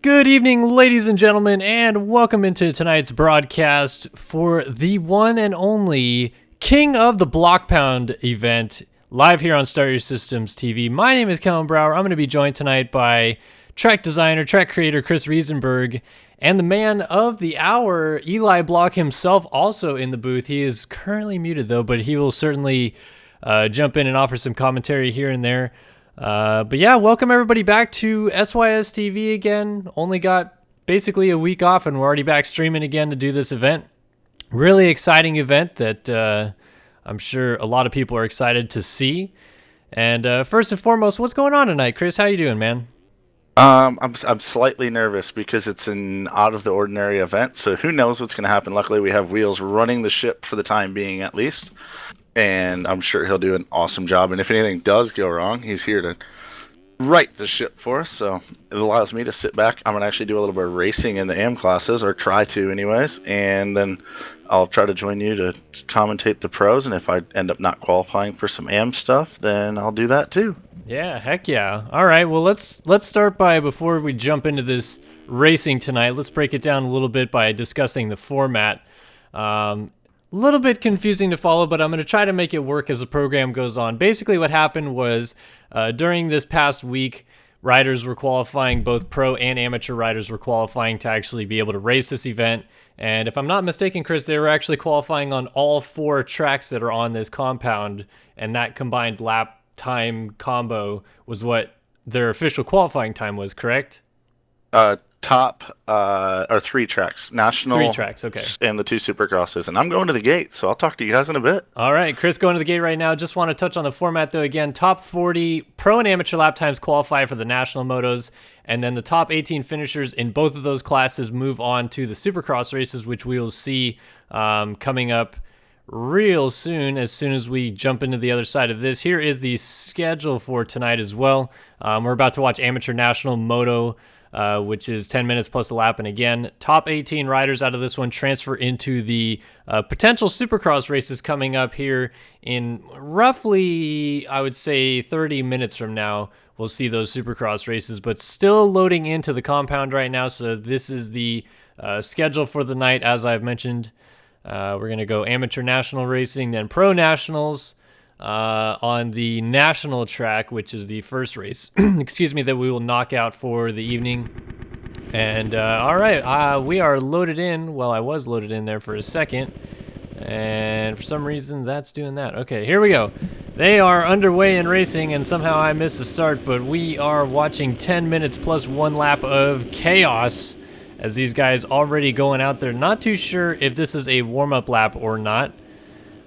Good evening, ladies and gentlemen, and welcome into tonight's broadcast for the one and only King of the Blockpound event, live here on Start Your Systems TV. My name is Kellen Brower. I'm going to be joined tonight by track designer, track creator Chris Riesenberg, and the man of the hour, Eli Block himself, also in the booth. He is currently muted, though, but he will certainly jump in and offer some commentary here and there. But yeah, welcome everybody back to SYS TV again. Only got basically a week off and we're already back streaming again to do this event. Really exciting event that I'm sure a lot of people are excited to see. And first and foremost, what's going on tonight? Chris, how you doing, man? I'm slightly nervous because it's an out of the ordinary event, so who knows what's going to happen. Luckily, we have Wheels running the ship for the time being, at least. And I'm sure he'll do an awesome job. And if anything does go wrong, he's here to right the ship for us. So it allows me to sit back. I'm going to actually do a little bit of racing in the AM classes, or try to anyways. And then I'll try to join you to commentate the pros. And if I end up not qualifying for some AM stuff, then I'll do that too. Yeah, heck yeah. All right, well, let's start by, before we jump into this racing tonight, let's break it down a little bit by discussing the format. Little bit confusing to follow, but I'm going to try to make it work as the program goes on. Basically, what happened was during this past week, riders were qualifying, both pro and amateur riders were qualifying to actually be able to race this event. And if I'm not mistaken, Chris, they were actually qualifying on all 4 tracks that are on this compound, and that combined lap time combo was what their official qualifying time was, correct? Top or 3 tracks, national 3 tracks, okay, and the 2 supercrosses. And I'm going to the gate, so I'll talk to you guys in a bit. All right, Chris going to the gate right now. Just want to touch on the format, though. Again, top 40 pro and amateur lap times qualify for the national motos, and then the top 18 finishers in both of those classes move on to the supercross races, which we will see coming up real soon as we jump into the other side of this. Here is the schedule for tonight as well. We're about to watch amateur national moto, which is 10 minutes plus a lap. And again, top 18 riders out of this one transfer into the potential supercross races coming up here in roughly, I would say, 30 minutes from now. We'll see those supercross races, but still loading into the compound right now. So this is the schedule for the night. As I've mentioned, we're going to go amateur national racing, then pro nationals, on the national track, which is the first race, excuse me, that we will knock out for the evening. And all right, we are loaded in. Well, I was loaded in there for a second, and for some reason that's doing that. Okay, here we go. They are underway in racing, and somehow I missed the start, but we are watching 10 minutes plus 1 lap of chaos as these guys already going out there. Not too sure if this is a warm-up lap or not.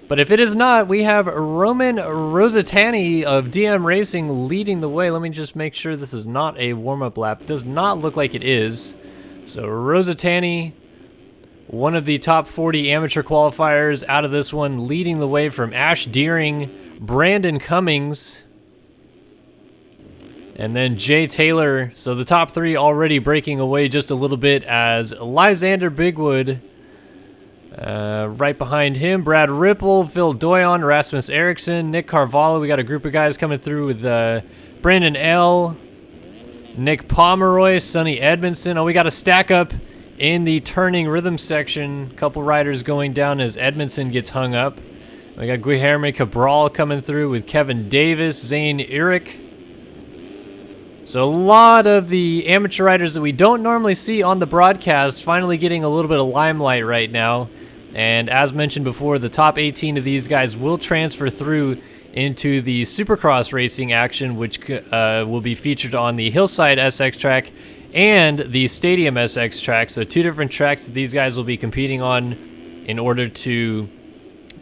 But if it is not, we have Roman Rosatani of DM Racing leading the way. Let me just make sure this is not a warm-up lap. Does not look like it is. So Rosatani, one of the top 40 amateur qualifiers out of this one, leading the way from Ash Deering, Brandon Cummings, and then Jay Taylor. So the top 3 already breaking away just a little bit, as Lysander Bigwood, right behind him, Brad Ripple, Phil Doyon, Rasmus Eriksson, Nick Carvalho. We got a group of guys coming through with Brandon L., Nick Pomeroy, Sonny Edmondson. Oh, we got a stack up in the turning rhythm section. A couple riders going down as Edmondson gets hung up. We got Guilherme Cabral coming through with Kevin Davis, Zane Eric. So a lot of the amateur riders that we don't normally see on the broadcast finally getting a little bit of limelight right now. And as mentioned before, the top 18 of these guys will transfer through into the Supercross racing action, which will be featured on the Hillside SX track and the Stadium SX track. So 2 different tracks that these guys will be competing on in order to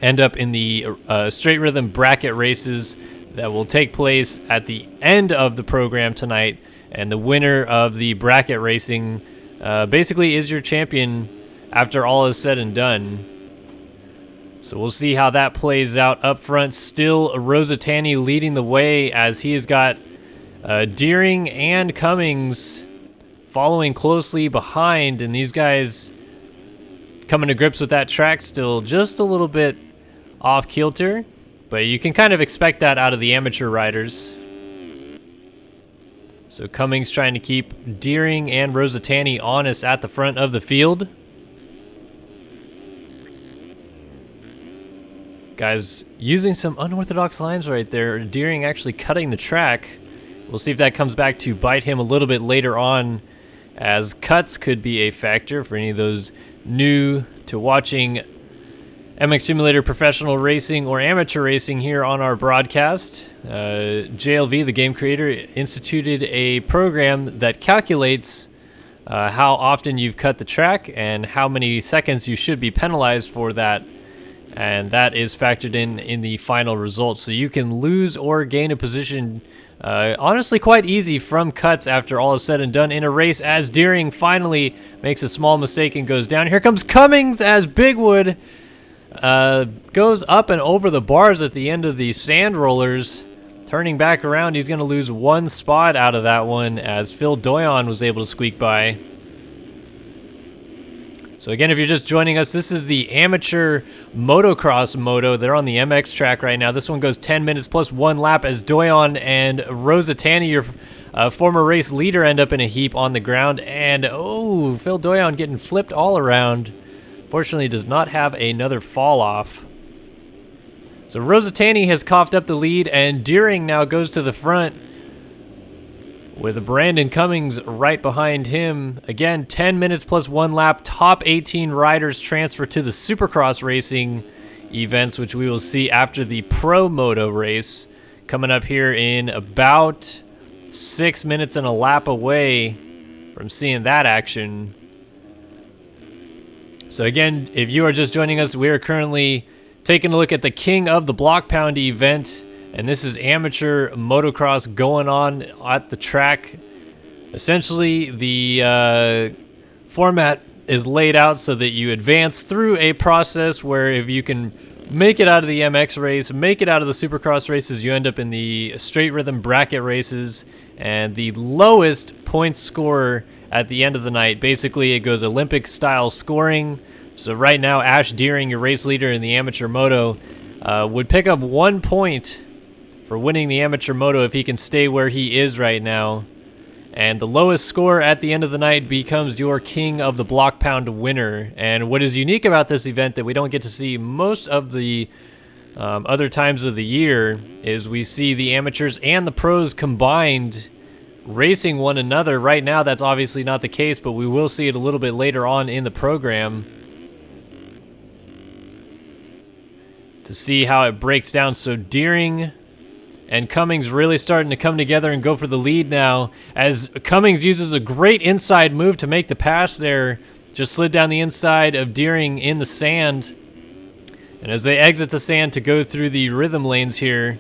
end up in the straight rhythm bracket races that will take place at the end of the program tonight. And the winner of the bracket racing basically is your champion after all is said and done. So we'll see how that plays out. Up front, still Rosatani leading the way, as he has got Deering and Cummings following closely behind. And these guys coming to grips with that track still just a little bit off kilter. But you can kind of expect that out of the amateur riders. So Cummings trying to keep Deering and Rosatani honest at the front of the field. Guys, using some unorthodox lines right there. Deering actually cutting the track. We'll see if that comes back to bite him a little bit later on, as cuts could be a factor for any of those new to watching MX Simulator professional racing or amateur racing here on our broadcast. JLV, the game creator, instituted a program that calculates how often you've cut the track and how many seconds you should be penalized for that. And that is factored in the final results. So you can lose or gain a position honestly quite easy from cuts after all is said and done in a race, as Deering finally makes a small mistake and goes down. Here comes Cummings as Bigwood goes up and over the bars at the end of the sand rollers. Turning back around, he's going to lose one spot out of that one, as Phil Doyon was able to squeak by. So again, if you're just joining us, this is the amateur motocross moto. They're on the MX track right now. This one goes 10 minutes plus 1 lap, as Doyon and Rosatani, your former race leader, end up in a heap on the ground. And, oh, Phil Doyon getting flipped all around. Fortunately, does not have another fall off. So Rosatani has coughed up the lead, and Deering now goes to the front, with Brandon Cummings right behind him. Again, 10 minutes plus 1 lap. Top 18 riders transfer to the Supercross racing events, which we will see after the Pro Moto race, coming up here in about 6 minutes and a lap away from seeing that action. So again, if you are just joining us, we are currently taking a look at the King of the Blockpound event. And this is amateur motocross going on at the track. Essentially, the format is laid out so that you advance through a process where if you can make it out of the MX race, make it out of the Supercross races, you end up in the straight rhythm bracket races. And the lowest point scorer at the end of the night, basically it goes Olympic-style scoring. So right now, Ash Deering, your race leader in the amateur moto, would pick up 1 point for winning the amateur moto if he can stay where he is right now. And the lowest score at the end of the night becomes your King of the Blockpound winner. And what is unique about this event that we don't get to see most of the other times of the year is we see the amateurs and the pros combined racing one another. Right now, that's obviously not the case, but we will see it a little bit later on in the program to see how it breaks down. So Deering and Cummings really starting to come together and go for the lead now, as Cummings uses a great inside move to make the pass there. Just slid down the inside of Deering in the sand. And as they exit the sand to go through the rhythm lanes here,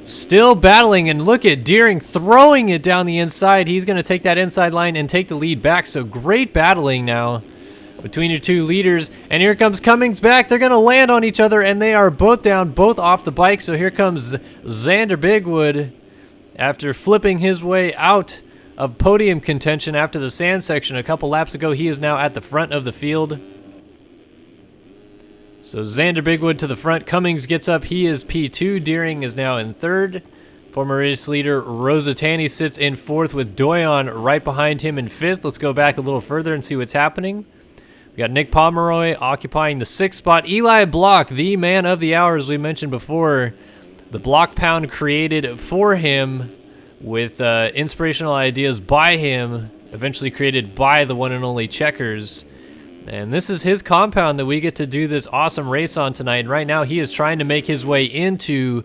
still battling, and look at Deering throwing it down the inside. He's going to take that inside line and take the lead back. So great battling now between your two leaders. And here comes Cummings back. They're going to land on each other, and they are both down, both off the bike. So here comes Xander Bigwood after flipping his way out of podium contention after the sand section a couple laps ago. He is now at the front of the field. So Xander Bigwood to the front. Cummings gets up. He is P2. Deering is now in third. Former race leader Rosatani sits in fourth, with Doyon right behind him in fifth. Let's go back a little further and see what's happening. We got Nick Pomeroy occupying the sixth spot. Eli Block, the man of the hour, as we mentioned before. The Blockpound created for him with inspirational ideas by him, eventually created by the one and only Checkers. And this is his compound that we get to do this awesome race on tonight. And right now he is trying to make his way into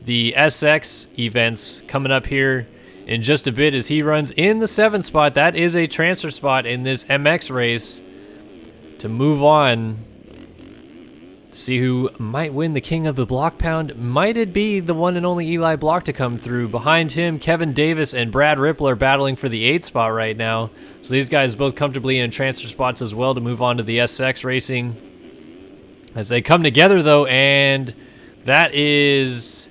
the SX events coming up here in just a bit, as he runs in the 7th spot. That is a transfer spot in this MX race to move on to see who might win the King of the Blockpound. Might it be the one and only Eli Block to come through? Behind him, Kevin Davis and Brad Ripple are battling for the 8th spot right now. So these guys both comfortably in transfer spots as well to move on to the SX racing. As they come together though, and that is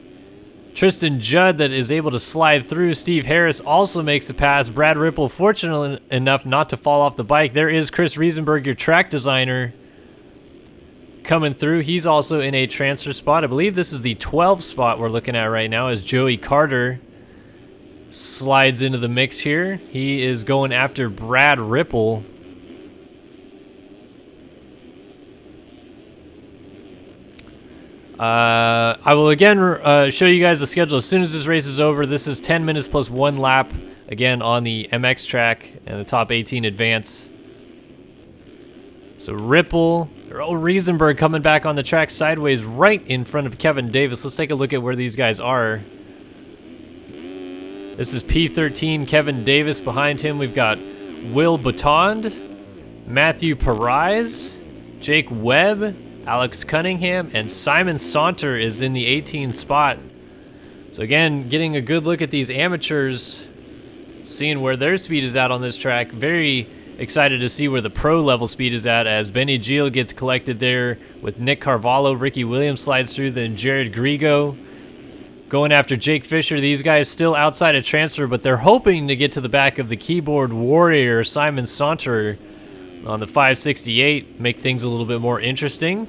Tristan Judd that is able to slide through. Steve Harris also makes the pass. Brad Ripple fortunate enough not to fall off the bike. There is Chris Riesenberg, your track designer, coming through. He's also in a transfer spot. I believe this is the 12th spot we're looking at right now, as Joey Carter slides into the mix here. He is going after Brad Ripple. I will again show you guys the schedule as soon as this race is over. This is 10 minutes plus 1 lap, again on the MX track and the top 18 advance. So Ripple, Earl Riesenberg coming back on the track sideways right in front of Kevin Davis. Let's take a look at where these guys are. This is P13, Kevin Davis. Behind him we've got Will Bautond, Matthew Perez, Jake Webb, Alex Cunningham, and Simon Saunter is in the 18 spot. So again, getting a good look at these amateurs, seeing where their speed is at on this track. Very excited to see where the pro level speed is at as Benny Gil gets collected there with Nick Carvalho. Ricky Williams slides through, then Jared Grigo going after Jake Fisher. These guys still outside of transfer, but they're hoping to get to the back of the keyboard warrior Simon Saunter on the 568, make things a little bit more interesting.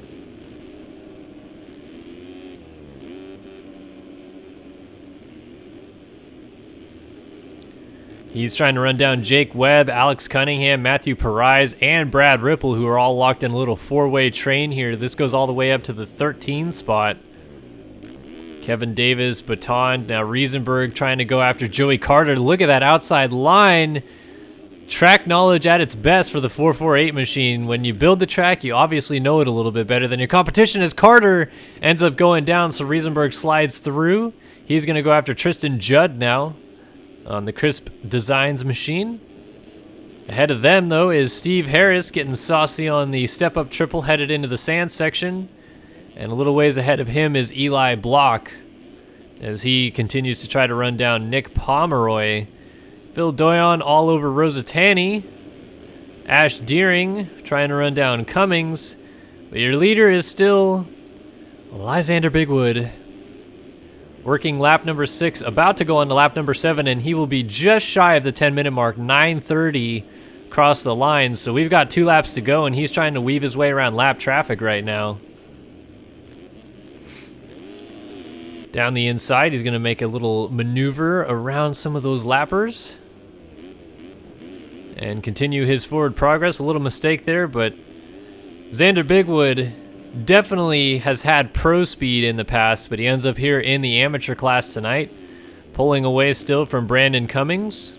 He's trying to run down Jake Webb, Alex Cunningham, Matthew Perez, and Brad Ripple, who are all locked in a little four-way train here. This goes all the way up to the 13 spot. Kevin Davis, Baton, now Riesenberg trying to go after Joey Carter. Look at that outside line. Track knowledge at its best for the 448 machine. When you build the track, you obviously know it a little bit better than your competition, as Carter ends up going down, so Riesenberg slides through. He's going to go after Tristan Judd now on the Crisp Designs machine. Ahead of them, though, is Steve Harris getting saucy on the step-up triple headed into the sand section. And a little ways ahead of him is Eli Block as he continues to try to run down Nick Pomeroy. Phil Doyon all over Rosatani. Ash Deering trying to run down Cummings. But your leader is still Lysander Bigwood. Working lap number 6, about to go on to lap number 7, and he will be just shy of the 10-minute mark, 9:30 across the line. So we've got 2 laps to go, and he's trying to weave his way around lap traffic right now. Down the inside, he's going to make a little maneuver around some of those lappers and continue his forward progress. A little mistake there, but Xander Bigwood definitely has had pro speed in the past, but he ends up here in the amateur class tonight, pulling away still from Brandon Cummings.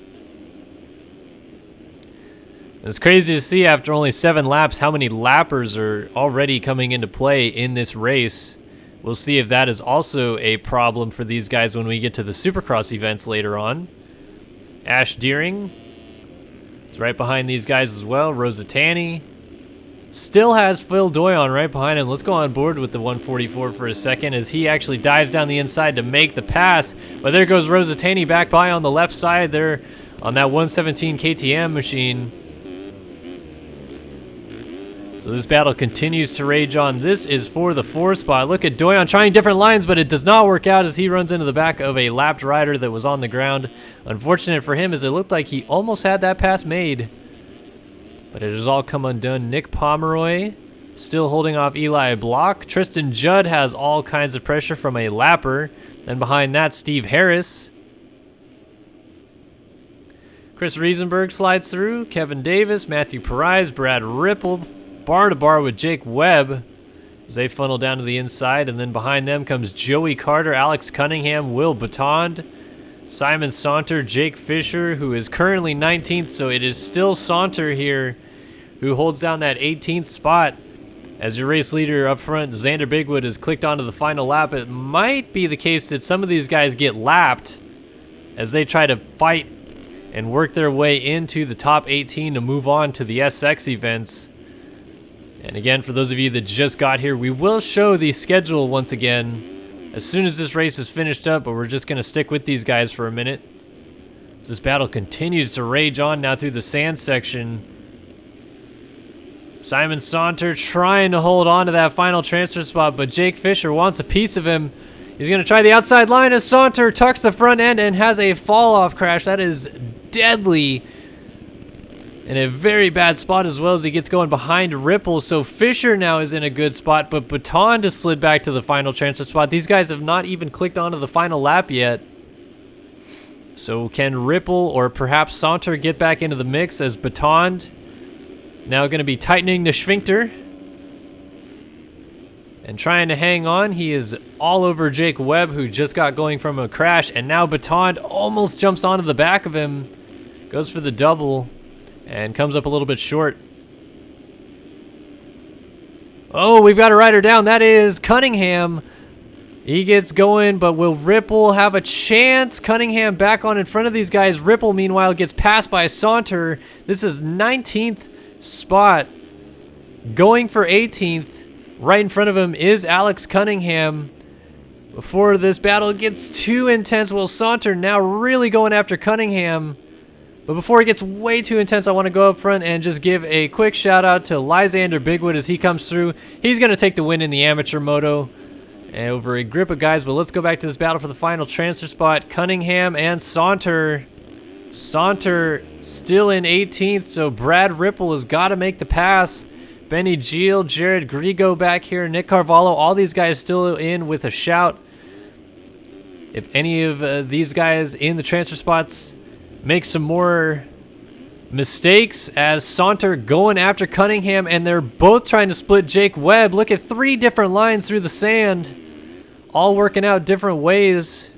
It's crazy to see after only 7 laps how many lappers are already coming into play in this race. We'll see if that is also a problem for these guys when we get to the Supercross events later on. Ash Deering is right behind these guys as well. Rosatani still has Phil Doyon right behind him. Let's go on board with the 144 for a second as he actually dives down the inside to make the pass. But there goes Rosatani back by on the left side there on that 117 KTM machine. So this battle continues to rage on. This is for the 4 spot. Look at Doyon trying different lines, but it does not work out as he runs into the back of a lapped rider that was on the ground. Unfortunate for him as it looked like he almost had that pass made. But it has all come undone. Nick Pomeroy still holding off Eli Block. Tristan Judd has all kinds of pressure from a lapper. Then behind that, Steve Harris. Chris Riesenberg slides through. Kevin Davis, Matthew Perez, Brad Ripple, bar to bar with Jake Webb as they funnel down to the inside. And then behind them comes Joey Carter, Alex Cunningham, Will Bautond, Simon Saunter, Jake Fisher, who is currently 19th, so it is still Saunter here who holds down that 18th spot. As your race leader up front, Xander Bigwood has clicked onto the final lap. It might be the case that some of these guys get lapped as they try to fight and work their way into the top 18 to move on to the SX events. And again, for those of you that just got here, we will show the schedule once again as soon as this race is finished up, but we're just going to stick with these guys for a minute as this battle continues to rage on now through the sand section. Simon Saunter trying to hold on to that final transfer spot, but Jake Fisher wants a piece of him. He's going to try the outside line as Saunter tucks the front end and has a fall-off crash. That is deadly. In a very bad spot as well as he gets going behind Ripple. So Fisher now is in a good spot, but Baton just slid back to the final transfer spot. These guys have not even clicked onto the final lap yet. So can Ripple or perhaps Saunter get back into the mix as Batond now going to be tightening the sphincter and trying to hang on. He is all over Jake Webb, who just got going from a crash, and now Batond almost jumps onto the back of him, goes for the double, and comes up a little bit short. Oh, we've got a rider down. That is Cunningham. He gets going, but will Ripple have a chance? Cunningham back on in front of these guys. Ripple, meanwhile, gets passed by Saunter. This is 19th spot. Going for 18th. Right in front of him is Alex Cunningham. Before this battle gets too intense, will Saunter now really going after Cunningham. But before it gets way too intense, I want to go up front and just give a quick shout out to Lysander Bigwood as he comes through. He's going to take the win in the amateur moto over a grip of guys. But let's go back to this battle for the final transfer spot. Cunningham and Saunter. Saunter still in 18th, so Brad Ripple has got to make the pass. Benny Geel, Jared Grigo back here, Nick Carvalho, all these guys still in with a shout. If any of these guys in the transfer spots make some more mistakes, as Saunter going after Cunningham, and they're both trying to split Jake Webb. Look at 3 different lines through the sand, all working out different ways.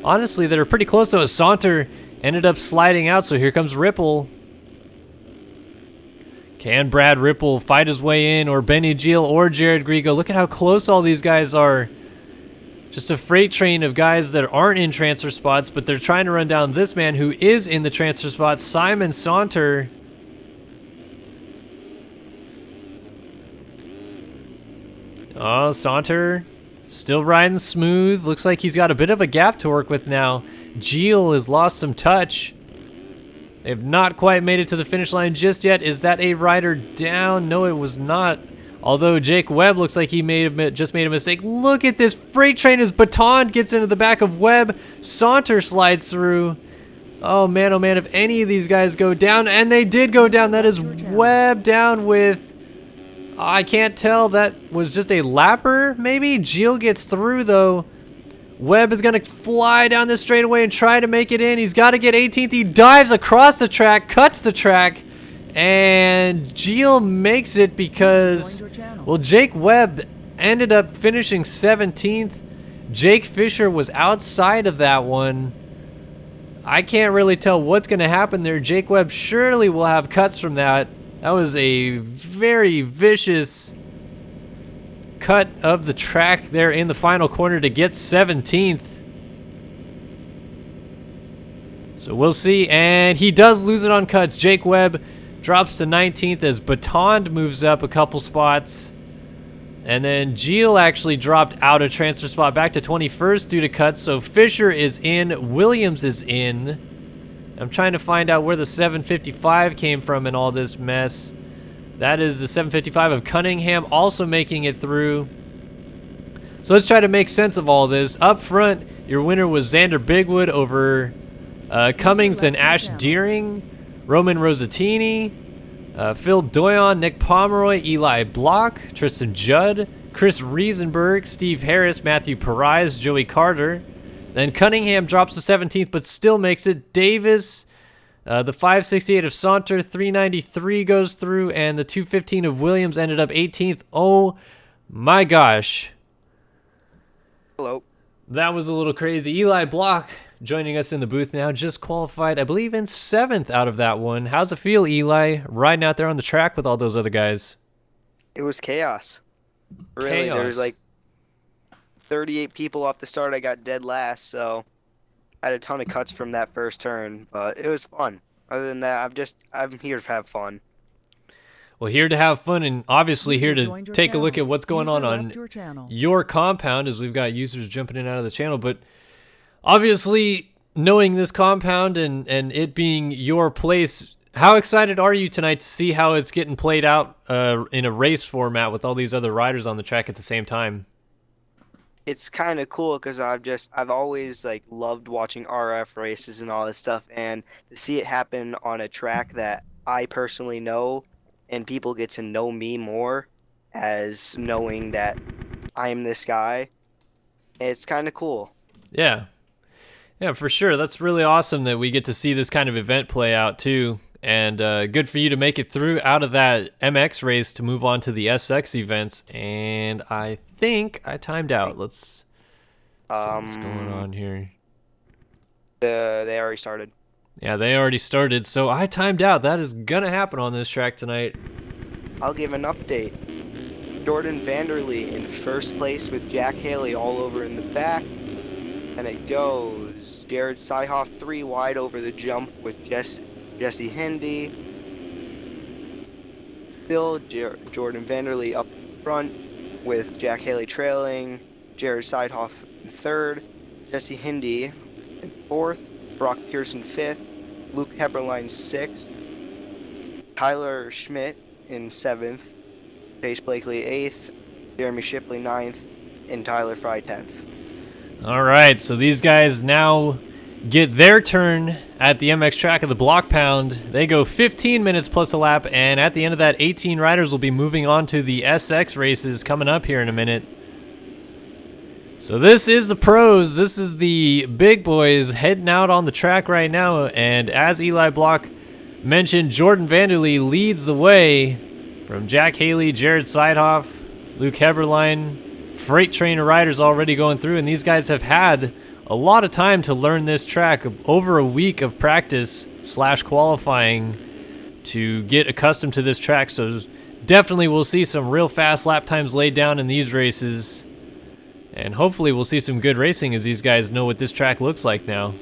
Honestly, they're pretty close though, as Saunter ended up sliding out, so here comes Ripple. Can Brad Ripple fight his way in, or Benny Geel or Jared Grigo? Look at how close all these guys are. Just a freight train of guys that aren't in transfer spots, but they're trying to run down this man who is in the transfer spot, Simon Saunter. Oh, Saunter still riding smooth. Looks like he's got a bit of a gap to work with now. Geel has lost some touch. They have not quite made it to the finish line just yet. Is that a rider down? No, it was not. Although Jake Webb looks like he just made a mistake. Look at this freight train as Batond gets into the back of Webb. Saunter slides through. Oh man, if any of these guys go down, and they did go down. That is Webb down with, I can't tell. That was just a lapper, maybe? Geel gets through though. Webb is going to fly down this straightaway and try to make it in. He's got to get 18th. He dives across the track, cuts the track, and Geel makes it because, well, Jake Webb ended up finishing 17th. Jake Fisher was outside of that one. I can't really tell what's going to happen there. Jake Webb surely will have cuts from that. That was a very vicious cut of the track there in the final corner to get 17th. So we'll see, and he does lose it on cuts. Jake Webb drops to 19th as Batond moves up a couple spots, and then Geel actually dropped out a transfer spot back to 21st due to cuts. So Fisher is in, Williams is in. I'm trying to find out where the 755 came from in all this mess. That is the 755 of Cunningham also making it through. So let's try to make sense of all this. Up front, your winner was Xander Bigwood over Cummings and Ash Deering, Roman Rosatini, Phil Doyon, Nick Pomeroy, Eli Block, Tristan Judd, Chris Riesenberg, Steve Harris, Matthew Perez, Joey Carter. Then Cunningham drops to 17th but still makes it. Davis, the 568 of Saunter, 393 goes through, and the 215 of Williams ended up 18th. Oh my gosh. Hello. That was a little crazy. Eli Block joining us in the booth now, just qualified, I believe, in 7th out of that one. How's it feel, Eli, riding out there on the track with all those other guys? It was chaos. Really, Chaos. there was like 38 people off the start. I got dead last, so I had a ton of cuts from that first turn, but it was fun. Other than that, I'm here to have fun. Well, here to have fun, and obviously here to take a look at what's going on your compound, as we've got users jumping in and out of the channel. But obviously, knowing this compound and it being your place, how excited are you tonight to see how it's getting played out in a race format with all these other riders on the track at the same time? It's kind of cool because I've always like loved watching RF races and all this stuff, and to see it happen on a track that I personally know, and people get to know me more as knowing that I'm this guy, it's kind of cool. Yeah. Yeah, for sure. That's really awesome that we get to see this kind of event play out too. And good for you to make it through out of that MX race to move on to the SX events. And I think I timed out. Let's see what's going on here. They already started. Yeah, they already started. So I timed out. That is going to happen on this track tonight. I'll give an update. Jordan Vanderlee in first place with Jack Haley all over in the back. And it goes Jared Seihoff 3 wide over the jump with Jesse Hindy. Still Jordan Vanderlee up front with Jack Haley trailing. Jared Seihoff in third. Jesse Hindy in fourth. Brock Pearson fifth. Luke Heberlein sixth. Tyler Schmidt in seventh. Chase Blakely eighth. Jeremy Shipley ninth. And Tyler Fry 10th. All right, so these guys now get their turn at the MX track of the Blockpound. They go 15 minutes plus a lap, and at the end of that, 18 riders will be moving on to the SX races coming up here in a minute. So this is the pros. This is the big boys heading out on the track right now, and as Eli Block mentioned, Jordan Vanderlee leads the way from Jack Haley, Jared Seidhoff, Luke Heberlein. Freight train of riders already going through, and these guys have had a lot of time to learn this track, over a week of practice / qualifying to get accustomed to this track. So definitely we'll see some real fast lap times laid down in these races, and hopefully we'll see some good racing as these guys know what this track looks like now.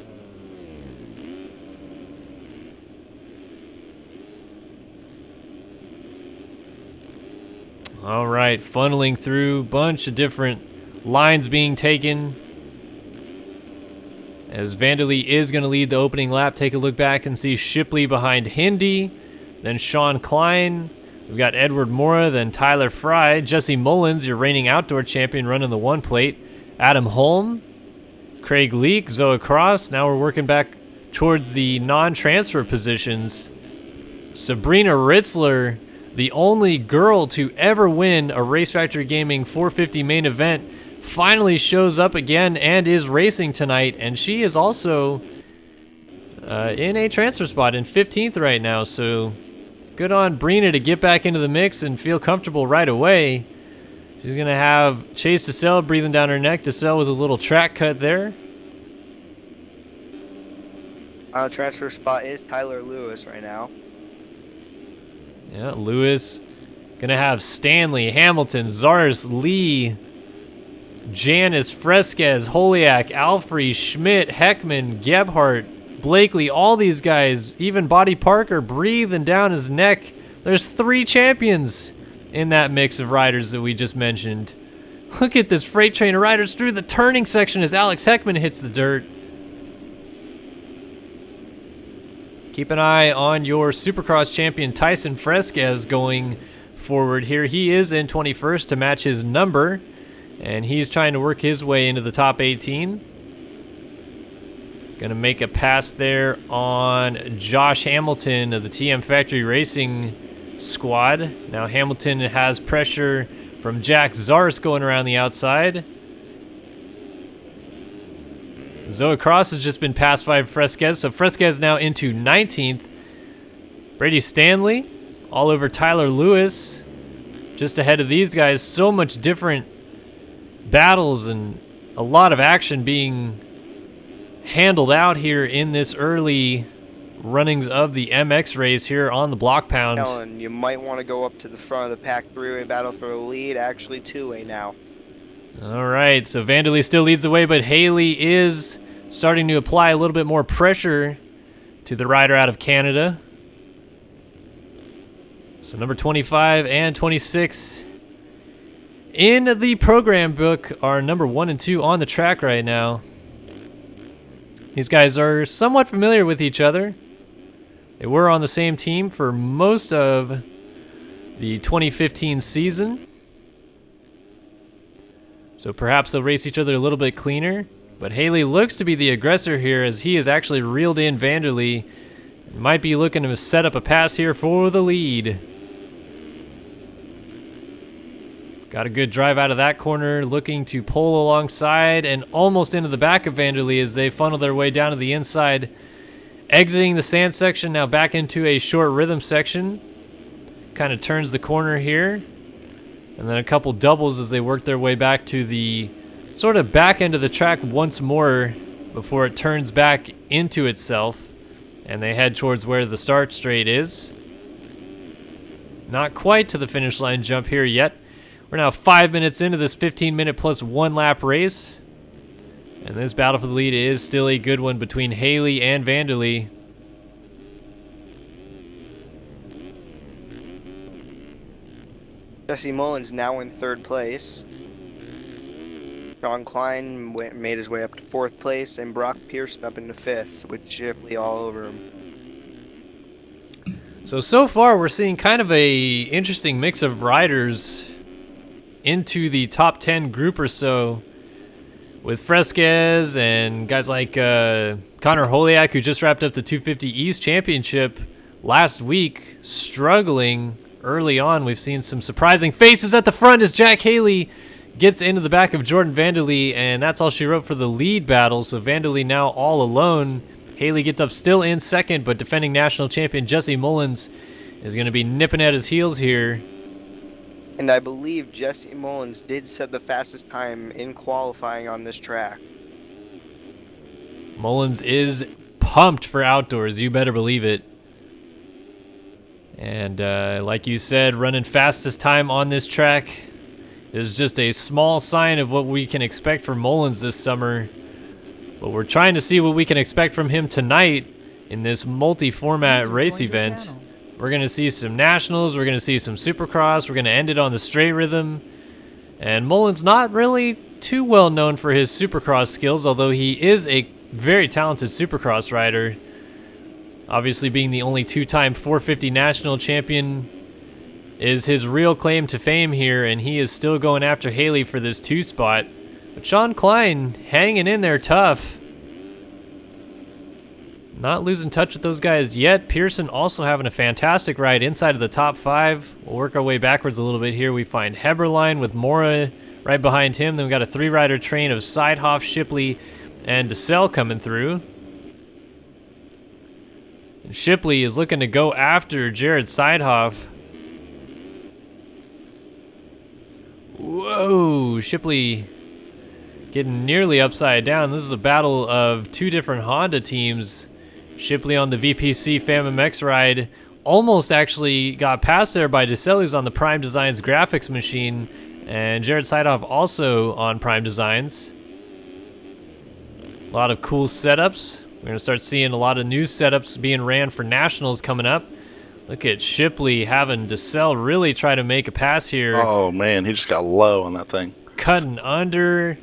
All right, funneling through, bunch of different lines being taken. As Vanderlee is going to lead the opening lap, take a look back and see Shipley behind Hindy, then Sean Klein. We've got Edward Mora, then Tyler Fry, Jesse Mullins, your reigning outdoor champion, running the one plate. Adam Holm, Craig Leake, Zoe Cross. Now we're working back towards the non-transfer positions. Sabrina Ritzler, the only girl to ever win a Race Factory Gaming 450 main event, finally shows up again and is racing tonight. And she is also in a transfer spot in 15th right now. So good on Brina to get back into the mix and feel comfortable right away. She's going to have Chase DeSalle breathing down her neck. DeSalle with a little track cut there. Transfer spot is Tyler Lewis right now. Yeah, Lewis gonna have Stanley, Hamilton, Zars, Lee, Janice, Fresquez, Holiak, Alfrey, Schmidt, Heckman, Gebhardt, Blakely, all these guys, even Buddy Parker breathing down his neck. There's 3 champions in that mix of riders that we just mentioned. Look at this freight train of riders through the turning section as Alex Heckman hits the dirt. Keep an eye on your Supercross champion Tyson Fresquez going forward here. He is in 21st to match his number, and he's trying to work his way into the top 18. Gonna make a pass there on Josh Hamilton of the TM Factory Racing squad. Now Hamilton has pressure from Jack Zars going around the outside. Zoe Cross has just been passed by Fresquez, so Fresquez now into 19th. Brady Stanley all over Tyler Lewis, just ahead of these guys. So much different battles and a lot of action being handled out here in this early runnings of the MX race here on the Blockpound. Ellen, you might want to go up to the front of the pack, 3-way battle for the lead, actually 2-way now. All right, so Vanderlee still leads the way, but Haley is starting to apply a little bit more pressure to the rider out of Canada. So number 25 and 26 in the program book are number 1 and 2 on the track right now. These guys are somewhat familiar with each other. They were on the same team for most of the 2015 season. So perhaps they'll race each other a little bit cleaner. But Haley looks to be the aggressor here as he has actually reeled in Vanderlee. Might be looking to set up a pass here for the lead. Got a good drive out of that corner, looking to pull alongside and almost into the back of Vanderlee as they funnel their way down to the inside. Exiting the sand section, now back into a short rhythm section. Kind of turns the corner here. And then a couple doubles as they work their way back to the sort of back end of the track once more before it turns back into itself. And they head towards where the start straight is. Not quite to the finish line jump here yet. We're now 5 minutes into this 15-minute plus 1 lap race. And this battle for the lead is still a good one between Haley and Vanderlee. Jesse Mullins now in 3rd place. Sean Klein made his way up to 4th place, and Brock Pearson up into 5th, with Shipley all over him. So far we're seeing kind of a interesting mix of riders into the top 10 group or so, with Fresquez and guys like Connor Holiak, who just wrapped up the 250 East Championship last week, struggling early on. We've seen some surprising faces at the front as Jack Haley gets into the back of Jordan Vanderlee, and that's all she wrote for the lead battle. So Vanderlee now all alone. Haley gets up still in 2nd, but defending national champion Jesse Mullins is going to be nipping at his heels here. And I believe Jesse Mullins did set the fastest time in qualifying on this track. Mullins is pumped for outdoors, you better believe it. And like you said, running fastest time on this track is just a small sign of what we can expect from Mullins this summer. But we're trying to see what we can expect from him tonight in this multi-format race event. We're going to see some nationals, we're going to see some supercross, we're going to end it on the straight rhythm. And Mullins not really too well known for his supercross skills, although he is a very talented supercross rider. Obviously being the only 2-time 450 national champion is his real claim to fame here, and he is still going after Haley for this 2 spot. But Sean Klein hanging in there tough. Not losing touch with those guys yet. Pearson also having a fantastic ride inside of the top 5. We'll work our way backwards a little bit here. We find Heberlein with Mora right behind him. Then we got a 3-rider train of Seidhoff, Shipley, and DeSalle coming through. And Shipley is looking to go after Jared Seidhoff. Whoa, Shipley getting nearly upside down. This is a battle of 2 different Honda teams. Shipley on the VPC FAM-MX ride almost actually got passed there by DeSalle, who's on the Prime Designs graphics machine, and Jared Seidhoff also on Prime Designs. A lot of cool setups. We're going to start seeing a lot of new setups being ran for nationals coming up. Look at Shipley having DeSalle really try to make a pass here. Oh man, he just got low on that thing. Cutting under,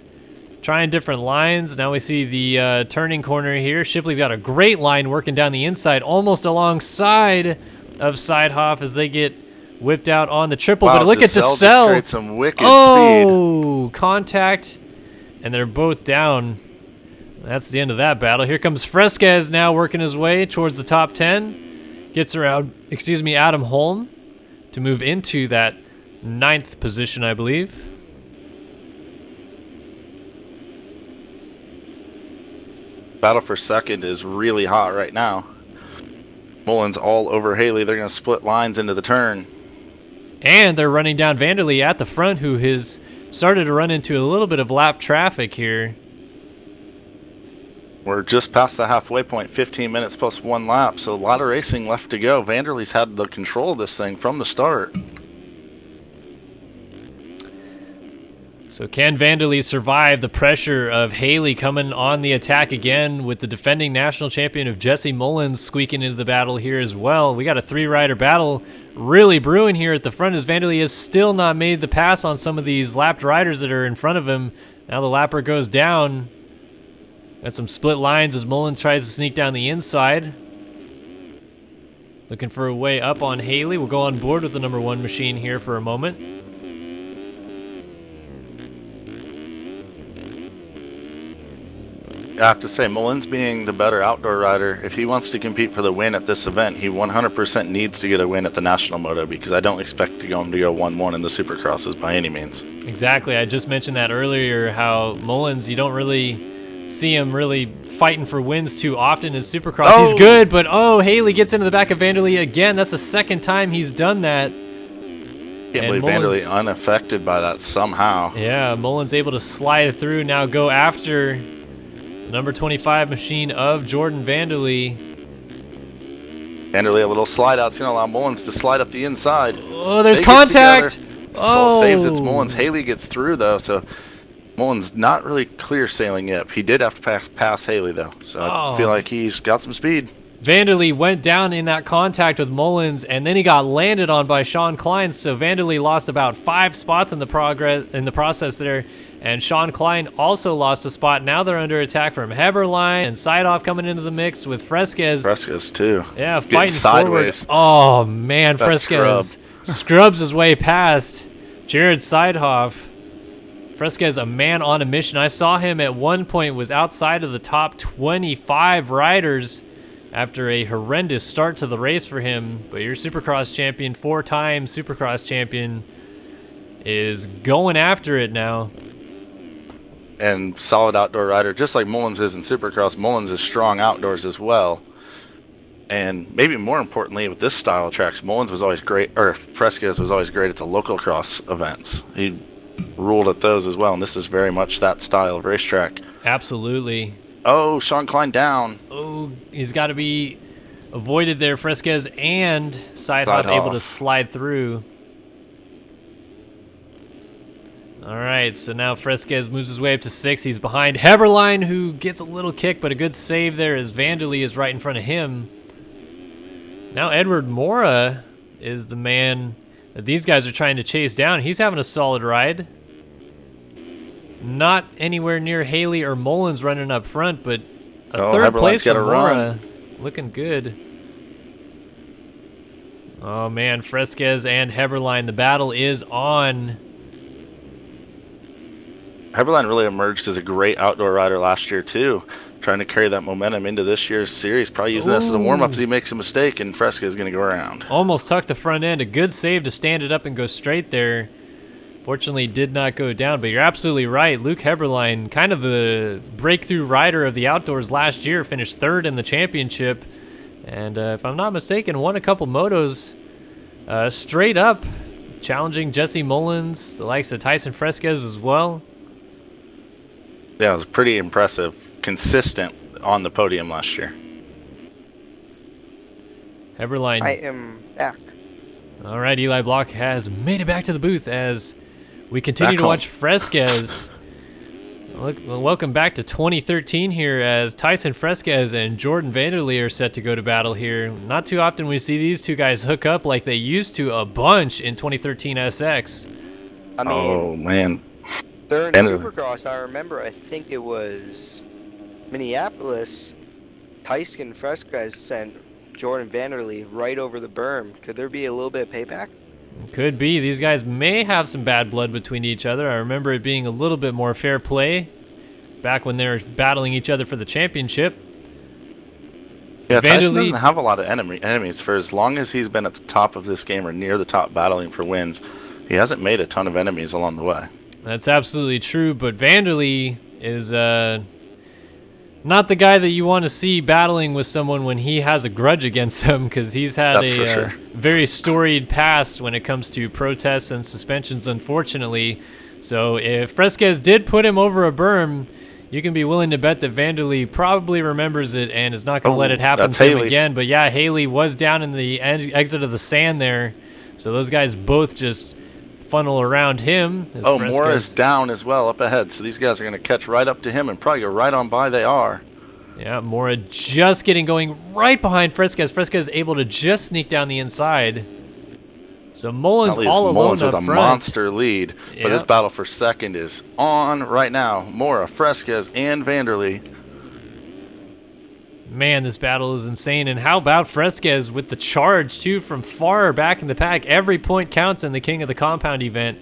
trying different lines. Now we see the turning corner here. Shipley's got a great line working down the inside, almost alongside of Seidhoff as they get whipped out on the triple. Wow, but look at DeSalle. Just some wicked speed. Contact, and they're both down. That's the end of that battle. Here comes Fresquez now working his way towards the top 10. Gets around, Adam Holm to move into that 9th position, I believe. Battle for 2nd is really hot right now. Mullins all over Haley. They're going to split lines into the turn. And they're running down Vanderlee at the front, who has started to run into a little bit of lap traffic here. We're just past the halfway point, 15 minutes plus 1 lap, so a lot of racing left to go. Vanderlee's had the control of this thing from the start. So can Vanderlee survive the pressure of Haley coming on the attack again, with the defending national champion of Jesse Mullins squeaking into the battle here as well? We got a 3-rider battle really brewing here at the front, as Vanderlee has still not made the pass on some of these lapped riders that are in front of him. Now the lapper goes down. Got some split lines as Mullins tries to sneak down the inside. Looking for a way up on Haley. We'll go on board with the number 1 machine here for a moment. I have to say, Mullins being the better outdoor rider, if he wants to compete for the win at this event, he 100% needs to get a win at the National Moto, because I don't expect him to go 1-1 in the Supercrosses by any means. Exactly. I just mentioned that earlier, how Mullins, you don't really see him really fighting for wins too often in Supercross. Oh! He's good, but Haley gets into the back of Vanderlei again. That's the second time he's done that. Can't believe Vanderlei unaffected by that somehow. Yeah, Mullins able to slide through, now go after number 25 machine of Jordan Vanderlei. Vanderlei, a little slide out. It's going to allow Mullins to slide up the inside. Oh, there's contact! Oh! Saves its Mullins. Haley gets through, though, so Mullins not really clear sailing yet. He did have to pass Haley, though, so I feel like he's got some speed. Vanderlei went down in that contact with Mullins, and then he got landed on by Sean Klein, so Vanderlei lost about 5 spots in the process there, and Sean Klein also lost a spot. Now they're under attack from Heberlein, and Sideoff coming into the mix with Fresquez. Fresquez, too. Yeah, Getting fighting sideways. forward. Oh, man, That Fresquez scrubs his way past Jared Sidehoff. Fresquez, a man on a mission. I saw him at one point was outside of the top 25 riders after a horrendous start to the race for him. But your Supercross champion, 4-time Supercross champion, is going after it now. And solid outdoor rider, just like Mullins is in Supercross. Mullins is strong outdoors as well. And maybe more importantly, with this style of tracks, Mullins was always great, or Fresquez was always great at the local cross events. He ruled at those as well, and this is very much that style of racetrack. Absolutely. Oh, Sean Klein down. Oh, he's got to be avoided there. Fresquez and Sidehoff able to slide through. All right, so now Fresquez moves his way up to 6. He's behind Heberlein, who gets a little kick, but a good save there as Vanderlei is right in front of him. Now Edward Mora is the man that these guys are trying to chase down. He's having a solid ride. Not anywhere near Haley or Mullins running up front, but a third place for Mora. Looking good. Oh man, Fresquez and Heberlein, the battle is on. Heberlein really emerged as a great outdoor rider last year too, trying to carry that momentum into this year's series. Probably using this as a warm-up as he makes a mistake, and Fresquez is going to go around. Almost tucked the front end. A good save to stand it up and go straight there. Fortunately, did not go down, but you're absolutely right. Luke Heberlein, kind of the breakthrough rider of the outdoors last year, finished 3rd in the championship. And if I'm not mistaken, won a couple motos straight up, challenging Jesse Mullins, the likes of Tyson Fresquez as well. Yeah, it was pretty impressive. Consistent on the podium last year. Heberlein. I am back. All right, Eli Block has made it back to the booth as we continue to watch Fresquez. Welcome back to 2013 here as Tyson Fresquez and Jordan Vanderlei are set to go to battle here. Not too often we see these two guys hook up like they used to a bunch in 2013 SX. I mean, oh, man. During Supercross, I remember, I think it was Minneapolis, Tyson Fresquez sent Jordan Vanderlei right over the berm. Could there be a little bit of payback? Could be. These guys may have some bad blood between each other. I remember it being a little bit more fair play back when they were battling each other for the championship. Yeah, Tyson doesn't have a lot of enemies. For as long as he's been at the top of this game or near the top battling for wins, he hasn't made a ton of enemies along the way. That's absolutely true, but Vanderlei is not the guy that you want to see battling with someone when he has a grudge against them, because he's had a very storied past when it comes to protests and suspensions, unfortunately. So if Fresquez did put him over a berm, you can be willing to bet that Vanderlei probably remembers it and is not going to let it happen to him again. But yeah, Haley was down in the exit of the sand there, so those guys both just funnel around him. Oh, Mora is down as well up ahead, so these guys are going to catch right up to him and probably go right on by. They are. Yeah, Mora just getting going right behind Fresquez. Fresquez able to just sneak down the inside. So Mullins all alone Mullins up with a front. monster lead, but his battle for second is on right now. Mora, Fresquez, and Vanderlei. Man, this battle is insane. And how about Fresquez with the charge, too, from far back in the pack? Every point counts in the King of the Compound event.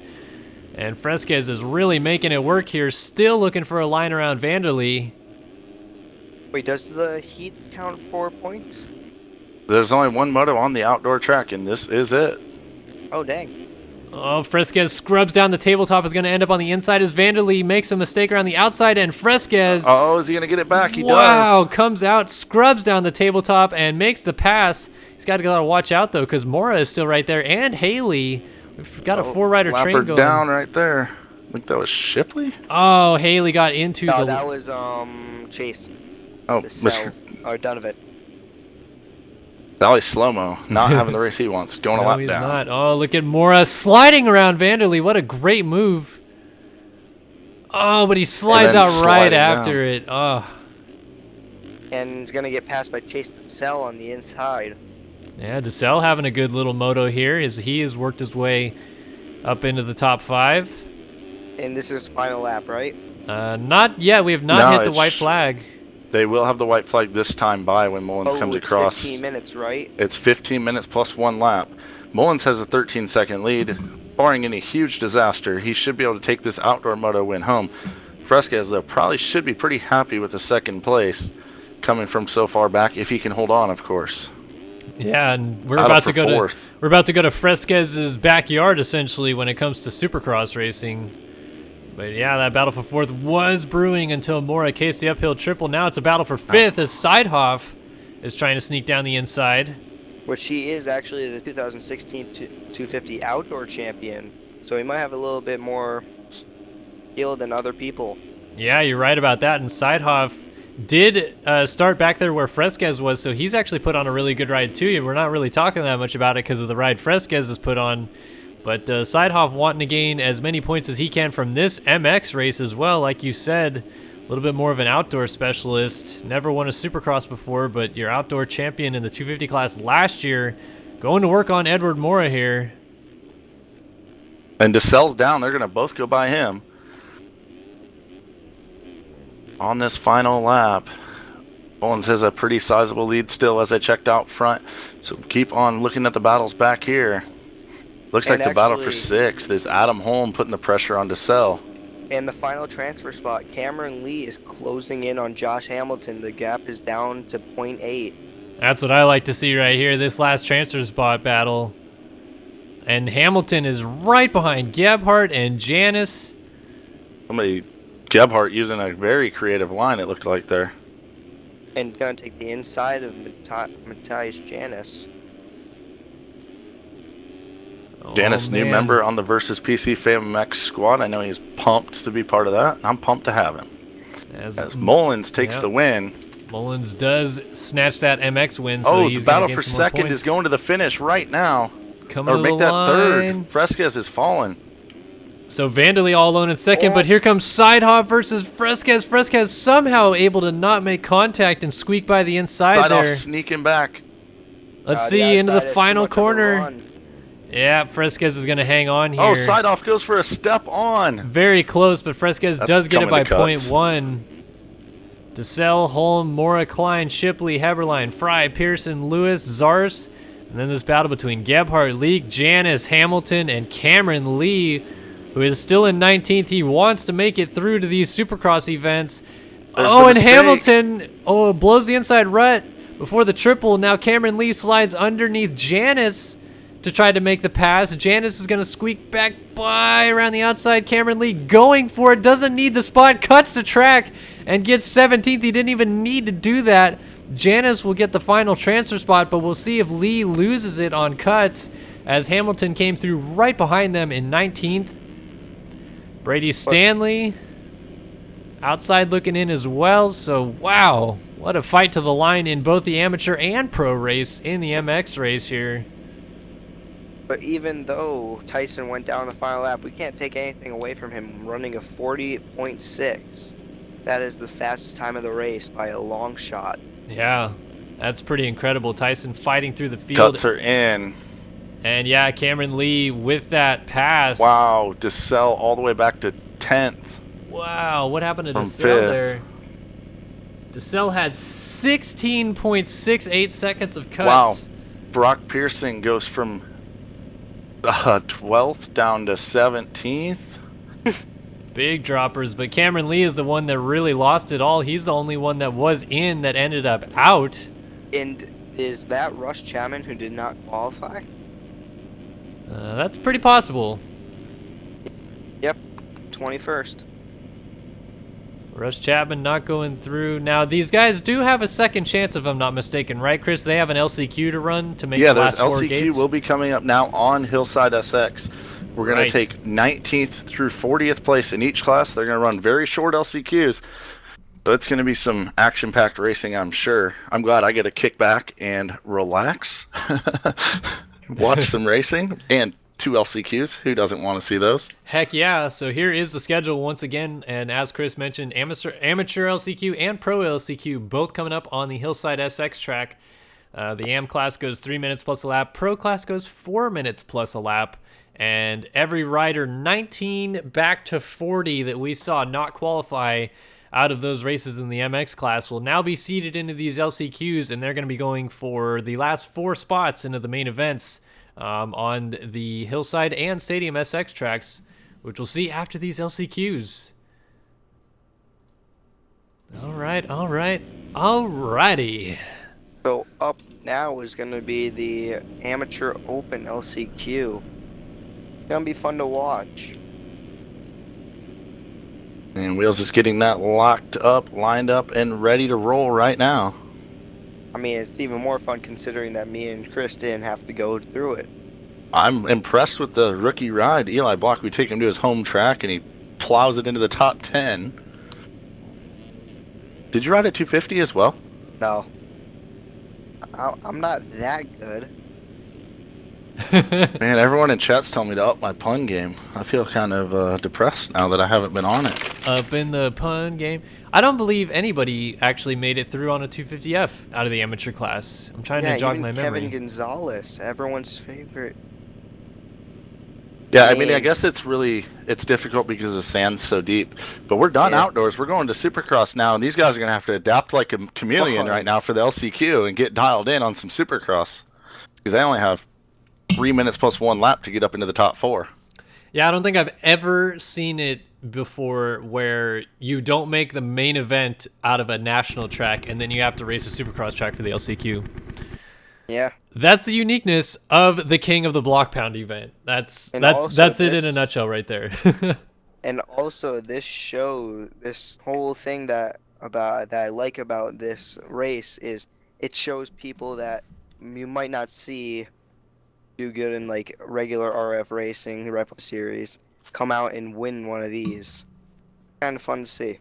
And Fresquez is really making it work here, still looking for a line around Vanderlei. Wait, does the heat count 4 points? There's only one moto on the outdoor track, and this is it. Oh, dang. Oh, Fresquez scrubs down the tabletop, is going to end up on the inside as Vanderlee makes a mistake around the outside, and Fresquez, Oh, is he going to get it back? He wow, does. comes out, scrubs down the tabletop, and makes the pass. He's got to watch out, though, because Mora is still right there, and Haley. We've got a four-rider train Lapper going. down right there. I think that was Shipley? Oh, Haley got into No, the... that was Chase. Oh, The cell. Mr. Or Donovan. Valley slow-mo, not having the race he wants, going a No, lap he's down. not. Oh, look at Mora sliding around Vanderlee. What a great move. Oh, but he slides then out right sliding after it. Oh, And he's going to get passed by Chase the cell on the inside. yeah, DeSalle having a good little moto here as he has worked his way up into the top 5. And this is final lap, right? Not yet. We have not No, hit the it's- white flag. They will have the white flag this time by when Mullins comes it's across. 15 minutes, right? It's 15 minutes plus 1 lap. Mullins has a 13-second lead. Barring any huge disaster, he should be able to take this outdoor moto win home. Fresquez, though, probably should be pretty happy with the 2nd place coming from so far back, if he can hold on, of course. Yeah, and we're Battle about to for go fourth. to we're about to go to Fresquez's backyard essentially when it comes to Supercross racing. But yeah, that battle for 4th was brewing until Mora cased the uphill triple. Now it's a battle for 5th as Seidhoff is trying to sneak down the inside. Which he is actually the 2016 250 outdoor champion. So he might have a little bit more skill than other people. Yeah, you're right about that. And Seidhoff did start back there where Fresquez was, so he's actually put on a really good ride too. We're not really talking that much about it because of the ride Fresquez has put on. But Seidhoff wanting to gain as many points as he can from this MX race as well. Like you said, a little bit more of an outdoor specialist. Never won a Supercross before, but your outdoor champion in the 250 class last year. Going to work on Edward Mora here. And DeSelle's down. They're going to both go by him on this final lap. Mullins has a pretty sizable lead still as I checked out front. So keep on looking at the battles back here. Looks And like the battle for actually- 6th is Adam Holm putting the pressure on DeSelle. And the final transfer spot, Cameron Lee is closing in on Josh Hamilton. The gap is down to 0.8. That's what I like to see right here, this last transfer spot battle. And Hamilton is right behind Gebhardt and Janice. Somebody, Gebhardt, using a very creative line, it looked like there. And gonna take the inside of Matthias Janis. Janice, Oh, new man. member on the Versus PC FamX squad. I know he's pumped to be part of that. I'm pumped to have him. As Mullins takes Yep. the win. Mullins does snatch that MX win, so Oh, he's the battle gonna for gain some more 2nd is points. going to the finish right now. Coming Or to make the that line. 3rd. Fresquez is fallen. So Vanderlee all alone in 2nd, Oh. but here comes Seidhoff versus Fresquez. Fresquez somehow able to not make contact and squeak by the inside Side off there. sneaking back. Let's The see into the outside is too final much of a corner. run. Yeah, Fresquez is going to hang on here. Oh, side off goes for a step on. Very close, but Fresquez That's does get it by coming to cuts. 0.1. DeSelle, Holm, Mora, Klein, Shipley, Heberlein, Fry, Pearson, Lewis, Zars. And then this battle between Gebhardt, Leak, Janice, Hamilton, and Cameron Lee, who is still in 19th. He wants to make it through to these Supercross events. There's oh, the and mistake. Hamilton blows the inside rut before the triple. Now Cameron Lee slides underneath Janice to try to make the pass. Janice is going to squeak back by around the outside. Cameron Lee going for it. Doesn't need the spot. Cuts the track and gets 17th. He didn't even need to do that. Janice will get the final transfer spot, but we'll see if Lee loses it on cuts as Hamilton came through right behind them in 19th. Brady Stanley outside looking in as well. So, wow, what a fight to the line in both the amateur and pro race in the MX race here. But even though Tyson went down the final lap, we can't take anything away from him running a 40.6. That is the fastest time of the race by a long shot. Yeah, that's pretty incredible. Tyson fighting through the field. Cuts are in. And yeah, Cameron Lee with that pass. Wow, DeSelle all the way back to 10th. Wow, what happened to From DeSelle fifth. there? DeSelle had 16.68 seconds of cuts. Wow. Brock Pearson goes from 12th down to 17th. Big droppers, but Cameron Lee is the one that really lost it all. He's the only one that was in that ended up out. And is that Rush Chapman who did not qualify? That's pretty possible. Yep, 21st. Rush Chapman not going through. Now, these guys do have a second chance, if I'm not mistaken, right, Chris? They have an LCQ to run to make the last 4 gates. Yeah, there's LCQ will be coming up now on Hillside SX. We're going to take 19th through 40th place in each class. They're going to run very short LCQs. So it's going to be some action-packed racing, I'm sure. I'm glad I get to kick back and relax, watch some racing, and 2 LCQs. Who doesn't want to see those? Heck yeah. So here is the schedule once again. And as Chris mentioned, amateur LCQ and pro LCQ both coming up on the Hillside SX track. The AM class goes 3 minutes plus a lap. Pro class goes 4 minutes plus a lap. And every rider 19 back to 40 that we saw not qualify out of those races in the MX class will now be seeded into these LCQs, and they're going to be going for the last 4 spots into the main events on the Hillside and Stadium SX tracks, which we'll see after these LCQs. Alrighty. So up now is going to be the Amateur Open LCQ. It's going to be fun to watch. And Wheels is getting that locked up, lined up, and ready to roll right now. I mean, it's even more fun considering that me and Chris didn't have to go through it. I'm impressed with the rookie ride. Eli Block, we take him to his home track, and he plows it into the top 10. Did you ride at 250 as well? No. I'm not that good. Man, everyone in chat's telling me to up my pun game. I feel kind of depressed now that I haven't been on it. Up in the pun game. I don't believe anybody actually made it through on a 250F out of the amateur class. I'm trying to jog my memory. Kevin Gonzalez, everyone's favorite. Yeah, I mean, I guess it's difficult because the sand's so deep. But we're done outdoors. We're going to Supercross now, and these guys are going to have to adapt like a chameleon right now for the LCQ and get dialed in on some Supercross. Because they only have 3 minutes plus 1 lap to get up into the top 4. Yeah, I don't think I've ever seen it before where you don't make the main event out of a national track and then you have to race a Supercross track for the LCQ. Yeah. That's the uniqueness of the King of the Blockpound event. That's it in a nutshell right there. And also this whole thing that I like about this race is it shows people that you might not see do good in like regular RF racing, Repo Series, come out and win one of these. Kind of fun to see.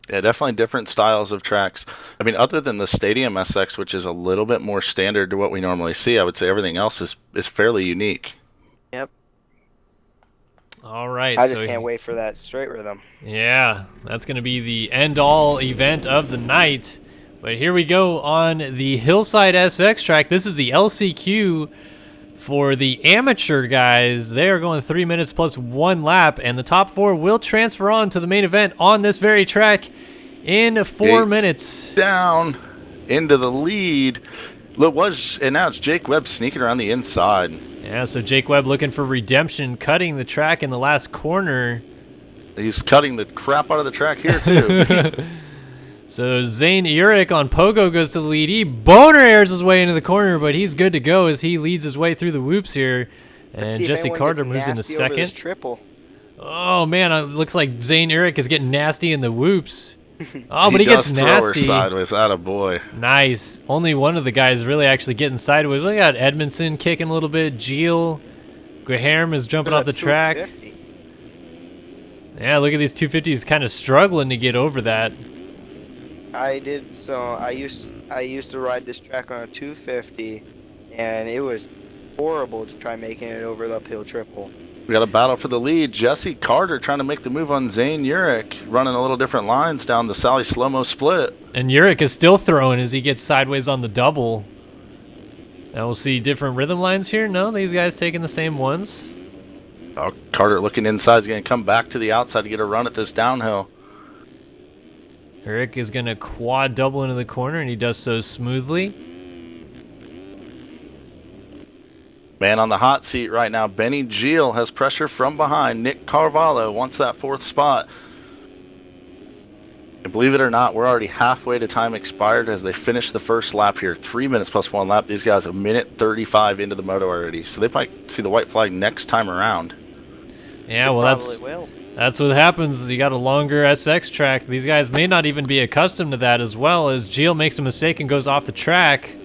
Yeah, definitely different styles of tracks. I mean, other than the Stadium SX, which is a little bit more standard to what we normally see, I would say everything else is fairly unique. Yep. All right. I just can't wait for that straight rhythm. Yeah, that's going to be the end-all event of the night. But here we go on the Hillside SX track. This is the LCQ for the amateur guys. They are going 3 minutes plus 1 lap, and the top 4 will transfer on to the main event on this very track in 4 minutes. Down into the lead. And now it's Jake Webb sneaking around the inside. Yeah, so Jake Webb looking for redemption, cutting the track in the last corner. He's cutting the crap out of the track here, too. So Zane Urich on Pogo goes to the lead. He boner airs his way into the corner, but he's good to go as he leads his way through the whoops here. And Jesse Carter moves into second. Triple. Oh, man, it looks like Zane Urich is getting nasty in the whoops. Oh, but he gets nasty. Sideways, attaboy. Nice. Only one of the guys really actually getting sideways. We got Edmondson kicking a little bit. Geel. Graham is jumping off the track. Yeah, look at these 250s kind of struggling to get over that. I did. So I used to ride this track on a 250, and it was horrible to try making it over the uphill triple. We got a battle for the lead. Jesse Carter trying to make the move on Zane Urich, running a little different lines down the Sally slow-mo split. And Urich is still throwing as he gets sideways on the double. Now we'll see different rhythm lines here. No, these guys taking the same ones. Oh, Carter looking inside. He's going to come back to the outside to get a run at this downhill. Urich is going to quad double into the corner, and he does so smoothly. Man on the hot seat right now. Benny Gil has pressure from behind. Nick Carvalho wants that 4th spot. And believe it or not, we're already halfway to time expired as they finish the first lap here. 3 minutes plus 1 lap. These guys a minute 35 into the moto already. So they might see the white flag next time around. Yeah, well, that's what happens. You got a longer SX track. These guys may not even be accustomed to that, as well as Gil makes a mistake and goes off the track.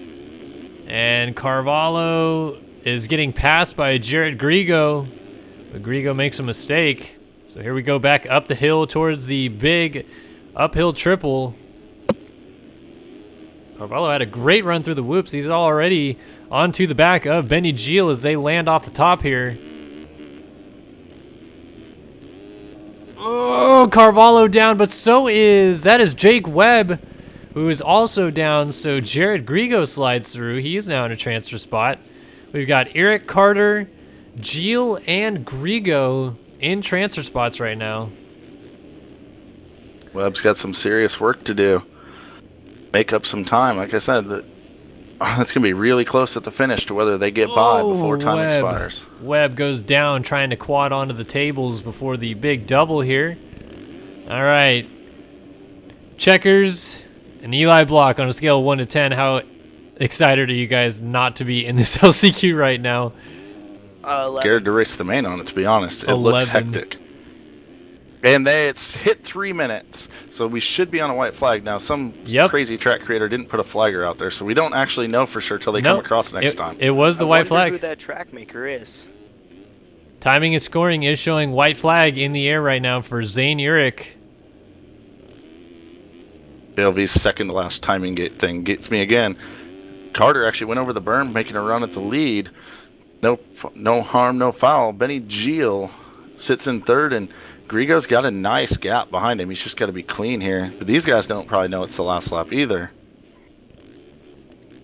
And Carvalho is getting passed by Jared Grigo. But Grigo makes a mistake. So here we go back up the hill towards the big uphill triple. Carvalho had a great run through the whoops. He's already onto the back of Benny Gil as they land off the top here. Oh, Carvalho down, but that is Jake Webb, who is also down. So Jared Grigo slides through. He is now in a transfer spot. We've got Eric Carter, Gil, and Grigo in transfer spots right now. Webb's got some serious work to do. Make up some time. Like I said, it's going to be really close at the finish to whether they get by before time expires. Webb goes down trying to quad onto the tables before the big double here. All right. Checkers and Eli Block on a scale of 1 to 10. How excited are you guys not to be in this LCQ right now? Scared to race the main on it, to be honest. It looks hectic. And it's hit 3 minutes, so we should be on a white flag now. Some crazy track creator didn't put a flagger out there, so we don't actually know for sure till they come across next time. It was the white flag. Who that track maker is? Timing and scoring is showing white flag in the air right now for Zane Urich. JLV's second to last timing gate thing gets me again. Carter actually went over the berm, making a run at the lead. No harm, no foul. Benny Gil sits in third, and Grigo's got a nice gap behind him. He's just got to be clean here. But these guys don't probably know it's the last lap either.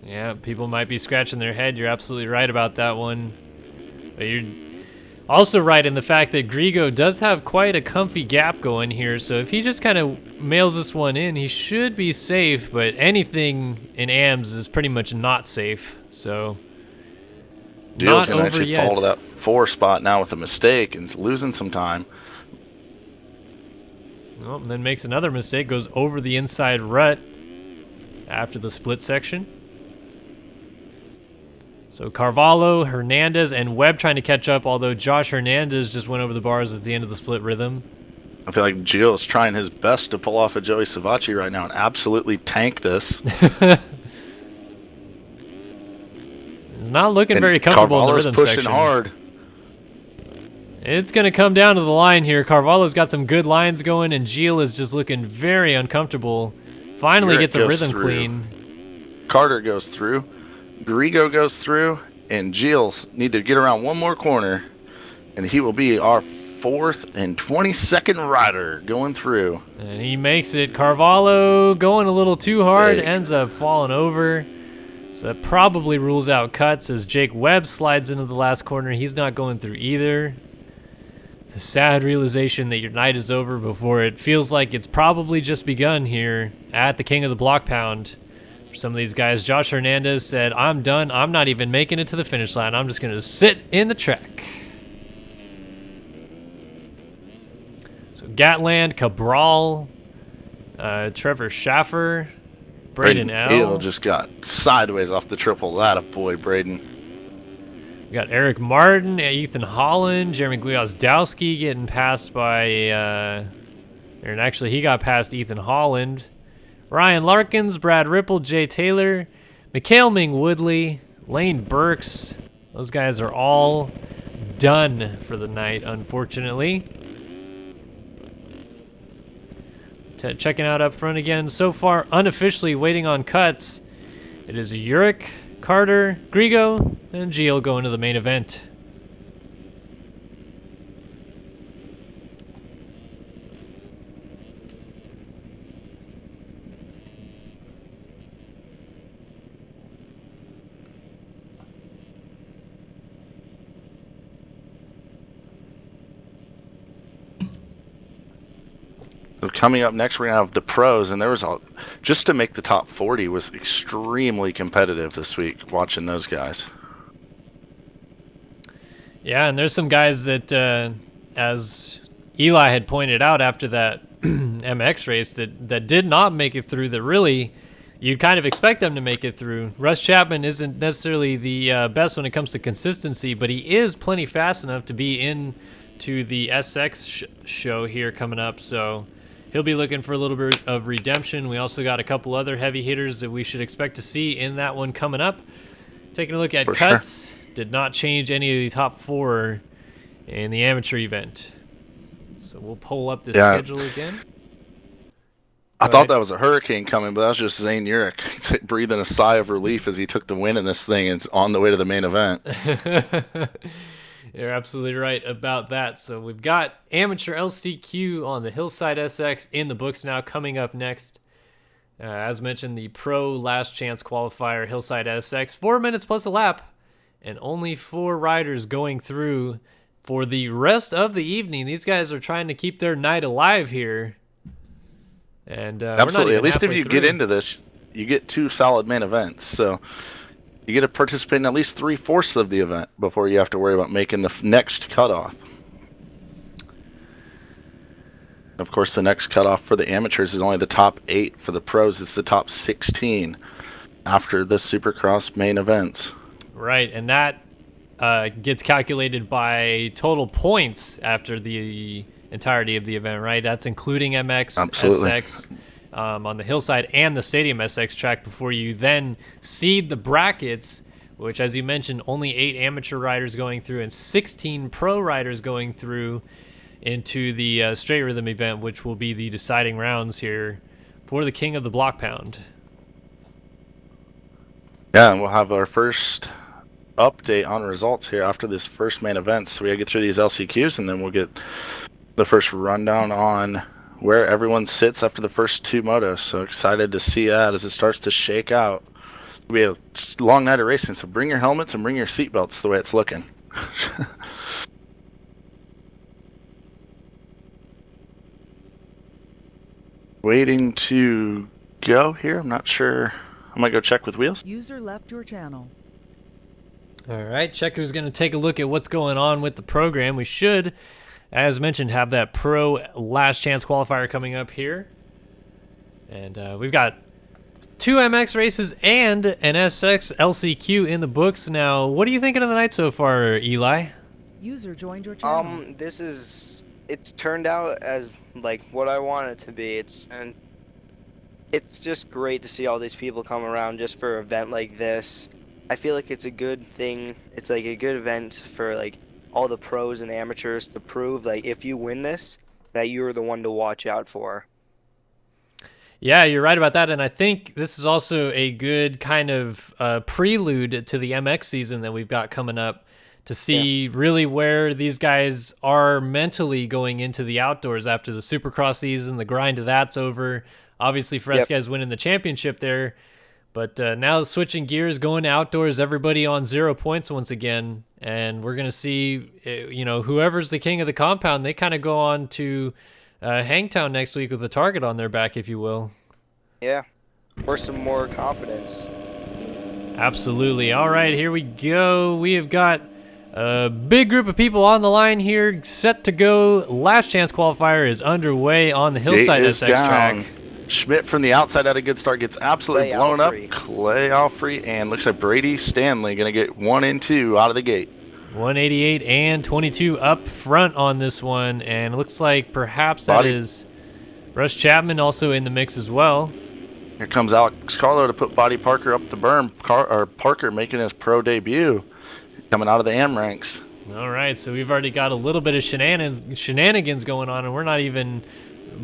Yeah, people might be scratching their head. You're absolutely right about that one. But you're also right in the fact that Grigo does have quite a comfy gap going here. So if he just kind of mails this one in, he should be safe. But anything in AMS is pretty much not safe. So Gil's going to actually fall to that 4 spot now with a mistake and losing some time. Oh, and then makes another mistake, goes over the inside rut after the split section. So Carvalho, Hernandez, and Webb trying to catch up, although Josh Hernandez just went over the bars at the end of the split rhythm. I feel like Gio is trying his best to pull off a Joey Savacci right now and absolutely tank this. He's not looking very comfortable in the rhythm pushing section. Hard. It's going to come down to the line here. Carvalho's got some good lines going, and Gil is just looking very uncomfortable. Finally gets a rhythm clean. Carter goes through. Grigo goes through. And Gil need to get around one more corner. And he will be our 4th and 22nd rider going through. And he makes it. Carvalho going a little too hard, ends up falling over. So that probably rules out cuts as Jake Webb slides into the last corner. He's not going through either. The sad realization that your night is over before it feels like it's probably just begun here at the King of the Blockpound. For some of these guys, Josh Hernandez said, I'm done. I'm not even making it to the finish line. I'm just going to sit in the track. So Gatland, Cabral, Trevor Schaffer, Braden L. Hill just got sideways off the triple. That a boy, Braden. We got Eric Martin, Ethan Holland, Jeremy Gwiazdowski getting passed by, and actually he got past Ethan Holland. Ryan Larkins, Brad Ripple, Jay Taylor, Mikhail Ming Woodley, Lane Burks. Those guys are all done for the night, unfortunately. Checking out up front again. So far, unofficially waiting on cuts. It is Urich, Carter, Grigo, and Gil going to the main event. So coming up next, we're going to have the pros, and there was just to make the top 40 was extremely competitive this week, watching those guys. Yeah, and there's some guys that, as Eli had pointed out after that MX race, that did not make it through, that really you'd kind of expect them to make it through. Russ Chapman isn't necessarily the best when it comes to consistency, but he is plenty fast enough to be in to the SX show here coming up, so he'll be looking for a little bit of redemption. We also got a couple other heavy hitters that we should expect to see in that one coming up. Taking a look at cuts, did not change any of the top 4 in the amateur event. So we'll pull up this schedule again. I thought that was a hurricane coming, but that was just Zane Urich breathing a sigh of relief as he took the win in this thing and is on the way to the main event. You're absolutely right about that. So we've got amateur LCQ on the Hillside SX in the books now, coming up next. As mentioned, the pro last chance qualifier, Hillside SX, 4 minutes plus a lap, and only 4 riders going through for the rest of the evening. These guys are trying to keep their night alive here. And absolutely, at least if you get into this, you get 2 solid main events. So you get to participate in at least 3/4 of the event before you have to worry about making the next cutoff. Of course, the next cutoff for the amateurs is only the top 8. For the pros, it's the top 16 after the Supercross main events. Right, and that gets calculated by total points after the entirety of the event, right? That's including MX, absolutely. SX, on the Hillside and the Stadium SX track before you then seed the brackets, which, as you mentioned, only 8 amateur riders going through and 16 pro riders going through into the straight rhythm event, which will be the deciding rounds here for the king of the Blockpound. Yeah, and we'll have our first update on results here after this first main event. So we get through these LCQs, and then we'll get the first rundown on where everyone sits after the first 2 motos. So excited to see that as it starts to shake out. We have a long night of racing, so bring your helmets and bring your seatbelts the way it's looking. Waiting to go here. I'm not sure. I might go check with Wheels. User left your channel. All right, Checker's going to take a look at what's going on with the program. We should, as mentioned, have that pro last chance qualifier coming up here. And we've got 2 MX races and an SX LCQ in the books. Now, what are you thinking of the night so far, Eli? User joined your channel. It's turned out as like what I want it to be. It's just great to see all these people come around just for an event like this. I feel like it's a good thing. It's like a good event for like all the pros and amateurs to prove, like, if you win this, that you're the one to watch out for. Yeah, you're right about that, and I think this is also a good kind of prelude to the MX season that we've got coming up, to see really where these guys are mentally going into the outdoors after the Supercross season. The grind of that's over. Obviously, Fresca's winning the championship there, but now switching gears, going outdoors, everybody on 0 points once again, and we're going to see, whoever's the king of the compound, they kind of go on to Hangtown next week with a target on their back, if you will. Yeah, for some more confidence. Absolutely. All right, here we go. We have got a big group of people on the line here, set to go. Last chance qualifier is underway on the Hillside SX track. Schmidt from the outside had a good start, gets absolutely blown up. Clay Alfrey, and looks like Brady Stanley going to get 1 and 2 out of the gate. 188 and 22 up front on this one, and it looks like perhaps that is Russ Chapman also in the mix as well. Here comes Alex Carlo to put Buddy Parker up the berm. Parker making his pro debut, coming out of the AM ranks. All right, so we've already got a little bit of shenanigans going on, and we're not even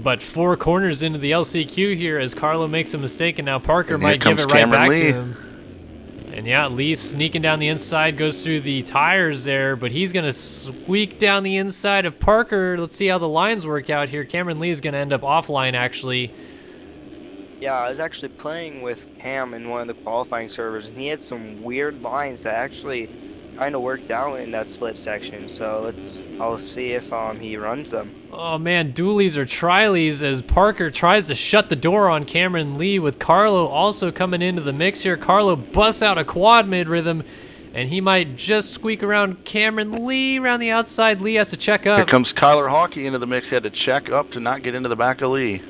but 4 corners into the LCQ here as Carlo makes a mistake, and now Parker might give it right back to him. And yeah, Lee sneaking down the inside, goes through the tires there, but he's going to squeak down the inside of Parker. Let's see how the lines work out here. Cameron Lee is going to end up offline, actually. Yeah, I was actually playing with Cam in one of the qualifying servers, and he had some weird lines that actually kind of worked out in that split section. So I'll see if he runs them. Oh man, dualies or trilies as Parker tries to shut the door on Cameron Lee, with Carlo also coming into the mix here. Carlo busts out a quad mid-rhythm and he might just squeak around Cameron Lee around the outside. Lee has to check up. Here comes Kyler Hockey into the mix. He had to check up to not get into the back of Lee.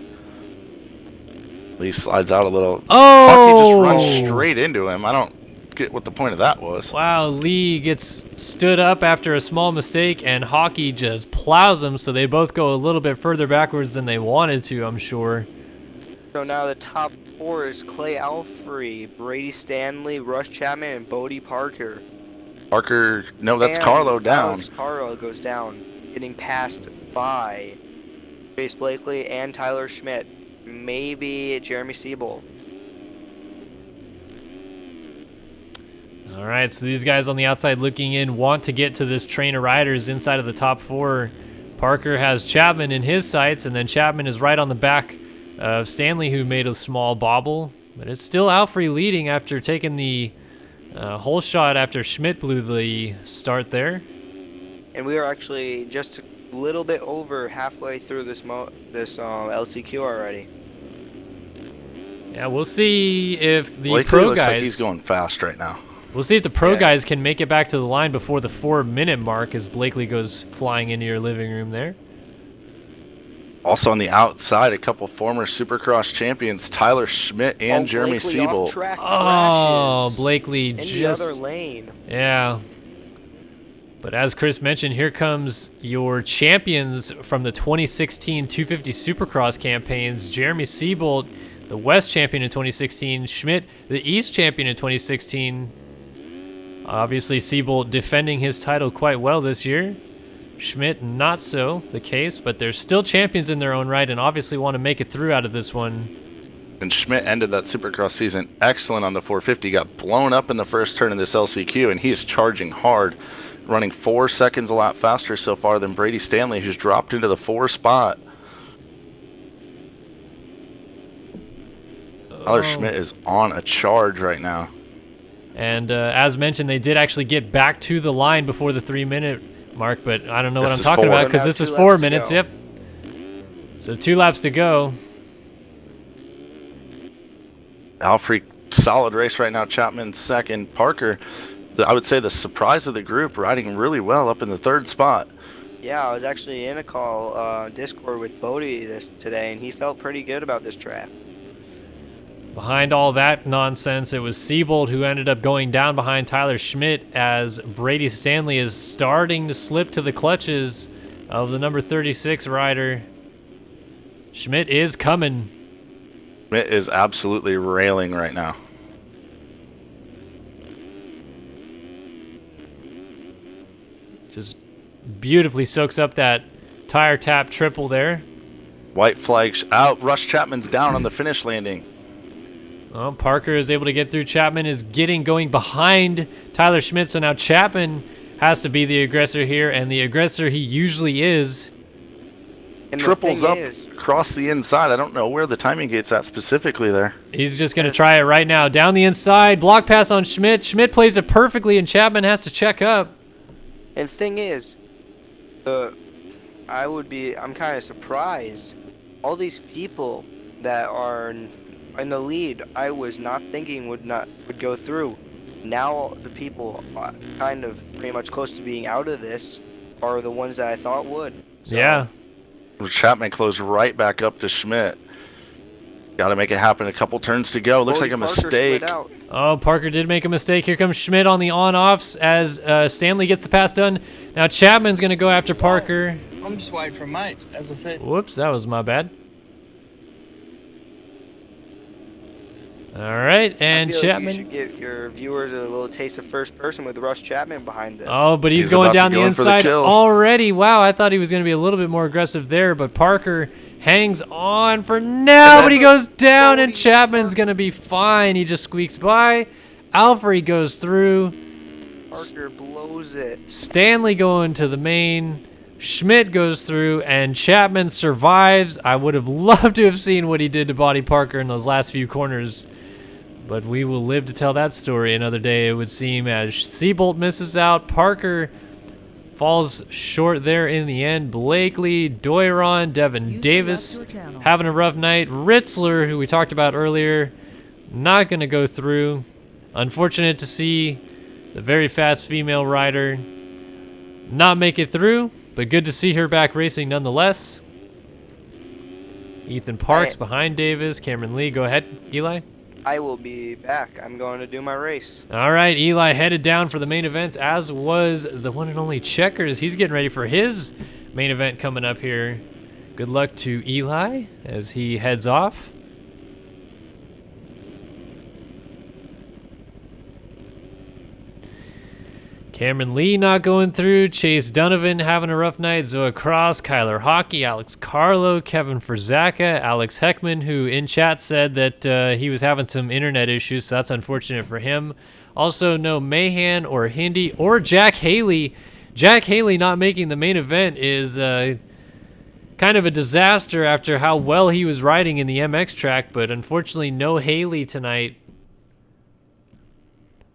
Lee slides out a little. Oh! Hockey just runs straight into him. I don't get what the point of that was. Wow, Lee gets stood up after a small mistake, and Hockey just plows him, so they both go a little bit further backwards than they wanted to, I'm sure. So now the top 4 is Clay Alfrey, Brady Stanley, Russ Chapman, and Bodie Parker. Parker, no, that's And Carlo down. Alex Carlo goes down, getting passed by Chase Blakely and Tyler Schmidt. Maybe Jeremy Siebold. All right, so these guys on the outside looking in want to get to this train of riders inside of the top 4. Parker has Chapman in his sights, and then Chapman is right on the back of Stanley, who made a small bobble. But it's still Alfrey leading after taking the hole shot after Schmidt blew the start there. And we are actually just a little bit over halfway through this LCQ already. Yeah, we'll see if the Blakely pro looks guys. like he's going fast right now. We'll see if the pro Yeah. guys can make it back to the line before the 4-minute mark as Blakely goes flying into your living room there. Also on the outside, a couple former Supercross champions, Tyler Schmidt and Jeremy Blakely Siebold. off-track Oh, crashes Blakely in the just. other lane. Yeah. But as Chris mentioned, here comes your champions from the 2016 250 Supercross campaigns. Jeremy Siebold, the West champion in 2016. Schmidt, the East champion in 2016. Obviously, Siebold defending his title quite well this year. Schmidt, not so the case, but they're still champions in their own right and obviously want to make it through out of this one. And Schmidt ended that Supercross season excellent on the 450. Got blown up in the first turn in this LCQ, and he is charging hard, running 4 seconds a lap faster so far than Brady Stanley, who's dropped into the 4 spot. Tyler Schmidt is on a charge right now. And as mentioned, they did actually get back to the line before the 3-minute mark, but I don't know what This I'm is talking 4. about because Now this 2 is laps 4 to minutes. go. Yep. So 2 laps to go. Alfrey, solid race right now. Chapman second. Parker, I would say the surprise of the group, riding really well up in the 3rd spot. Yeah, I was actually in a call Discord with Bodie today, and he felt pretty good about this track. Behind all that nonsense, it was Siebold who ended up going down behind Tyler Schmidt as Brady Stanley is starting to slip to the clutches of the number 36 rider. Schmidt is coming. Schmidt is absolutely railing right now. Just beautifully soaks up that tire tap triple there. White flags out. Russ Chapman's down on the finish landing. Well, Parker is able to get through. Chapman is going behind Tyler Schmidt, so now Chapman has to be the aggressor here, and the aggressor he usually is. And Triples the up thing is, across the inside. I don't know where the timing gate's at specifically there. He's just going to try it right now. Down the inside, block pass on Schmidt. Schmidt plays it perfectly, and Chapman has to check up. and the thing is, I'm kind of surprised. All these people that are in the lead, I was not thinking would go through. Now the people kind of pretty much close to being out of this are the ones that I thought would. So, Yeah. Chapman closed right back up to Schmidt. Got to make it happen. A couple turns to go. Looks Bodie like a Parker mistake. slid out. Oh, Parker did make a mistake. Here comes Schmidt on the on-offs as Stanley gets the pass done. Now Chapman's going to go after Parker. I'm just waiting for a mate, as I said. Whoops, that was my bad. All right, and I feel Chapman. Like you should give your viewers a little taste of first person with Russ Chapman behind this. Oh, but he's He's going about to down go the in for the inside kill. already. Wow, I thought he was going to be a little bit more aggressive there, but Parker hangs on for now, but he goes down, and Chapman's going to be fine. He just squeaks by. Alfrey goes through. Parker blows it. Stanley going to the main. Schmidt goes through, and Chapman survives. I would have loved to have seen what he did to Bodie Parker in those last few corners, but we will live to tell that story another day, it would seem, as Siebold misses out. Parker falls short there in the end. Blakely, Doiron, Devin User Davis left your channel. having a rough night. Ritzler, who we talked about earlier, not going to go through. Unfortunate to see the very fast female rider, not make it through, but good to see her back racing nonetheless. Ethan Parks behind Davis. Cameron Lee, go ahead, Eli. I will be back. I'm going to do my race. All right, Eli headed down for the main event, as was the one and only Checkers. He's getting ready for his main event coming up here. Good luck to Eli as he heads off. Cameron Lee not going through. Chase Donovan having a rough night. Zoa Cross, Kyler Hockey, Alex Carlo, Kevin Ferzaka, Alex Heckman, who in chat said that he was having some internet issues, so that's unfortunate for him. Also, no Mahan or Hindi or Jack Haley. Jack Haley not making the main event is kind of a disaster after how well he was riding in the MX track, but unfortunately no Haley tonight.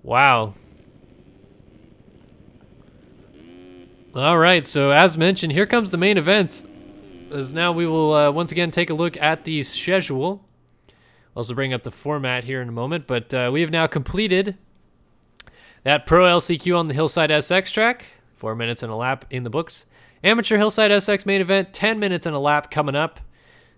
Wow. All right, so as mentioned, here comes the main events. As now we will once again take a look at the schedule. Also bring up the format here in a moment, but we have now completed that Pro LCQ on the Hillside SX track. 4 minutes and a lap in the books. Amateur Hillside SX main event, 10 minutes and a lap coming up.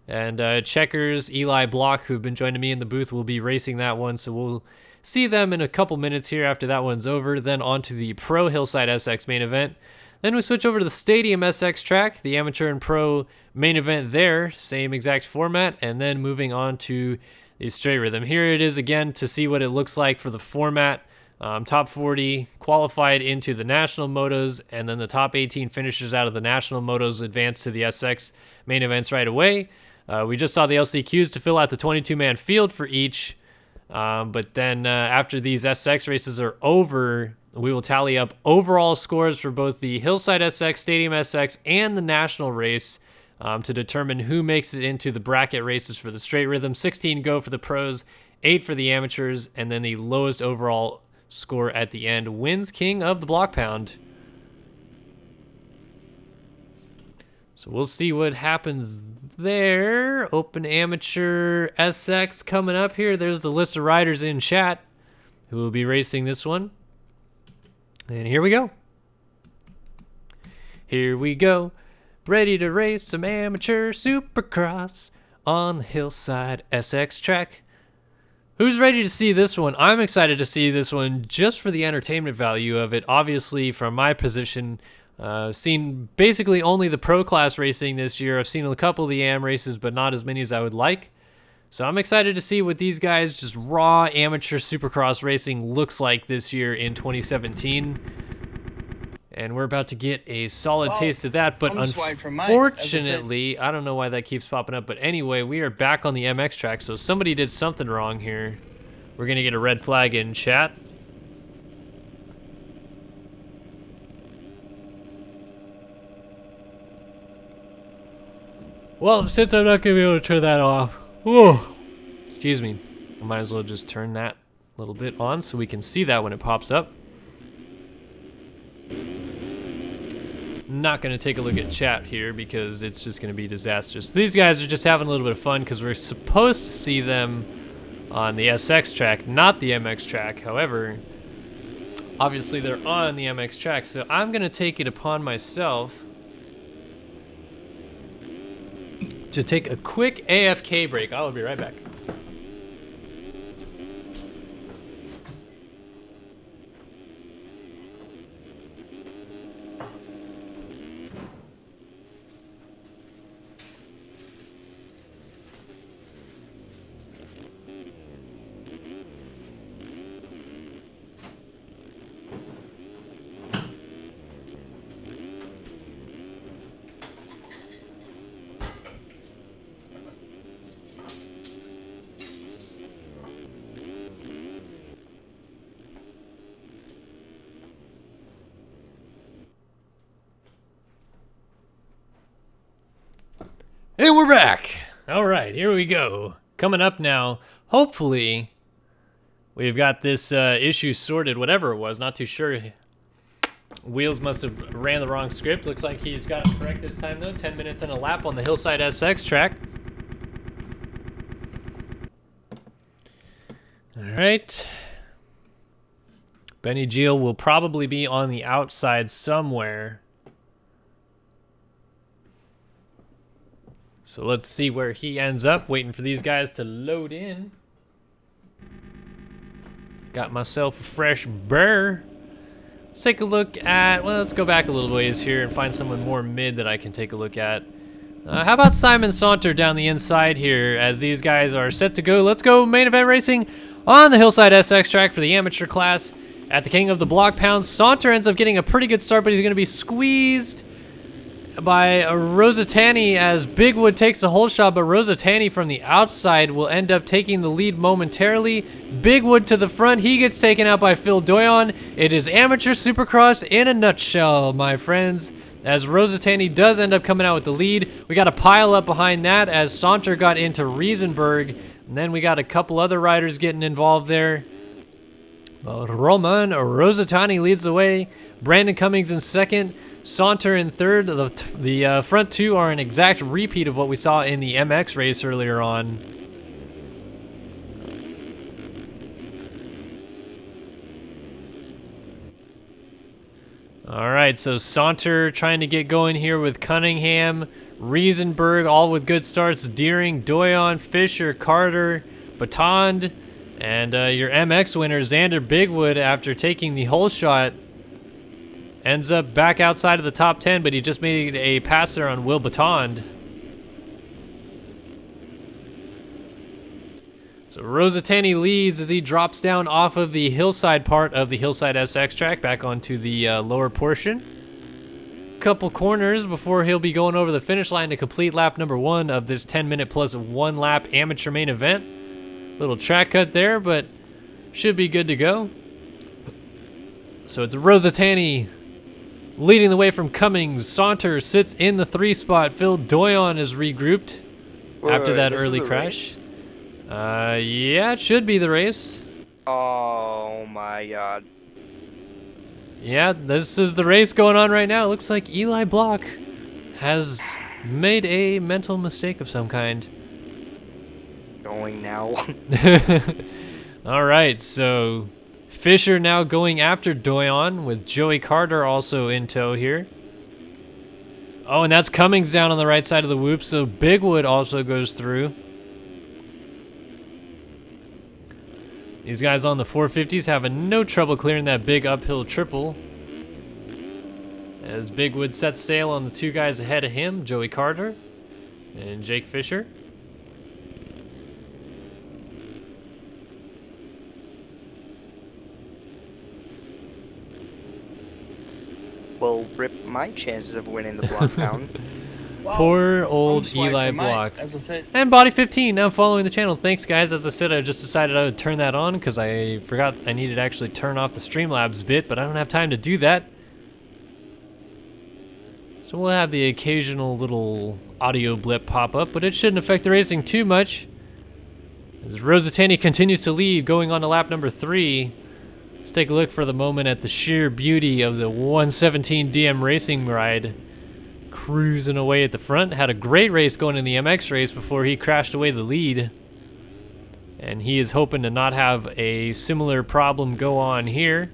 And Checkers, Eli Block, who've been joining me in the booth, will be racing that one, so we'll see them in a couple minutes here after that one's over. Then on to the Pro Hillside SX main event. Then we switch over to the Stadium SX track, the amateur and pro main event there, same exact format, and then moving on to the straight rhythm. Here it is again to see what it looks like for the format. Top 40 qualified into the national motos, and then the top 18 finishers out of the national motos advance to the SX main events right away. We just saw the LCQs to fill out the 22-man field for each, but then after these SX races are over, we will tally up overall scores for both the Hillside SX, Stadium SX, and the national race to determine who makes it into the bracket races for the straight rhythm. 16 go for the pros, 8 for the amateurs, and then the lowest overall score at the end wins king of the Blockpound. So we'll see what happens there. Open Amateur SX coming up here. There's the list of riders in chat who will be racing this one. And here we go. Here we go. Ready to race some amateur supercross on the Hillside SX track. Who's ready to see this one? I'm excited to see this one just for the entertainment value of it. Obviously, from my position, seen basically only the pro class racing this year. I've seen a couple of the AM races, but not as many as I would like. So I'm excited to see what these guys, just raw amateur supercross racing, looks like this year in 2017. And we're about to get a solid taste of that, but unfortunately, I don't know why that keeps popping up, but anyway, we are back on the MX track, so somebody did something wrong here. We're going to get a red flag in chat. Well, since I'm not going to be able to turn that off, whoa, excuse me, I might as well just turn that a little bit on so we can see that when it pops up. Not going to take a look at chat here because it's just going to be disastrous. These guys are just having a little bit of fun because we're supposed to see them on the SX track, not the MX track. However, obviously they're on the MX track, so I'm going to take it upon myself to take a quick AFK break. I'll be right back. And we're back. All right, here we go. Coming up now, hopefully, we've got this issue sorted, whatever it was, not too sure. Wheels must have ran the wrong script. Looks like he's got it correct this time, though. 10 minutes and a lap on the Hillside SX track. All right. Benny Gil will probably be on the outside somewhere. So let's see where he ends up, waiting for these guys to load in. Got myself a fresh burr. Let's take a look at, well, let's go back a little ways here and find someone more mid that I can take a look at. How about Simon Saunter down the inside here as these guys are set to go. Let's go main event racing on the Hillside SX track for the amateur class at the King of the Blockpound. Saunter ends up getting a pretty good start, but he's going to be squeezed by Rosatani as Bigwood takes the whole shot, but Rosatani from the outside will end up taking the lead momentarily. Bigwood to the front. He gets taken out by Phil Doyon. It is amateur supercross in a nutshell, my friends, as Rosatani does end up coming out with the lead. We got a pile up behind that as Saunter got into Riesenberg, and then we got a couple other riders getting involved there. Roman Rosatani leads the way. Brandon Cummings in second. Saunter in third. The front two are an exact repeat of what we saw in the MX race earlier on. All right, so Saunter trying to get going here with Cunningham, Riesenberg, all with good starts. Deering, Doyon, Fisher, Carter, Batond, and your MX winner, Xander Bigwood, after taking the whole shot, ends up back outside of the top 10, but he just made a pass there on Will Batond. So Rosatani leads as he drops down off of the hillside part of the Hillside SX track back onto the lower portion. Couple corners before he'll be going over the finish line to complete lap number 1 of this 10-minute plus 1 lap amateur main event. Little track cut there, but should be good to go. So it's Rosatani leading the way from Cummings. Saunter sits in the 3 spot. Phil Doyon is regrouped after that early crash. Yeah, it should be the race. Oh my god. Yeah, this is the race going on right now. It looks like Eli Block has made a mental mistake of some kind. Going now. All right, so Fisher now going after Doyon with Joey Carter also in tow here. Oh, and that's Cummings down on the right side of the whoop, so Bigwood also goes through. These guys on the 450s having no trouble clearing that big uphill triple. As Bigwood sets sail on the 2 guys ahead of him, Joey Carter and Jake Fisher. Will rip my chances of winning the Blockpound. Poor old I'm Eli swiping right, Block. as I said. And Body 15 now following the channel. Thanks, guys. As I said, I just decided I would turn that on because I forgot I needed to actually turn off the Streamlabs bit, but I don't have time to do that. So we'll have the occasional little audio blip pop up, but it shouldn't affect the racing too much. As Rosatani continues to lead, going on to lap number 3. Let's take a look for the moment at the sheer beauty of the 117 DM racing ride. Cruising away at the front. Had a great race going in the MX race before he crashed away the lead. And he is hoping to not have a similar problem go on here.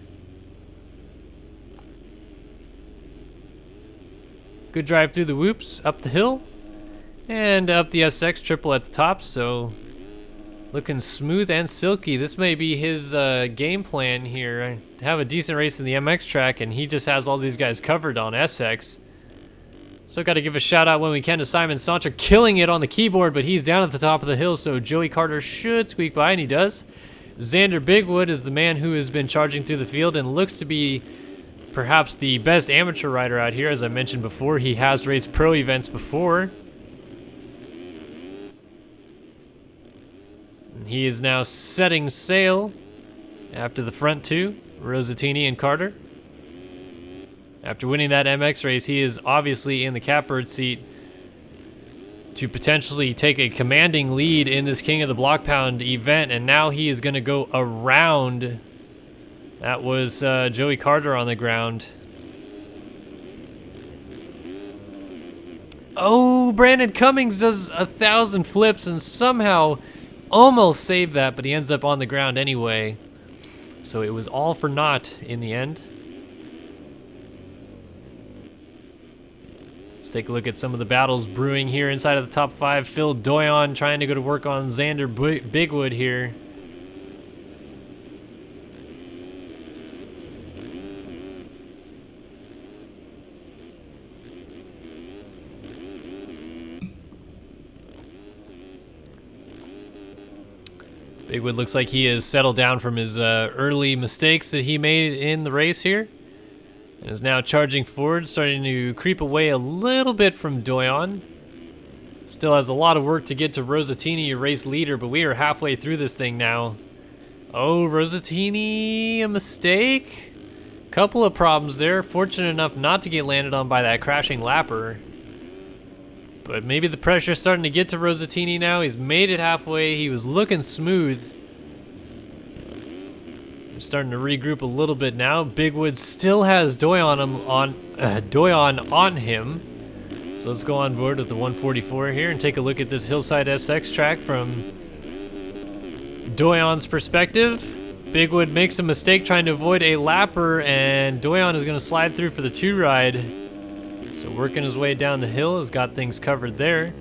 Good drive through the whoops, up the hill, and up the SX triple at the top, so looking smooth and silky. This may be his game plan here. Have a decent race in the MX track, and he just has all these guys covered on SX. So got to give a shout out when we can to Simon Saunter, killing it on the keyboard, but he's down at the top of the hill, so Joey Carter should squeak by, and he does. Xander Bigwood is the man who has been charging through the field and looks to be perhaps the best amateur rider out here. As I mentioned before, he has raced pro events before. And he is now setting sail after the front 2, Rosatini and Carter. After winning that MX race, he is obviously in the catbird seat to potentially take a commanding lead in this King of the Blockpound event, and now he is going to go around. That was Joey Carter on the ground. Oh, Brandon Cummings does 1,000 flips and somehow almost saved that, but he ends up on the ground anyway. So it was all for naught in the end. Let's take a look at some of the battles brewing here inside of the top 5. Phil Doyon trying to go to work on Xander Bigwood here. Bigwood looks like he has settled down from his early mistakes that he made in the race here. And is now charging forward, starting to creep away a little bit from Doyon. Still has a lot of work to get to Rosatini, your race leader, but we are halfway through this thing now. Oh, Rosatini, a mistake? Couple of problems there. Fortunate enough not to get landed on by that crashing lapper. But maybe the pressure's starting to get to Rosatini now. He's made it halfway. He was looking smooth. He's starting to regroup a little bit now. Bigwood still has Doyon on him. So let's go on board with the 144 here and take a look at this Hillside SX track from Doyon's perspective. Bigwood makes a mistake trying to avoid a lapper, and Doyon is going to slide through for the 2 ride. So working his way down the hill, has got things covered there.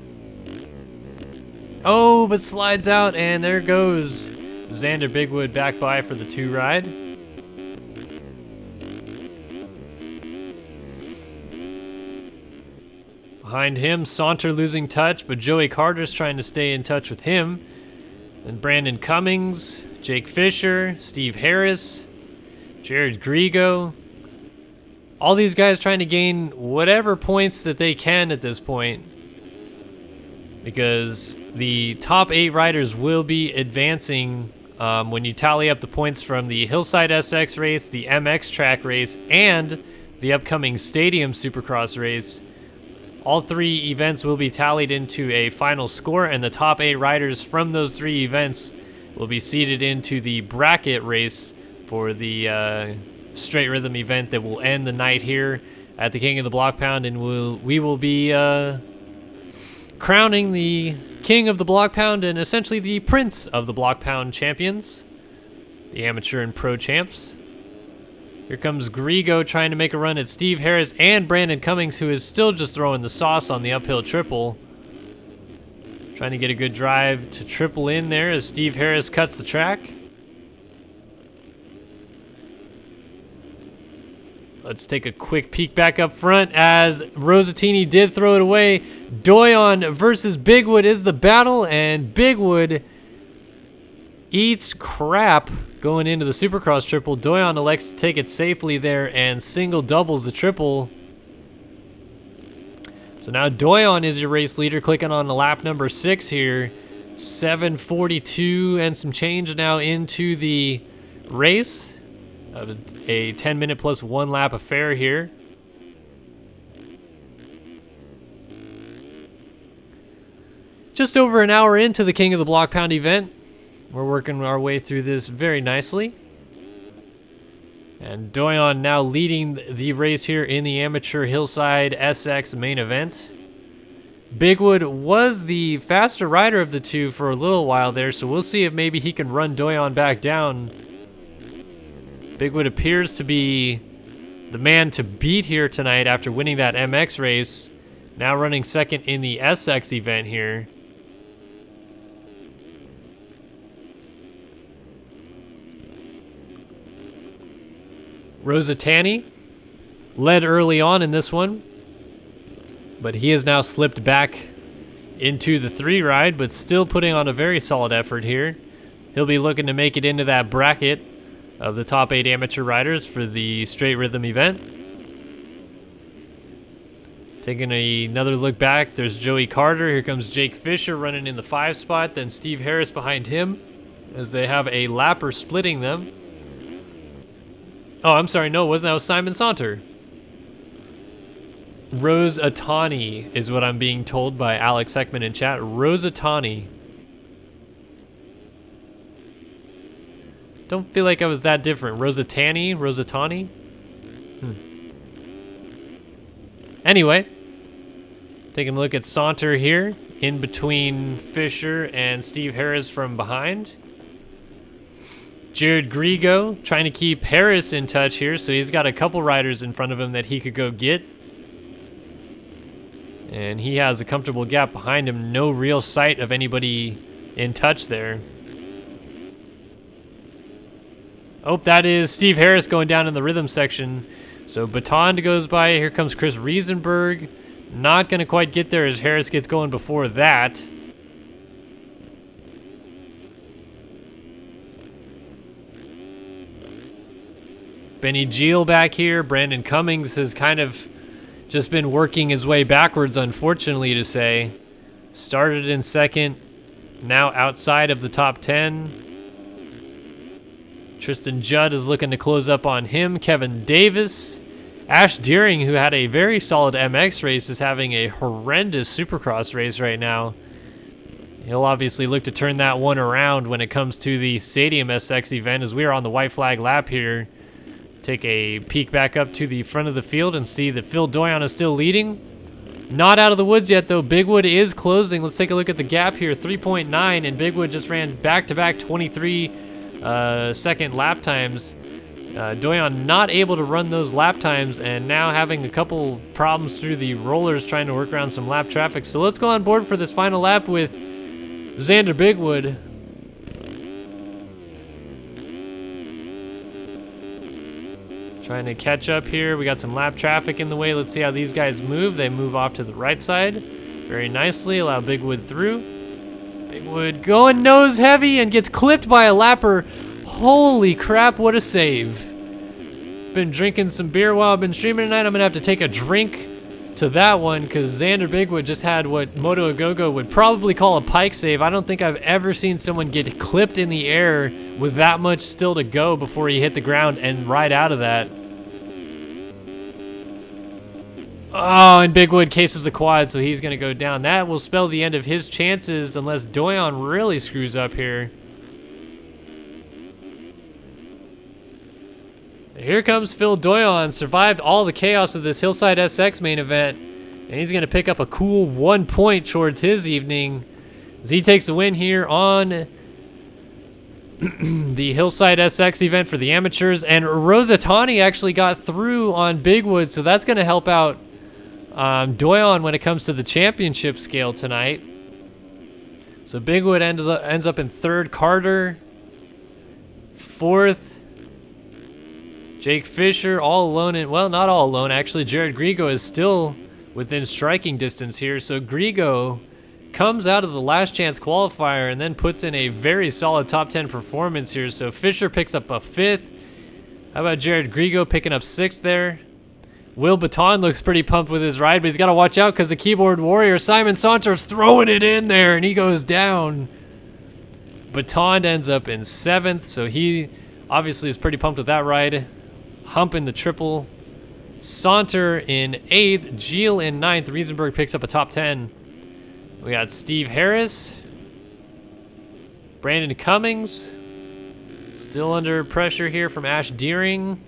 Oh, but slides out, and there goes Xander Bigwood back by for the 2 ride. Behind him, Saunter losing touch, but Joey Carter's trying to stay in touch with him. And Brandon Cummings, Jake Fisher, Steve Harris, Jared Grigo. All these guys trying to gain whatever points that they can at this point, because the top 8 riders will be advancing when you tally up the points from the Hillside SX race, the MX track race, and the upcoming Stadium Supercross race. All 3 events will be tallied into a final score, and the top 8 riders from those 3 events will be seeded into the bracket race for the straight rhythm event that will end the night here at the King of the Blockpound, and we will be crowning the King of the Blockpound and essentially the Prince of the Blockpound champions, the amateur and pro champs. Here comes Grigo trying to make a run at Steve Harris and Brandon Cummings, who is still just throwing the sauce on the uphill triple. Trying to get a good drive to triple in there as Steve Harris cuts the track. Let's take a quick peek back up front as Rosatini did throw it away. Doyon versus Bigwood is the battle, and Bigwood eats crap going into the Supercross triple. Doyon elects to take it safely there and single doubles the triple. So now Doyon is your race leader, clicking on the lap number 6 here. 7:42 and some change now into the race. A 10-minute plus 1 lap affair here. Just over an hour into the King of the Blockpound event. We're working our way through this very nicely. And Doyon now leading the race here in the amateur Hillside SX main event. Bigwood was the faster rider of the 2 for a little while there, so we'll see if maybe he can run Doyon back down. Bigwood appears to be the man to beat here tonight after winning that MX race. Now running second in the SX event here. Rosatani led early on in this one, but he has now slipped back into the 3 ride, but still putting on a very solid effort here. He'll be looking to make it into that bracket of the top 8 amateur riders for the straight rhythm event. Taking another look back, there's Joey Carter. Here comes Jake Fisher running in the 5 spot, then Steve Harris behind him as they have a lapper splitting them. Oh, I'm sorry, no, it wasn't. That was Simon Saunter. Rosatani is what I'm being told by Alex Heckman in chat. Rosatani. Don't feel like I was that different. Rosatani? Anyway, taking a look at Saunter here, in between Fisher and Steve Harris from behind. Jared Grigo trying to keep Harris in touch here, so he's got a couple riders in front of him that he could go get. And he has a comfortable gap behind him. No real sight of anybody in touch there. Oh, that is Steve Harris going down in the rhythm section. So Baton goes by. Here comes Chris Riesenberg. Not going to quite get there as Harris gets going before that. Benny Geel back here. Brandon Cummings has kind of just been working his way backwards, unfortunately to say. Started in second, now outside of the top 10. Tristan Judd is looking to close up on him. Kevin Davis. Ash Deering, who had a very solid MX race, is having a horrendous Supercross race right now. He'll obviously look to turn that one around when it comes to the Stadium SX event, as we are on the white flag lap here. Take a peek back up to the front of the field and see that Phil Doyon is still leading. Not out of the woods yet, though. Bigwood is closing. Let's take a look at the gap here, 3.9, and Bigwood just ran back-to-back 23-second lap times. Doyon not able to run those lap times, and now having a couple problems through the rollers trying to work around some lap traffic. So let's go on board for this final lap with Xander Bigwood. Trying to catch up here. We got some lap traffic in the way. Let's see how these guys move. They move off to the right side very nicely. Allow Bigwood through. Bigwood going nose heavy and gets clipped by a lapper. Holy crap, what a save. Been drinking some beer while I've been streaming tonight. I'm going to have to take a drink to that one because Xander Bigwood just had what Moto Agogo would probably call a pike save. I don't think I've ever seen someone get clipped in the air with that much still to go before he hit the ground and ride out of that. Oh, and Bigwood cases the quad, so he's going to go down. That will spell the end of his chances unless Doyon really screws up here. Here comes Phil Doyon, survived all the chaos of this Hillside SX main event, and he's going to pick up a cool 1 point towards his evening as he takes the win here on the Hillside SX event for the amateurs. And Rosatani actually got through on Bigwood, so that's going to help out Doyon when it comes to the championship scale tonight. So Bigwood ends up in third, Carter fourth, Jake Fisher all alone, and well, not all alone actually. Jared Grigo is still within striking distance here. So Grigo comes out of the last chance qualifier and then puts in a very solid top 10 performance here. So Fisher picks up a fifth. How about Jared Grigo picking up sixth there? Will Baton looks pretty pumped with his ride, but he's got to watch out because the keyboard warrior Simon Saunter's throwing it in there and he goes down. Baton ends up in seventh, so he obviously is pretty pumped with that ride. Hump in the triple. Saunter in eighth. Geel in ninth. Riesenberg picks up a top 10. We got Steve Harris. Brandon Cummings. Still under pressure here from Ash Deering.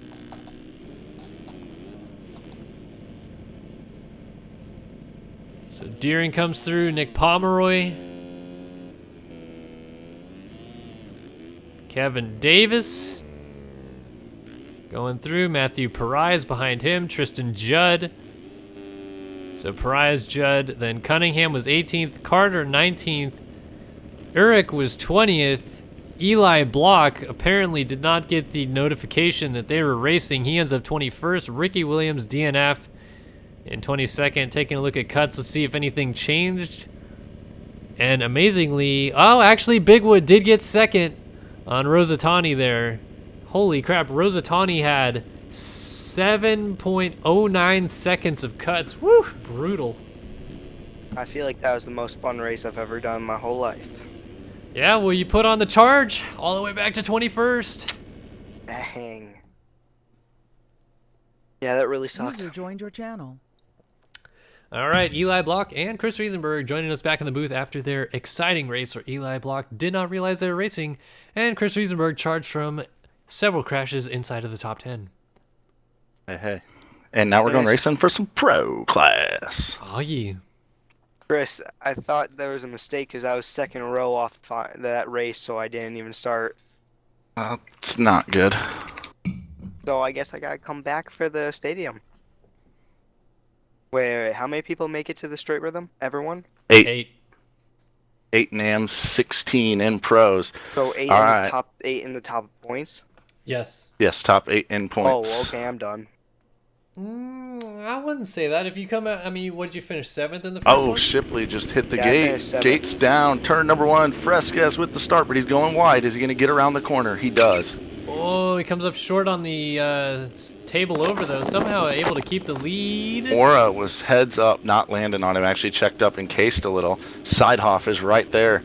So Deering comes through. Nick Pomeroy. Kevin Davis. Going through, Matthew Perez behind him, Tristan Judd. So Perez, Judd, then Cunningham was 18th, Carter 19th, Urich was 20th. Eli Block apparently did not get the notification that they were racing. He ends up 21st. Ricky Williams, DNF, in 22nd. Taking a look at cuts to see if anything changed. And amazingly, oh, actually Bigwood did get second on Rosatani there. Holy crap, Rosatani had 7.09 seconds of cuts. Woo, brutal. I feel like that was the most fun race I've ever done in my whole life. Yeah, well, you put on the charge all the way back to 21st. Dang. Yeah, that really sucks. User joined your channel. All right, Eli Block and Chris Riesenberg joining us back in the booth after their exciting race where Eli Block did not realize they were racing, and Chris Riesenberg charged from several crashes inside of the top 10. Hey. And now we're going racing for some pro class. Oh, yeah. Chris, I thought there was a mistake because I was second row off that race, so I didn't even start. It's not good. So I guess I gotta come back for the stadium. Where how many people make it to the straight rhythm? Everyone? 8. 8. 8 NAMs, 16 in pros. So 8 All in the right. top 8 in the top points. Yes. Yes, top 8 in points. Oh, okay, I'm done. I wouldn't say that. If you come out, I mean, what did you finish 7th in the first Oh, one? Shipley just hit the Yeah, I gate. finished 7th. Gates down. Turn number 1. Fresquez with the start, but he's going wide. Is he going to get around the corner? He does. Oh, he comes up short on the table over though. Somehow able to keep the lead. Mora was heads up, not landing on him. Actually checked up, encased a little. Sidehoff is right there.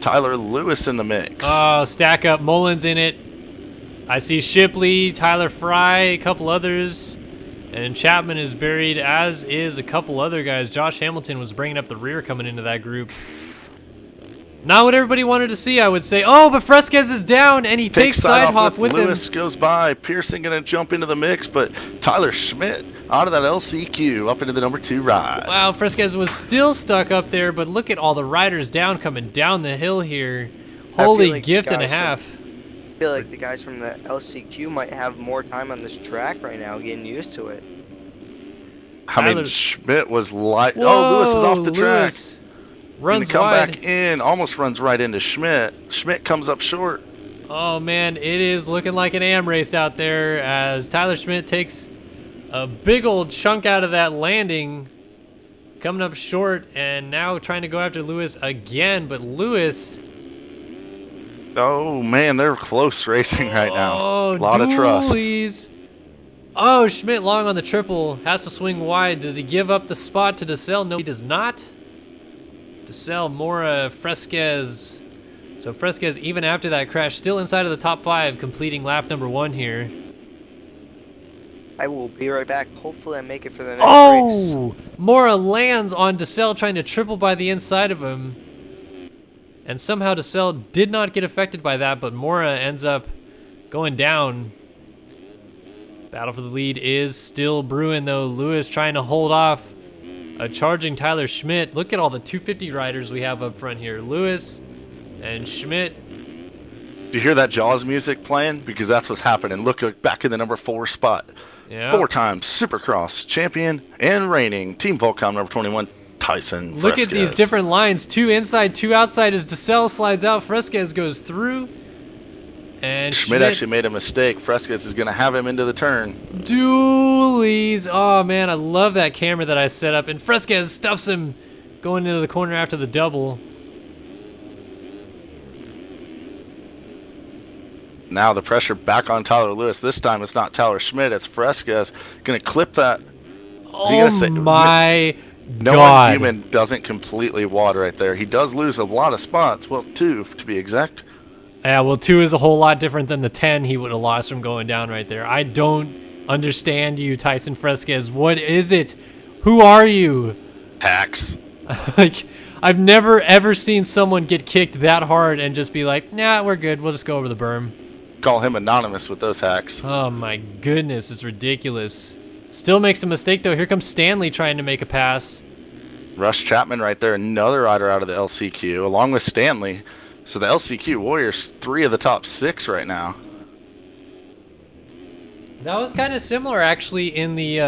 Tyler Lewis in the mix. Oh, stack up. Mullins in it. I see Shipley, Tyler Fry, a couple others. And Chapman is buried, as is a couple other guys. Josh Hamilton was bringing up the rear coming into that group. Not what everybody wanted to see, I would say. Oh, but Fresquez is down, and he takes Sidehoff with him. Lewis goes by. Pearson going to jump into the mix, but Tyler Schmidt out of that LCQ up into the number 2 ride. Wow, Fresquez was still stuck up there, but look at all the riders down coming down the hill here. Holy like gift and a guys half. I feel like the guys from the LCQ might have more time on this track right now, getting used to it. I mean, Schmidt was light. Whoa, Oh, Lewis is off the track. Lewis Gonna runs come wide. back in, almost runs right into Schmidt. Schmidt comes up short. Oh man, it is looking like an AM race out there as Tyler Schmidt takes a big old chunk out of that landing, coming up short, and now trying to go after Lewis again, but Lewis... Oh man, they're close racing right now. Oh, A lot of trust. dualies. Oh, Schmidt long on the triple, has to swing wide. Does he give up the spot to DeSalle? No, he does not. DeSalle, Mora, Fresquez. So Fresquez, even after that crash, still inside of the top 5, completing lap number 1 here. I will be right back. Hopefully I make it for the next race. Oh! Mora lands on DeSalle trying to triple by the inside of him. And somehow DeSalle did not get affected by that, but Mora ends up going down. Battle for the lead is still brewing though. Lewis trying to hold off a charging Tyler Schmidt. Look at all the 250 riders we have up front here. Lewis and Schmidt. Do you hear that Jaws music playing? Because that's what's happening. Look back in the number 4 spot. Yeah. 4-time Supercross champion and reigning Team Volcom number 21, Tyson Look Fresquez. at these different lines. 2 inside, 2 outside as DeSalle slides out. Fresquez goes through. And Schmidt actually made a mistake. Fresquez is going to have him into the turn. Dualies. Oh, man, I love that camera that I set up. And Fresquez stuffs him going into the corner after the double. Now the pressure back on Tyler Lewis. This time it's not Tyler Schmidt, it's Fresquez. Going to clip that. Oh, my No God. one human doesn't completely wad right there. He does lose a lot of spots. Well, 2 to be exact. Yeah, well, 2 is a whole lot different than the 10 he would have lost from going down right there. I don't understand you, Tyson Fresquez. What is it? Who are you? Hacks. Like, I've never, ever seen someone get kicked that hard and just be like, nah, we're good. We'll just go over the berm. Call him anonymous with those hacks. Oh, my goodness. It's ridiculous. Still makes a mistake, though. Here comes Stanley trying to make a pass. Rush Chapman right there, another rider out of the LCQ, along with Stanley. So the LCQ Warriors, 3 of the top 6 right now. That was kind of similar, actually, in the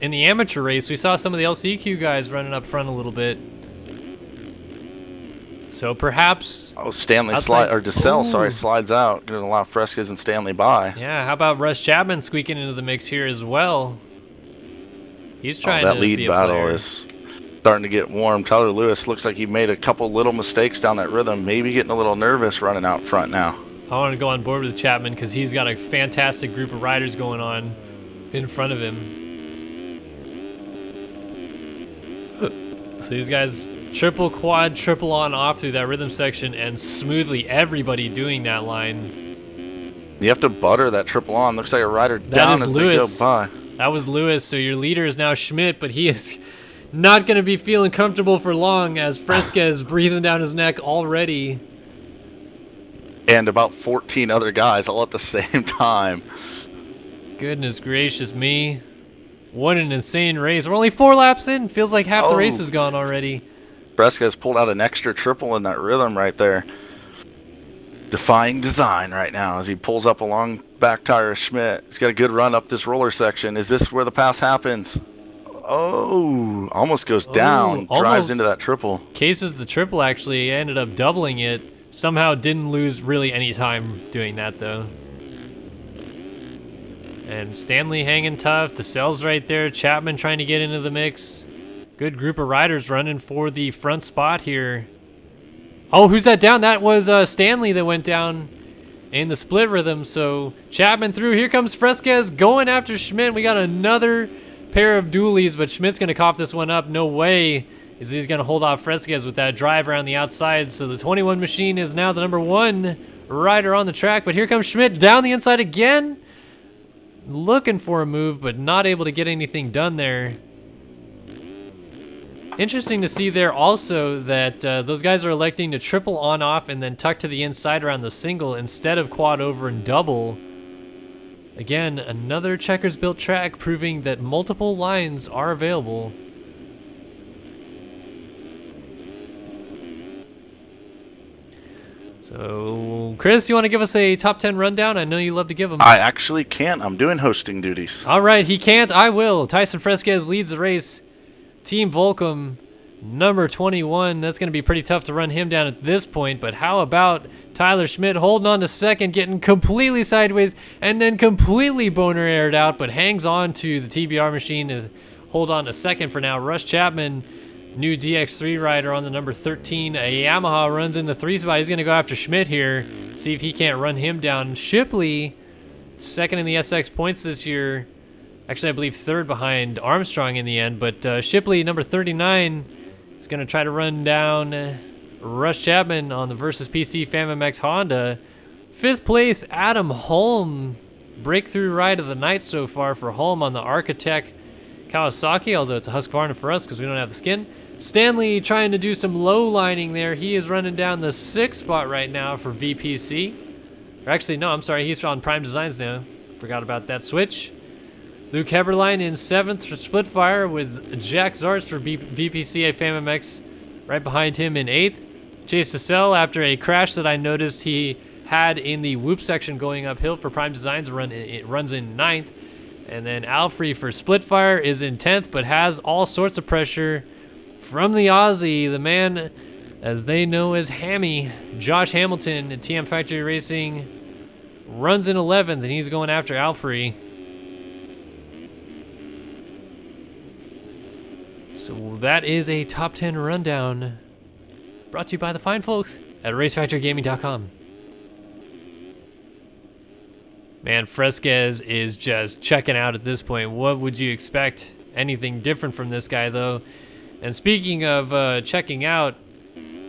amateur race. We saw some of the LCQ guys running up front a little bit. So perhaps... Oh, Stanley Ooh. slides out, going to allow Fresquez and Stanley by. Yeah, how about Russ Chapman squeaking into the mix here as well? He's trying that to lead be a battle player. is starting to get warm. Tyler Lewis looks like he made a couple little mistakes down that rhythm, maybe getting a little nervous running out front now. I want to go on board with Chapman because he's got a fantastic group of riders going on in front of him. So these guys triple, quad, triple on off through that rhythm section, and smoothly everybody doing that line. You have to butter that triple on. Looks like a rider down is as Lewis. they go by. That was Lewis, so your leader is now Schmidt, but he is not going to be feeling comfortable for long as Fresquez is breathing down his neck already. And about 14 other guys all at the same time. Goodness gracious me. What an insane race. We're only 4 laps in. Feels like half the race is gone already. Fresquez pulled out an extra triple in that rhythm right there. defying design right now as he pulls up along back tire of Schmidt. He's got a good run up this roller section. Is this where the pass happens? Oh, almost goes down. Drives almost into that triple. Cases the triple, actually. Ended up doubling it. Somehow didn't lose really any time doing that, though. And Stanley hanging tough. DeSelle's right there. Chapman trying to get into the mix. Good group of riders running for the front spot here. Oh, who's that down? That was Stanley that went down in the split rhythm. So Chapman through. Here comes Fresquez going after Schmidt. We got another pair of dualies, but Schmidt's going to cough this one up. No way is he's going to hold off Fresquez with that drive around the outside. So the 21 machine is now the number 1 rider on the track. But here comes Schmidt down the inside again. Looking for a move, but not able to get anything done there. Interesting to see there also that those guys are electing to triple on off and then tuck to the inside around the single instead of quad over and double. Again, another checkers built track proving that multiple lines are available. So, Chris, you want to give us a top 10 rundown? I know you love to give them. I actually can't. I'm doing hosting duties. All right, he can't. I will. Tyson Fresquez leads the race. Team Volcom, number 21. That's going to be pretty tough to run him down at this point, but how about Tyler Schmidt holding on to second, getting completely sideways, and then completely boner aired out, but hangs on to the TBR machine to hold on to second for now. Russ Chapman, new DX3 rider on the number 13. A Yamaha runs in the 3 spot. He's going to go after Schmidt here, see if he can't run him down. Shipley, second in the SX points this year. Actually, I believe third behind Armstrong in the end, but Shipley, number 39, is going to try to run down Russ Chapman on the Versus PC FAMMX Honda. 5th place, Adam Holm. Breakthrough ride of the night so far for Holm on the Architect Kawasaki, although it's a Husqvarna for us because we don't have the skin. Stanley trying to do some low lining there. He is running down the 6th spot right now for VPC. Or actually, no, I'm sorry, he's on Prime Designs now. Forgot about that switch. Luke Heberlein in 7th for Splitfire with Jack Zarts for VPCA FAMMX right behind him in 8th. Chase DeSelle after a crash that I noticed he had in the whoop section going uphill for Prime Designs it runs in 9th. And then Alfrey for Splitfire is in 10th, but has all sorts of pressure from the Aussie, the man as they know as Hammy. Josh Hamilton at TM Factory Racing runs in 11th, and he's going after Alfrey. So that is a top 10 rundown brought to you by the fine folks at racefactorygaming.com. Man, Fresquez is just checking out at this point. What would you expect? Anything different from this guy, though? And speaking of checking out,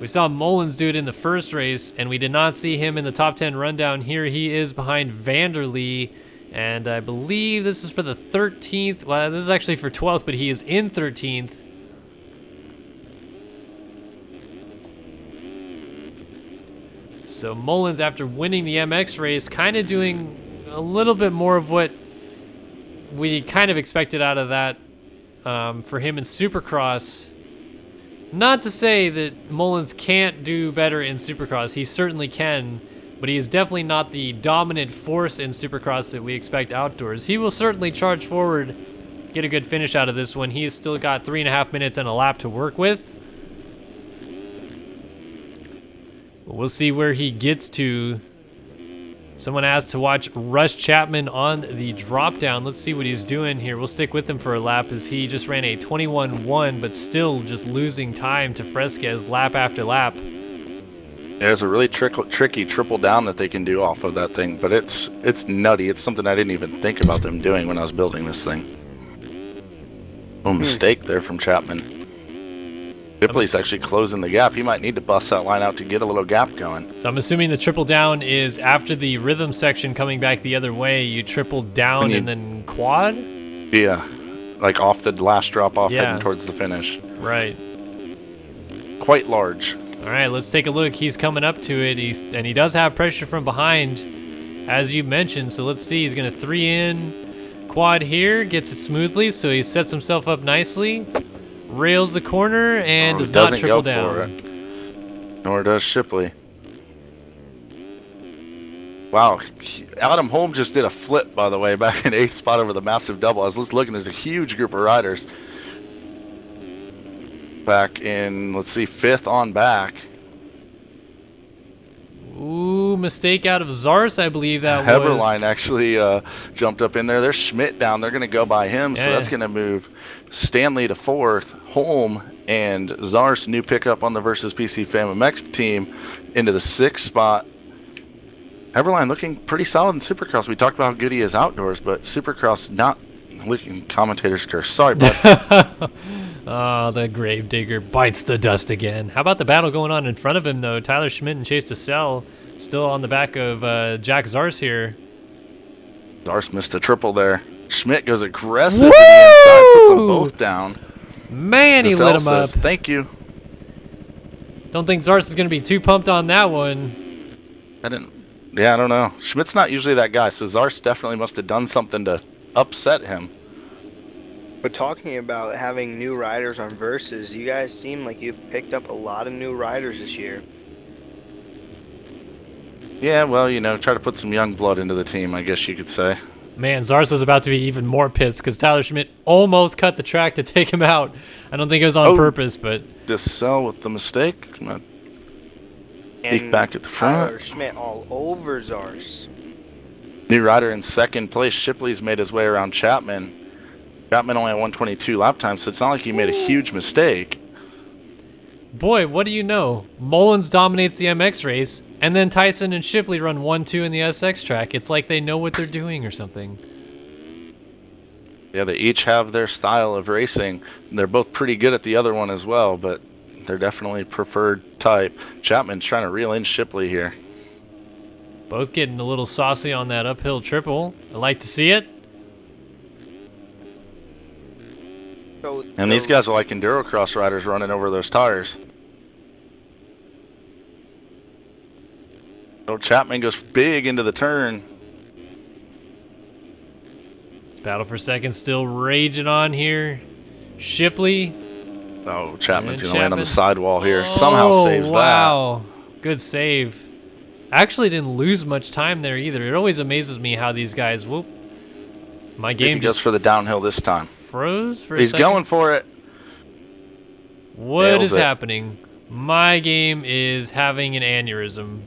we saw Mullins do it in the first race, and we did not see him in the top 10 rundown. Here he is behind Vanderlee, and I believe this is for the 13th. Well, this is actually for 12th, but he is in 13th. So Mullins, after winning the MX race, kind of doing a little bit more of what we kind of expected out of that for him in Supercross. Not to say that Mullins can't do better in Supercross. He certainly can, but he is definitely not the dominant force in Supercross that we expect outdoors. He will certainly charge forward, get a good finish out of this one. He has still got 3.5 minutes and a lap to work with. We'll see where he gets to. Someone asked to watch Russ Chapman on the drop down. Let's see what he's doing here. We'll stick with him for a lap as he just ran a 21-1, but still just losing time to Fresquez lap after lap. There's a really tricky triple down that they can do off of that thing, but it's nutty. It's something I didn't even think about them doing when I was building this thing. Oh, mistake there from Chapman. Ripley's actually closing the gap. He might need to bust that line out to get a little gap going. So I'm assuming the triple down is after the rhythm section coming back the other way, you triple down and then quad? Yeah, like off the last drop off heading towards the finish. Right. Quite large. All right, let's take a look. He's coming up to it, and he does have pressure from behind, as you mentioned. So let's see. He's going to 3 in quad here, gets it smoothly, so he sets himself up nicely. Rails the corner and does not triple down. Nor does Shipley. Wow, Adam Holm just did a flip, by the way, back in 8th spot over the massive double. I was just looking, there's a huge group of riders. Back in, let's see, 5th on back. Ooh, mistake out of Zars, I believe that Heberlein was. actually jumped up in there. There's Schmidt down. They're going to go by him, so that's going to move Stanley to 4th, Holm and Zars, new pickup on the Versus PC Fam MX team, into the 6th spot. Heberlein looking pretty solid in Supercross. We talked about how good he is outdoors, but Supercross not looking. Commentators curse. Sorry, bud. Oh, the Gravedigger bites the dust again. How about the battle going on in front of him, though? Tyler Schmidt and Chase DeSalle still on the back of Jack Zars here. Zars missed a triple there. Schmidt goes aggressive to the inside, puts them both down. Man, he lit him up. Thank you. Don't think Zars is going to be too pumped on that one. Yeah, I don't know. Schmidt's not usually that guy, so Zars definitely must have done something to upset him. But talking about having new riders on Versus, you guys seem like you've picked up a lot of new riders this year. Yeah, well, you know, try to put some young blood into the team, I guess you could say. Man, Zars was about to be even more pissed because Tyler Schmidt almost cut the track to take him out. I don't think it was on purpose, but... DeSalle with the mistake. Come on. Peek back at the Tyler front. Schmidt all over Zars. New rider in 2nd place. Shipley's made his way around Chapman. Chapman only had 122 lap time, so it's not like he made a huge mistake. Boy, what do you know? Mullins dominates the MX race, and then Tyson and Shipley run 1-2 in the SX track. It's like they know what they're doing or something. Yeah, they each have their style of racing. They're both pretty good at the other one as well, but they're definitely preferred type. Chapman's trying to reel in Shipley here. Both getting a little saucy on that uphill triple. I like to see it. And these guys are like endurocross riders running over those tires. So Chapman goes big into the turn. This battle for second still raging on here. Shipley. Oh, Chapman's going to land on the sidewall here. Somehow saves that. Wow. Good save. Actually didn't lose much time there either. It always amazes me how these guys, whoop. My game goes just for the downhill this time. Froze for a He's second. going for it. What Nails is it. happening? My game is having an aneurysm.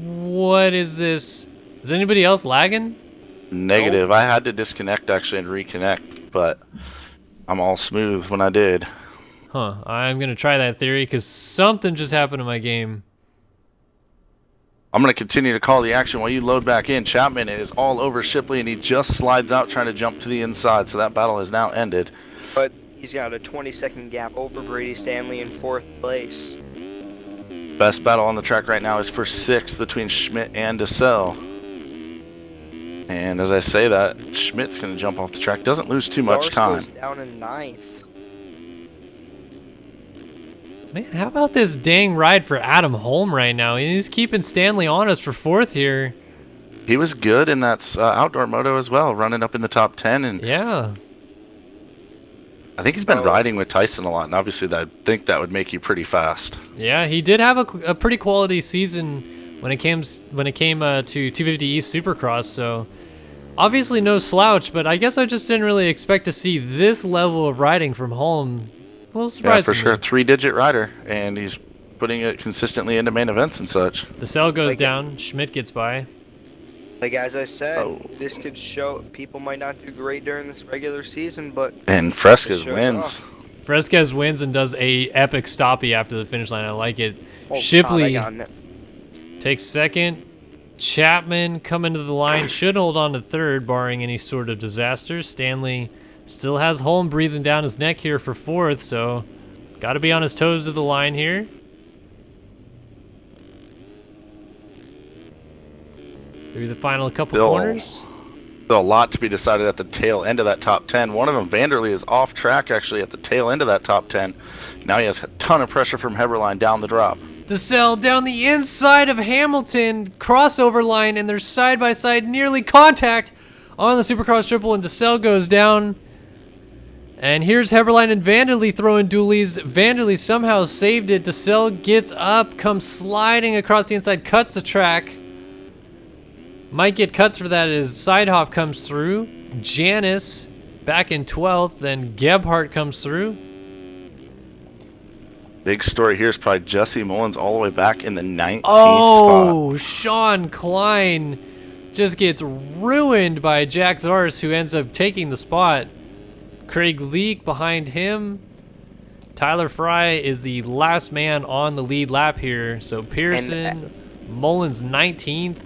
What is this? Is anybody else lagging? Negative. I had to disconnect actually and reconnect, but I'm all smooth when I did. Huh. I'm going to try that theory because something just happened to my game. I'm going to continue to call the action while you load back in. Chapman is all over Shipley, and he just slides out trying to jump to the inside, so that battle has now ended. But he's got a 20-second gap over Brady Stanley in 4th place. Best battle on the track right now is for 6th between Schmidt and DeSalle. And as I say that, Schmidt's going to jump off the track. Doesn't lose too much time. Goes down in 9th. Man, how about this dang ride for Adam Holm right now? He's keeping Stanley on us for 4th here. He was good in that outdoor moto as well, running up in the top 10. And Yeah. I think he's been riding with Tyson a lot, and obviously I think that would make you pretty fast. Yeah, he did have a pretty quality season when it came to 250 East Supercross, so obviously no slouch, but I guess I just didn't really expect to see this level of riding from Holm. A little Yeah, surprising. for sure. 3-digit rider, and he's putting it consistently into main events and such. The cell goes down, Schmidt gets by. Like as I said, this could show people might not do great during this regular season, but And Frescas it shows wins. off. Fresquez wins and does a epic stoppie after the finish line. I like it. Oh, Shipley God, I got takes 2nd. Chapman coming to the line should hold on to 3rd, barring any sort of disaster. Stanley still has Holm breathing down his neck here for 4th, so got to be on his toes to the line here. Through the final couple corners. Still a lot to be decided at the tail end of that top 10. One of them, Vanderlee, is off track actually at the tail end of that top 10. Now he has a ton of pressure from Heberlein down the drop. DeSalle down the inside of Hamilton, crossover line, and they're side by side, nearly contact on the Supercross triple, and DeSalle goes down. And here's Heberlein and Vanderlee throwing dualies. Vanderlee somehow saved it. DeSalle gets up, comes sliding across the inside, cuts the track. Might get cuts for that as Sidehoff comes through. Janice back in 12th. Then Gebhardt comes through. Big story here is probably Jesse Mullins all the way back in the 19th Oh, spot. Sean Klein just gets ruined by Jack Zars, who ends up taking the spot. Craig Leake behind him. Tyler Fry is the last man on the lead lap here. So Pearson, Mullins 19th.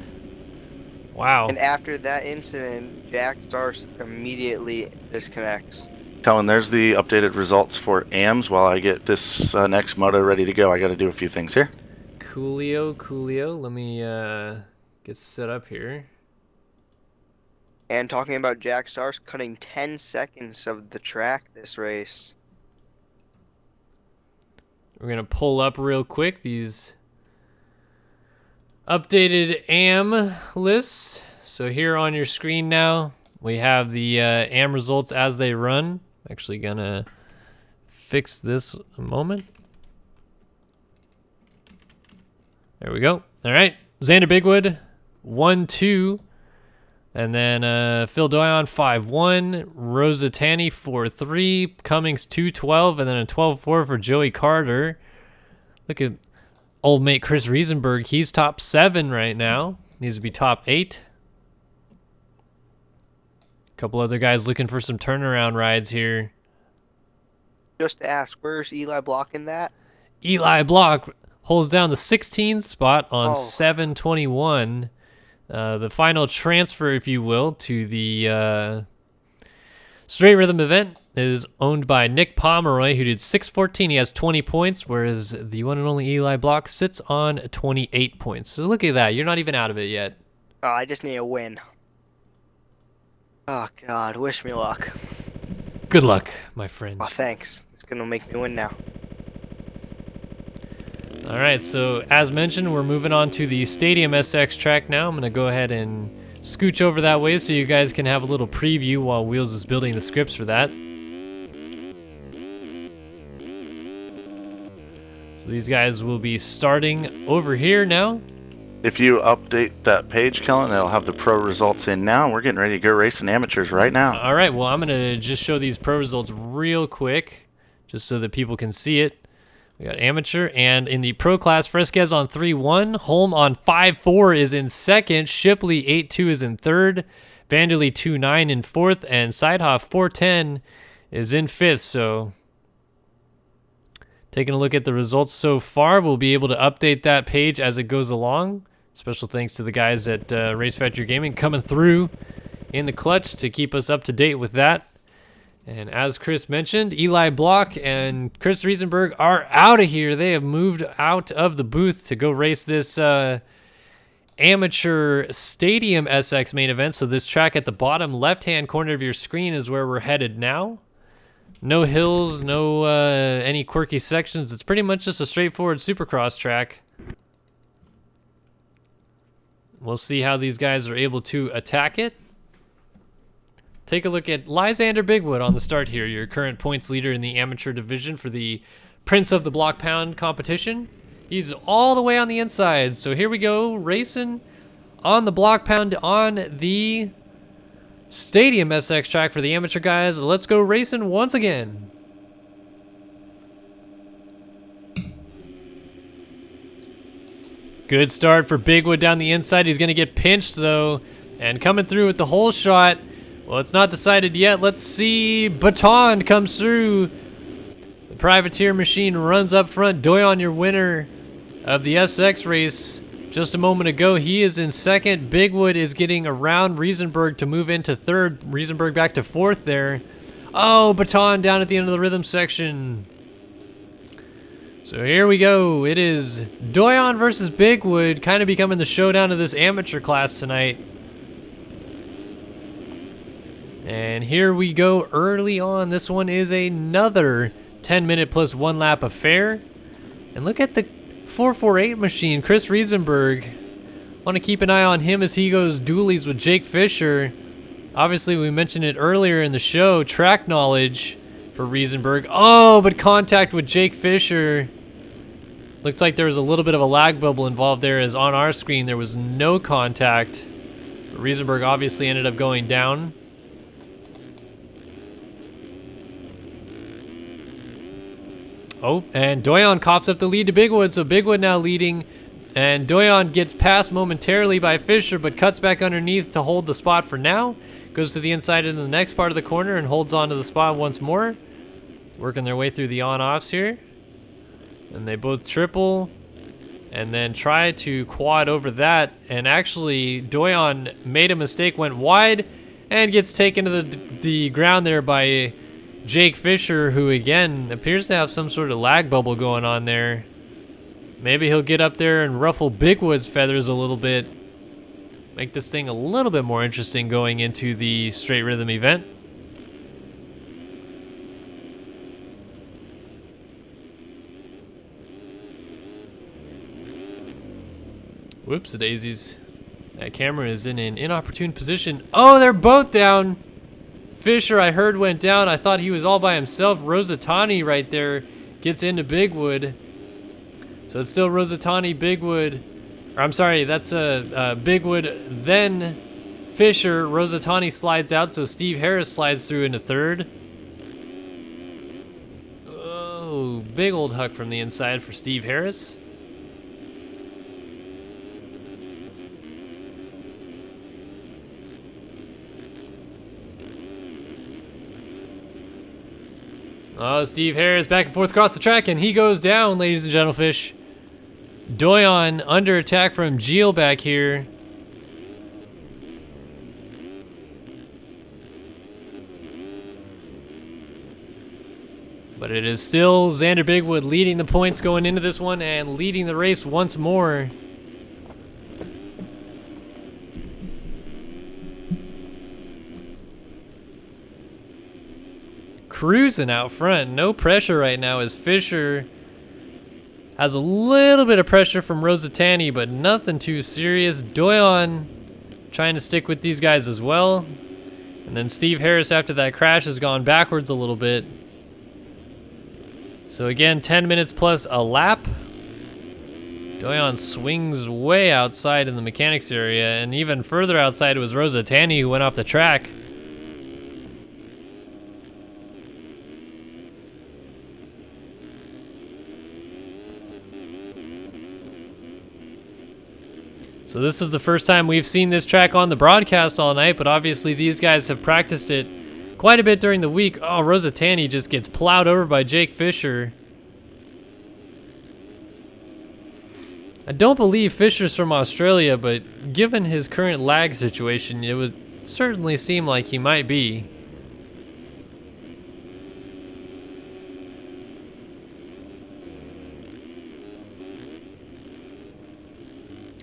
Wow. And after that incident, Jack Zars immediately disconnects. Colin, there's the updated results for AMS while I get this next moto ready to go. I got to do a few things here. Coolio. Let me get set up here. And talking about Jack Zars cutting 10 seconds of the track this race. We're going to pull up real quick these updated AM lists. So here on your screen now, we have the AM results as they run. Actually gonna fix this a moment. There we go. All right, Xander Bigwood 1-2, and then Phil Doyon 5-1, Rosa Tanny 4-3, Cummings 2-12, and then a 12-4 for Joey Carter. Look at old mate Chris Riesenberg. He's top 7 right now. Needs to be top 8. Couple other guys looking for some turnaround rides here. Just to ask, where's Eli Block in that? Eli Block holds down the 16th spot on Oh. 721. The final transfer, if you will, to the Straight Rhythm event is owned by Nick Pomeroy, who did 614. He has 20 points, whereas the one and only Eli Block sits on 28 points. So look at that. You're not even out of it yet. Oh, I just need a win. Oh, God. Wish me luck. Good luck, my friend. Oh, thanks. It's going to make me win now. All right, so as mentioned, we're moving on to the Stadium SX track now. I'm going to go ahead and scooch over that way so you guys can have a little preview while Wheels is building the scripts for that. So these guys will be starting over here now. If you update that page, Kellen, it'll have the pro results in now. We're getting ready to go racing amateurs right now. All right, well, I'm going to just show these pro results real quick just so that people can see it. We got amateur, and in the pro class, Fresquez on 3-1, Holm on 5-4 is in second, Shipley 8-2 is in third, Vanderlei 2-9 in fourth, and Sidehoff 4-10 is in fifth. So taking a look at the results so far, we'll be able to update that page as it goes along. Special thanks to the guys at Race Factory Gaming coming through in the clutch to keep us up to date with that. And as Chris mentioned, Eli Block and Chris Riesenberg are out of here. They have moved out of the booth to go race this amateur Stadium SX main event. So this track at the bottom left-hand corner of your screen is where we're headed now. No hills, no any quirky sections. It's pretty much just a straightforward supercross track. We'll see how these guys are able to attack it. Take a look at Lysander Bigwood on the start here, your current points leader in the amateur division for the Prince of the Blockpound competition. He's all the way on the inside. So here we go, racing on the Blockpound on the Stadium SX track for the amateur guys. Let's go racing once again. Good start for Bigwood down the inside. He's going to get pinched, though. And coming through with the whole shot. Well, it's not decided yet. Let's see. Baton comes through. The privateer machine runs up front. Doyon, your winner of the SX race just a moment ago. He is in second. Bigwood is getting around Riesenberg to move into third. Riesenberg back to fourth there. Oh, Baton down at the end of the rhythm section. So here we go. It is Doyon versus Bigwood, kind of becoming the showdown of this amateur class tonight. And here we go early on. This one is another 10-minute plus one lap affair. And look at the 448 machine, Chris Riesenberg. Want to keep an eye on him as he goes dualies with Jake Fisher. Obviously, we mentioned it earlier in the show, track knowledge for Riesenberg. Oh, but contact with Jake Fisher. Looks like there was a little bit of a lag bubble involved there, as on our screen there was no contact. Riesenberg obviously ended up going down. Oh, and Doyon coughs up the lead to Bigwood, so Bigwood now leading. And Doyon gets passed momentarily by Fisher, but cuts back underneath to hold the spot for now. Goes to the inside into the next part of the corner and holds on to the spot once more. Working their way through the on-offs here. And they both triple. And then try to quad over that. And actually, Doyon made a mistake, went wide, and gets taken to the ground there by Jake Fisher, who again appears to have some sort of lag bubble going on there. Maybe he'll get up there and ruffle Bigwood's feathers a little bit. Make this thing a little bit more interesting going into the straight rhythm event. Whoops, the daisies. That camera is in an inopportune position. Oh, they're both down. Fisher, I heard, went down. I thought he was all by himself. Rosatani right there gets into Bigwood. So it's still Rosatani, Bigwood. Or I'm sorry, that's Bigwood, then Fisher. Rosatani slides out, so Steve Harris slides through into third. Oh, big old huck from the inside for Steve Harris. Oh, Steve Harris back and forth across the track, and he goes down, ladies and gentlefish. Doyon under attack from Geel back here. But it is still Xander Bigwood leading the points going into this one and leading the race once more. Cruising out front, no pressure right now as Fisher has a little bit of pressure from Rosatani, but nothing too serious. Doyon trying to stick with these guys as well. And then Steve Harris after that crash has gone backwards a little bit. So again, 10 minutes plus a lap. Doyon swings way outside in the mechanics area, and even further outside was Rosatani, who went off the track. So this is the first time we've seen this track on the broadcast all night, but obviously these guys have practiced it quite a bit during the week. Oh, Rosatani just gets plowed over by Jake Fisher. I don't believe Fisher's from Australia, but given his current lag situation, it would certainly seem like he might be.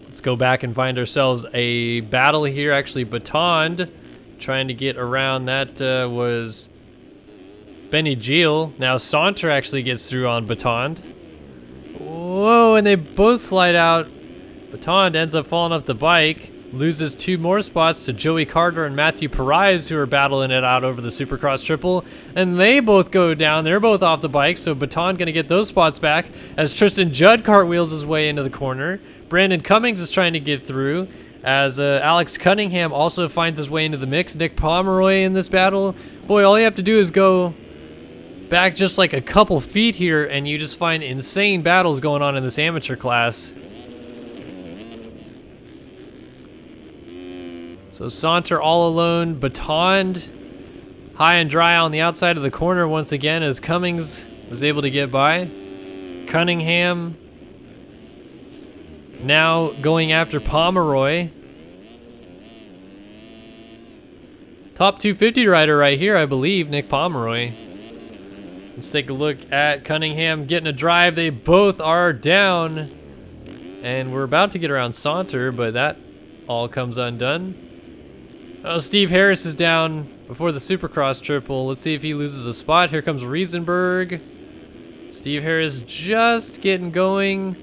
Let's go back and find ourselves a battle here. Actually, Batond trying to get around. That was Benny Geel. Now Saunter actually gets through on Batond. Whoa, and they both slide out. Batond ends up falling off the bike. Loses 2 more spots to Joey Carter and Matthew Perez, who are battling it out over the Supercross Triple. And they both go down. They're both off the bike, so Batond going to get those spots back as Tristan Judd cartwheels his way into the corner. Brandon Cummings is trying to get through as Alex Cunningham also finds his way into the mix. Nick Pomeroy in this battle. Boy, all you have to do is go back just like a couple feet here and you just find insane battles going on in this amateur class. So Saunter all alone. Batond high and dry on the outside of the corner once again as Cummings was able to get by. Cunningham now going after Pomeroy. Top 250 rider right here, I believe, Nick Pomeroy. Let's take a look at Cunningham getting a drive. They both are down. And we're about to get around Saunter, but that all comes undone. Oh, Steve Harris is down before the Supercross Triple. Let's see if he loses a spot. Here comes Riesenberg. Steve Harris just getting going.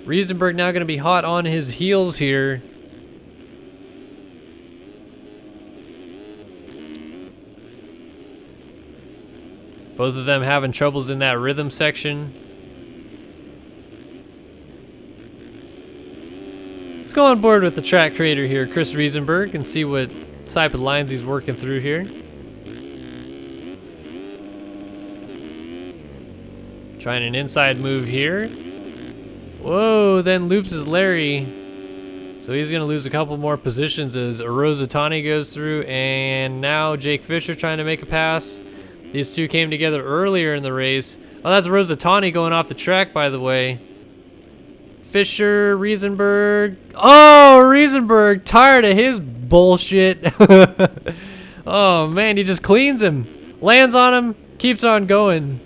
Riesenberg now going to be hot on his heels here. Both of them having troubles in that rhythm section. Let's go on board with the track creator here, Chris Riesenberg, and see what type of lines he's working through here. Trying an inside move here. Whoa, then loops is Larry. So he's gonna lose a couple more positions as Rosatani goes through, and now Jake Fisher trying to make a pass. These two came together earlier in the race. Oh, that's Rosatani going off the track, by the way. Fisher, Riesenberg. Oh, Riesenberg, tired of his bullshit. Oh man, he just cleans him. Lands on him, keeps on going.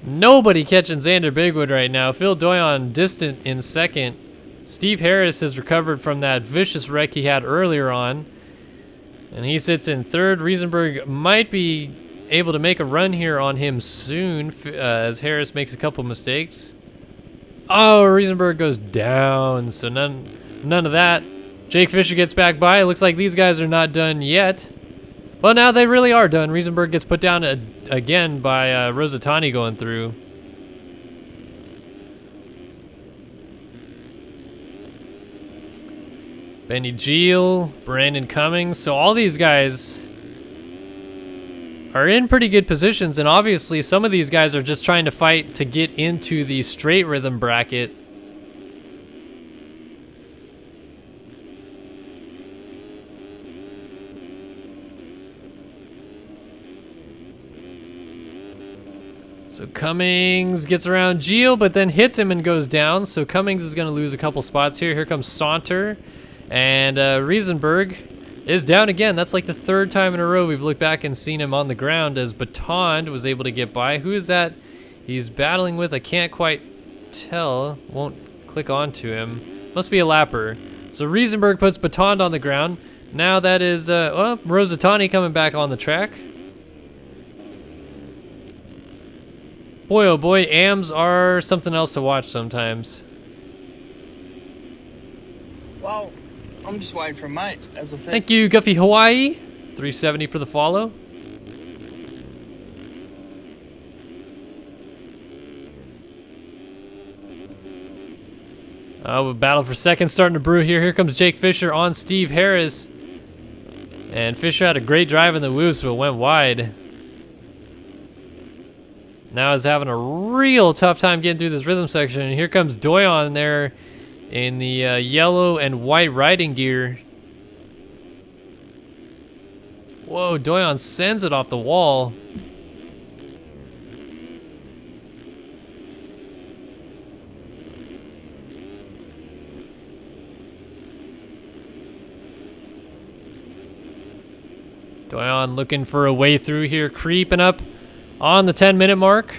Nobody catching Xander Bigwood right now. Phil Doyon distant in second. Steve Harris has recovered from that vicious wreck he had earlier on, and he sits in third. Riesenberg might be able to make a run here on him soon as Harris makes a couple mistakes. Oh, Riesenberg goes down, so none of that. Jake Fisher gets back by. It looks like these guys are not done yet. Well, now they really are done. Riesenberg gets put down again by Rosatani going through. Benny Geel, Brandon Cummings. So all these guys are in pretty good positions, and obviously some of these guys are just trying to fight to get into the straight rhythm bracket. So Cummings gets around Geel, but then hits him and goes down. So Cummings is going to lose a couple spots here. Here comes Saunter. And Riesenberg is down again. That's like the third time in a row we've looked back and seen him on the ground as Baton was able to get by. Who is that he's battling with? I can't quite tell. Won't click onto him. Must be a lapper. So Riesenberg puts Baton on the ground. Now that is, Rosatani coming back on the track. Boy, oh boy, AMs are something else to watch sometimes. Well, I'm just waiting for a mate, as I said. Thank you, Guffey Hawaii. 370 for the follow. Oh, battle for second starting to brew here. Here comes Jake Fisher on Steve Harris. And Fisher had a great drive in the whoops, but went wide. Now is having a real tough time getting through this rhythm section. And here comes Doyon there in the yellow and white riding gear. Whoa, Doyon sends it off the wall. Doyon looking for a way through here, creeping up on the 10-minute mark.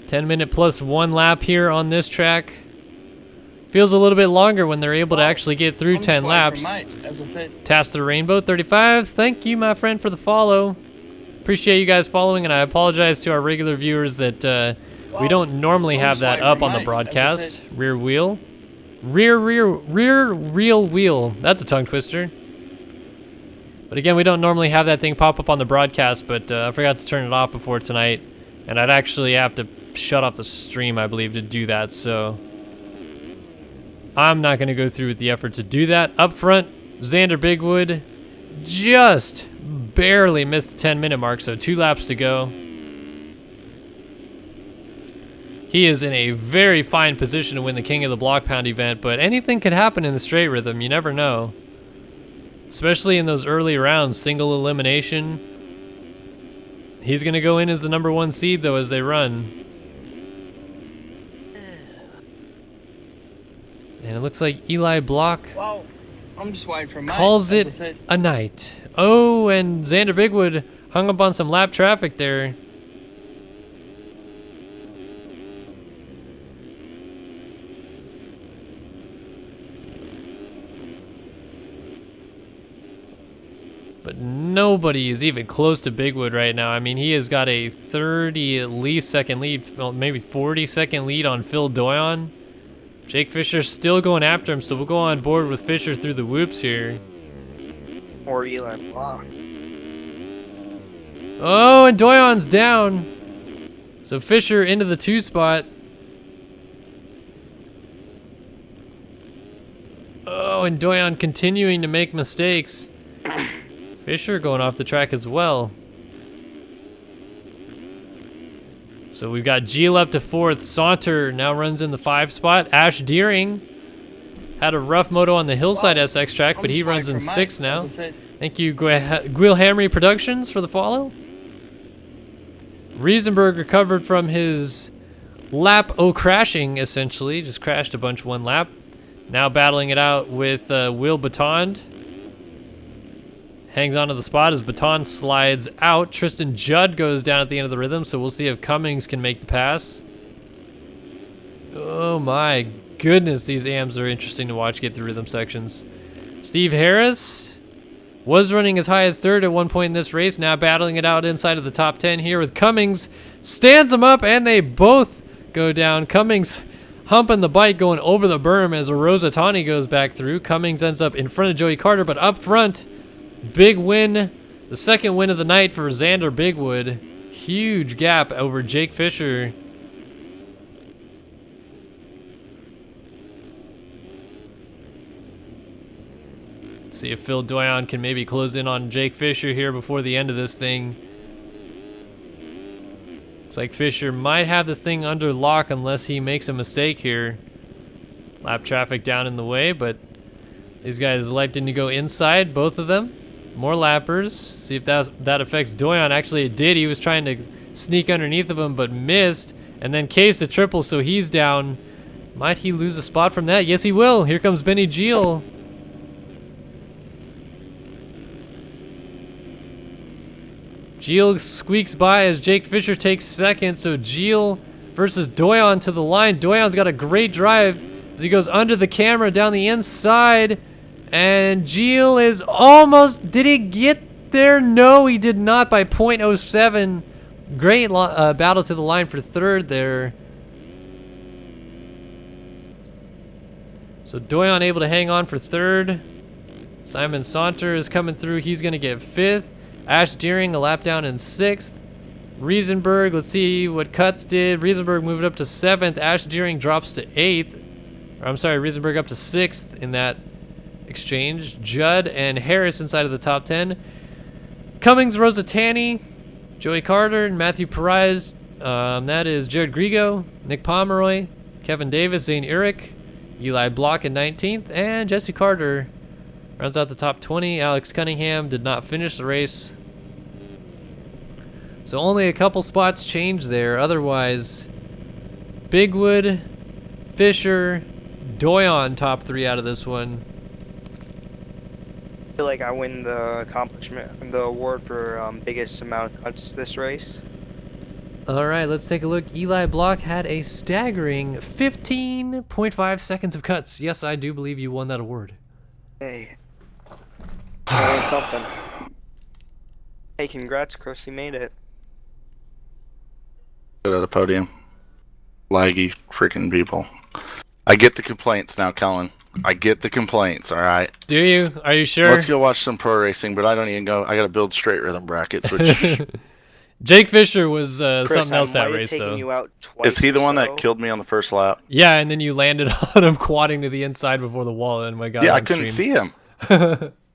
10-minute plus 1 lap here on this track. Feels a little bit longer when they're able to actually get through 10 laps. Task the Rainbow 35. Thank you, my friend, for the follow. Appreciate you guys following, and I apologize to our regular viewers that we don't normally have that up on the broadcast. Rear wheel. Rear wheel. That's a tongue twister. But again, we don't normally have that thing pop up on the broadcast, but I forgot to turn it off before tonight. And I'd actually have to shut off the stream, I believe, to do that. So I'm not going to go through with the effort to do that. Up front, Xander Bigwood just barely missed the 10-minute mark, so 2 laps to go. He is in a very fine position to win the King of the Blockpound event, but anything could happen in the straight rhythm. You never know. Especially in those early rounds, single elimination. He's going to go in as the #1 seed, though, as they run. And it looks like Eli Block Well, I'm just waiting for a mate, calls as I it said. a night. Oh, and Xander Bigwood hung up on some lap traffic there. But nobody is even close to Bigwood right now. I mean, he has got a 30 at least second lead, well, maybe 40-second lead on Phil Doyon. Jake Fisher's still going after him, so we'll go on board with Fisher through the whoops here. Or Eli Block. Oh, and Doyon's down. So Fisher into the 2 spot. Oh, and Doyon continuing to make mistakes. Fisher going off the track as well. So we've got Geel up to 4th. Saunter now runs in the 5 spot. Ash Deering had a rough moto on the Hillside SX track, but he runs in 6th now. Thank you, Gwil Hamry Productions, for the follow. Riesenberg recovered from his lap crashing, essentially. Just crashed a bunch one lap. Now battling it out with Will Batond. Hangs onto the spot as Baton slides out. Tristan Judd goes down at the end of the rhythm, so we'll see if Cummings can make the pass. Oh my goodness, these AMs are interesting to watch get through rhythm sections. Steve Harris was running as high as 3rd at one point in this race, now battling it out inside of the top 10 here with Cummings. Stands them up, and they both go down. Cummings humping the bike, going over the berm as Rosatani goes back through. Cummings ends up in front of Joey Carter, but up front, big win. The 2nd win of the night for Xander Bigwood. Huge gap over Jake Fisher. See if Phil Doyon can maybe close in on Jake Fisher here before the end of this thing. Looks like Fisher might have this thing under lock unless he makes a mistake here. Lap traffic down in the way, but these guys electing to go inside, both of them. More lappers. See if that affects Doyon. Actually, it did. He was trying to sneak underneath of him, but missed. And then cased the triple, so he's down. Might he lose a spot from that? Yes, he will. Here comes Benny Geel. Geel squeaks by as Jake Fisher takes 2nd, so Geel versus Doyon to the line. Doyon's got a great drive as he goes under the camera down the inside, and Geel is almost, did he get there? No, he did not by .07. Great battle to the line for 3rd there. So Doyon able to hang on for 3rd. Simon Saunter is coming through. He's going to get 5th. Ash Deering a lap down in 6th. Riesenberg, let's see what Cuts did. Riesenberg moved up to 7th. Ash Deering drops to 8th. Or, I'm sorry, Riesenberg up to 6th in that exchange. Judd and Harris inside of the top 10. Cummings, Rosatani, Joey Carter, and Matthew Perez. That is Jared Grigo, Nick Pomeroy, Kevin Davis, Zane Urich, Eli Block in 19th, and Jesse Carter rounds out the top 20. Alex Cunningham did not finish the race. So only a couple spots changed there. Otherwise, Bigwood, Fisher, Doyon top 3 out of this one. I feel like I win the the award for biggest amount of cuts this race. All right, let's take a look. Eli Block had a staggering 15.5 seconds of cuts. Yes, I do believe you won that award. Hey, I won something. Hey, congrats, Chris, you made it. Go to the podium. Laggy freaking people. I get the complaints now, Kellen. I get the complaints, alright? Do you? Are you sure? Let's go watch some pro racing, but I don't even go. I gotta build straight rhythm brackets, which... Jake Fisher was Chris, something else that race, though. You out twice Is he the one so? that killed me on the first lap? Yeah, and then you landed on him quadding to the inside before the wall, and my God, Yeah, I couldn't see him.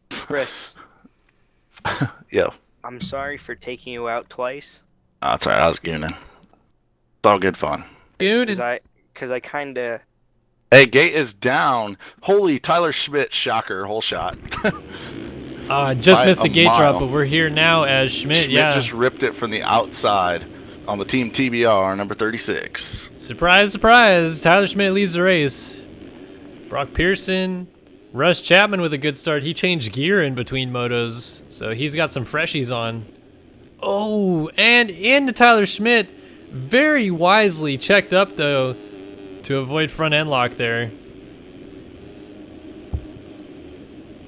Chris. Yo. I'm sorry for taking you out twice. Oh, that's alright, I was gooning. It's all good fun. Dude, Because I kind of... Hey, gate is down. Holy Tyler Schmidt, shocker, whole shot. just By missed the a gate drop, mile. but we're here now as Schmidt, yeah. just ripped it from the outside on the Team TBR, number 36. Surprise, surprise. Tyler Schmidt leads the race. Brock Pearson, Russ Chapman with a good start. He changed gear in between motos, so he's got some freshies on. Oh, and into Tyler Schmidt. Very wisely checked up, though, to avoid front end lock there.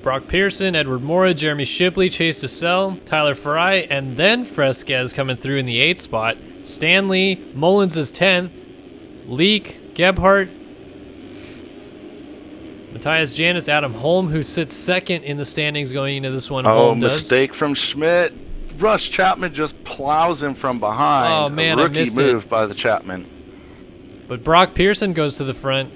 Brock Pearson, Edward Mora, Jeremy Shipley, Chase DeSell, Tyler Fry, and then Fresquez coming through in the 8th spot. Stanley, Mullins is 10th. Leak, Gebhardt, Matthias Janis, Adam Holm, who sits 2nd in the standings going into this one. Oh, Holm does. mistake from Schmidt. rush. Chapman just plows him from behind. Oh, man, a I rookie missed move it. by the Chapman. But Brock Pearson goes to the front.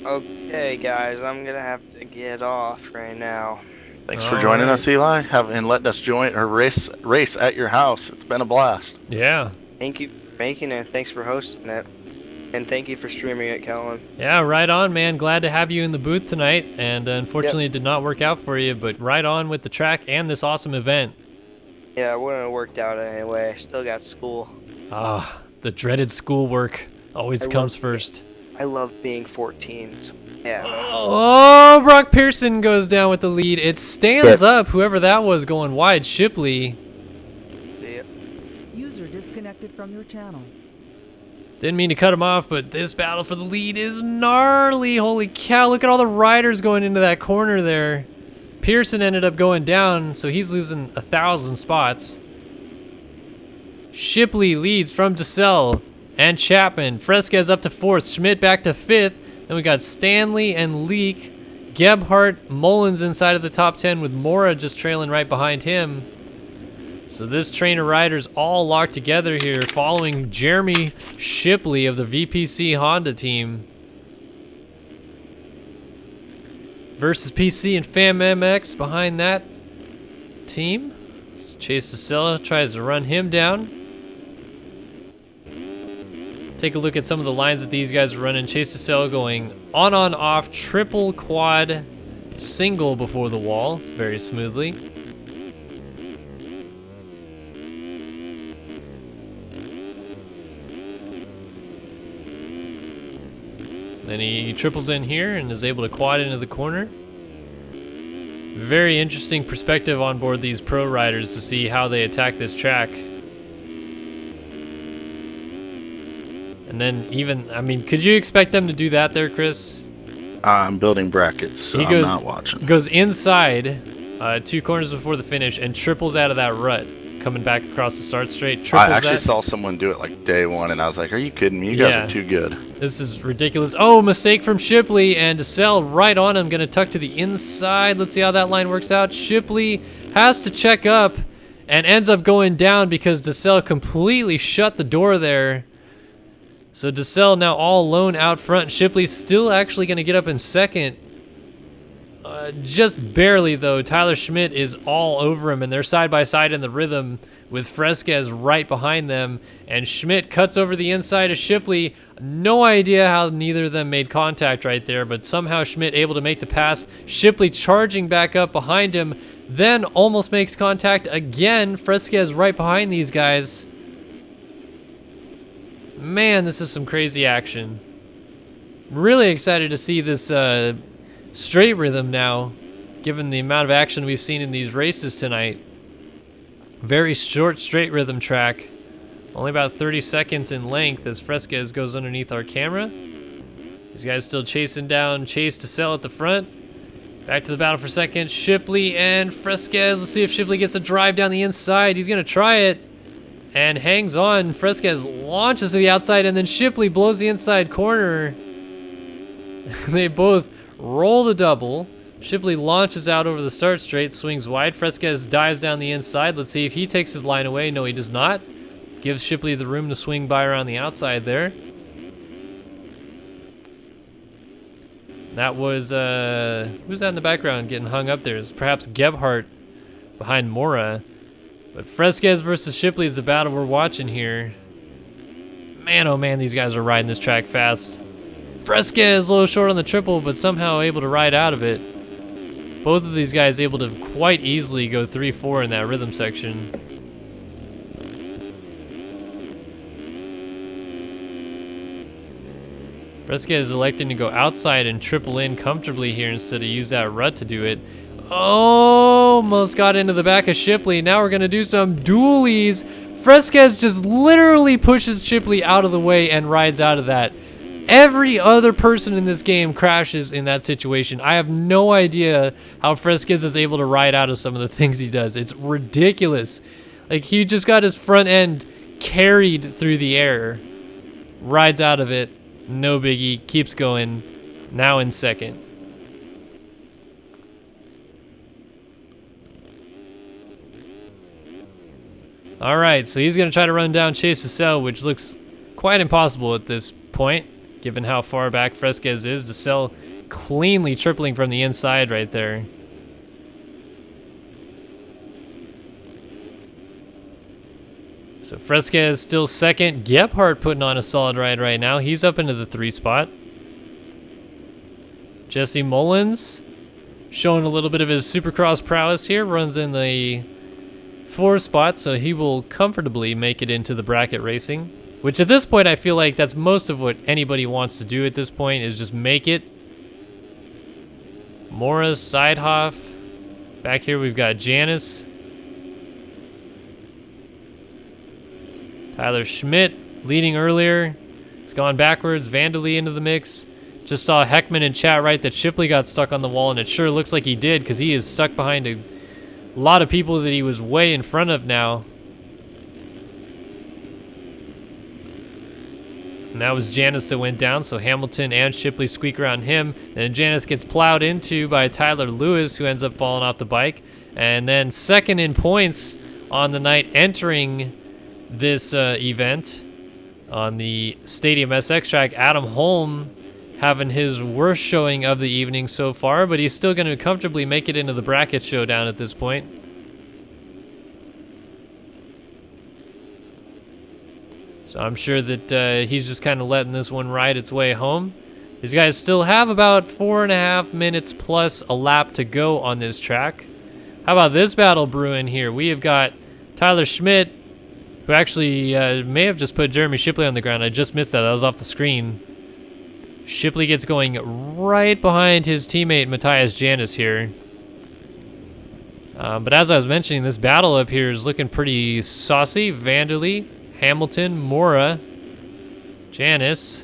Okay, guys, I'm gonna have to get off right now. Thanks for All joining right. us, Eli, and letting us join or race at your house. It's been a blast. Yeah. Thank you for making it. Thanks for hosting it. And thank you for streaming it, Kellen. Yeah, right on, man. Glad to have you in the booth tonight. And unfortunately, it did not work out for you, but right on with the track and this awesome event. Yeah, it wouldn't have worked out anyway. I still got school. Ah, the dreaded schoolwork always I comes love first. I love being 14. So, yeah. Oh, Brock Pearson goes down with the lead. It stands up, whoever that was going wide. Shipley. Yeah. User disconnected from your channel. Didn't mean to cut him off, but this battle for the lead is gnarly. Holy cow, look at all the riders going into that corner there. Pearson ended up going down, so he's losing 1,000 spots. Shipley leads from DeSalle and Chapman. Fresquez up to 4th, Schmidt back to 5th. Then we got Stanley and Leak. Gebhardt, Mullins inside of the top 10 with Mora just trailing right behind him. So this train of riders all locked together here following Jeremy Shipley of the VPC Honda team. Versus PC and FAM-MX behind that team. Chase DeSella tries to run him down. Take a look at some of the lines that these guys are running. Chase DeSella going on, off, triple, quad, single before the wall very smoothly. Then he triples in here and is able to quad into the corner. Very interesting perspective on board these pro riders to see how they attack this track. And then even, I mean, could you expect them to do that there, Chris? I'm building brackets, so I'm not watching. Goes inside 2 corners before the finish and triples out of that rut. Coming back across the start straight, I actually saw someone do it like day one, and I was like, are you kidding me? You guys are too good. This is ridiculous. Oh, mistake from Shipley, and DeSalle right on him. Going to tuck to the inside. Let's see how that line works out. Shipley has to check up and ends up going down because DeSalle completely shut the door there. So DeSalle now all alone out front. Shipley's still actually going to get up in second. Just barely, though. Tyler Schmidt is all over him, and they're side by side in the rhythm with Fresquez right behind them. And Schmidt cuts over the inside of Shipley. No idea how neither of them made contact right there, but somehow Schmidt able to make the pass. Shipley charging back up behind him, then almost makes contact again. Fresquez right behind these guys. Man, this is some crazy action. Really excited to see this straight rhythm now, given the amount of action we've seen in these races tonight. Very short straight rhythm track, only about 30 seconds in length as Fresquez goes underneath our camera. These guys still chasing down Chase DeSalle at the front. Back to the battle for second. Shipley and Fresquez. Let's see if Shipley gets a drive down the inside. He's going to try it and hangs on. Fresquez launches to the outside, and then Shipley blows the inside corner. They both roll the double. Shipley launches out over the start straight, swings wide. Fresquez dives down the inside. Let's see if he takes his line away. No, he does not. Gives Shipley the room to swing by around the outside there. That was, who's that in the background getting hung up there? It's perhaps Gebhardt behind Mora. But Fresquez versus Shipley is the battle we're watching here. Man, oh man, these guys are riding this track fast. Fresquez a little short on the triple, but somehow able to ride out of it. Both of these guys able to quite easily go 3-4 in that rhythm section. Fresquez is electing to go outside and triple in comfortably here instead of use that rut to do it. Almost got into the back of Shipley. Now we're going to do some dualies. Fresquez just literally pushes Shipley out of the way and rides out of that. Every other person in this game crashes in that situation. I have no idea how Fresquez is able to ride out of some of the things he does. It's ridiculous. Like, he just got his front end carried through the air. Rides out of it. No biggie. Keeps going. Now in second. All right, so he's going to try to run down Chase DeSalle, which looks quite impossible at this point, given how far back Fresquez is. DeSalle cleanly tripling from the inside right there. So Fresquez still second. Gebhardt putting on a solid ride right now. He's up into the 3 spot. Jesse Mullins showing a little bit of his Supercross prowess here. Runs in the 4 spot, so he will comfortably make it into the bracket racing. Which at this point, I feel like that's most of what anybody wants to do at this point, is just make it. Morris, Seidhoff. Back here we've got Janice. Tyler Schmidt leading earlier. It's gone backwards. Vanderlee into the mix. Just saw Heckman in chat right that Shipley got stuck on the wall, and it sure looks like he did, because he is stuck behind a lot of people that he was way in front of now. And that was Janice that went down, so Hamilton and Shipley squeak around him. Then Janice gets plowed into by Tyler Lewis, who ends up falling off the bike. And then second in points on the night entering this event on the Stadium SX track, Adam Holm having his worst showing of the evening so far, but he's still going to comfortably make it into the bracket showdown at this point. So I'm sure that he's just kind of letting this one ride its way home. These guys still have about 4.5 minutes plus a lap to go on this track. How about this battle brewing here? We have got Tyler Schmidt, who actually may have just put Jeremy Shipley on the ground. I just missed that. That was off the screen. Shipley gets going right behind his teammate Matthias Janice here. But as I was mentioning, this battle up here is looking pretty saucy. Vanderlee, Hamilton, Mora, Janice,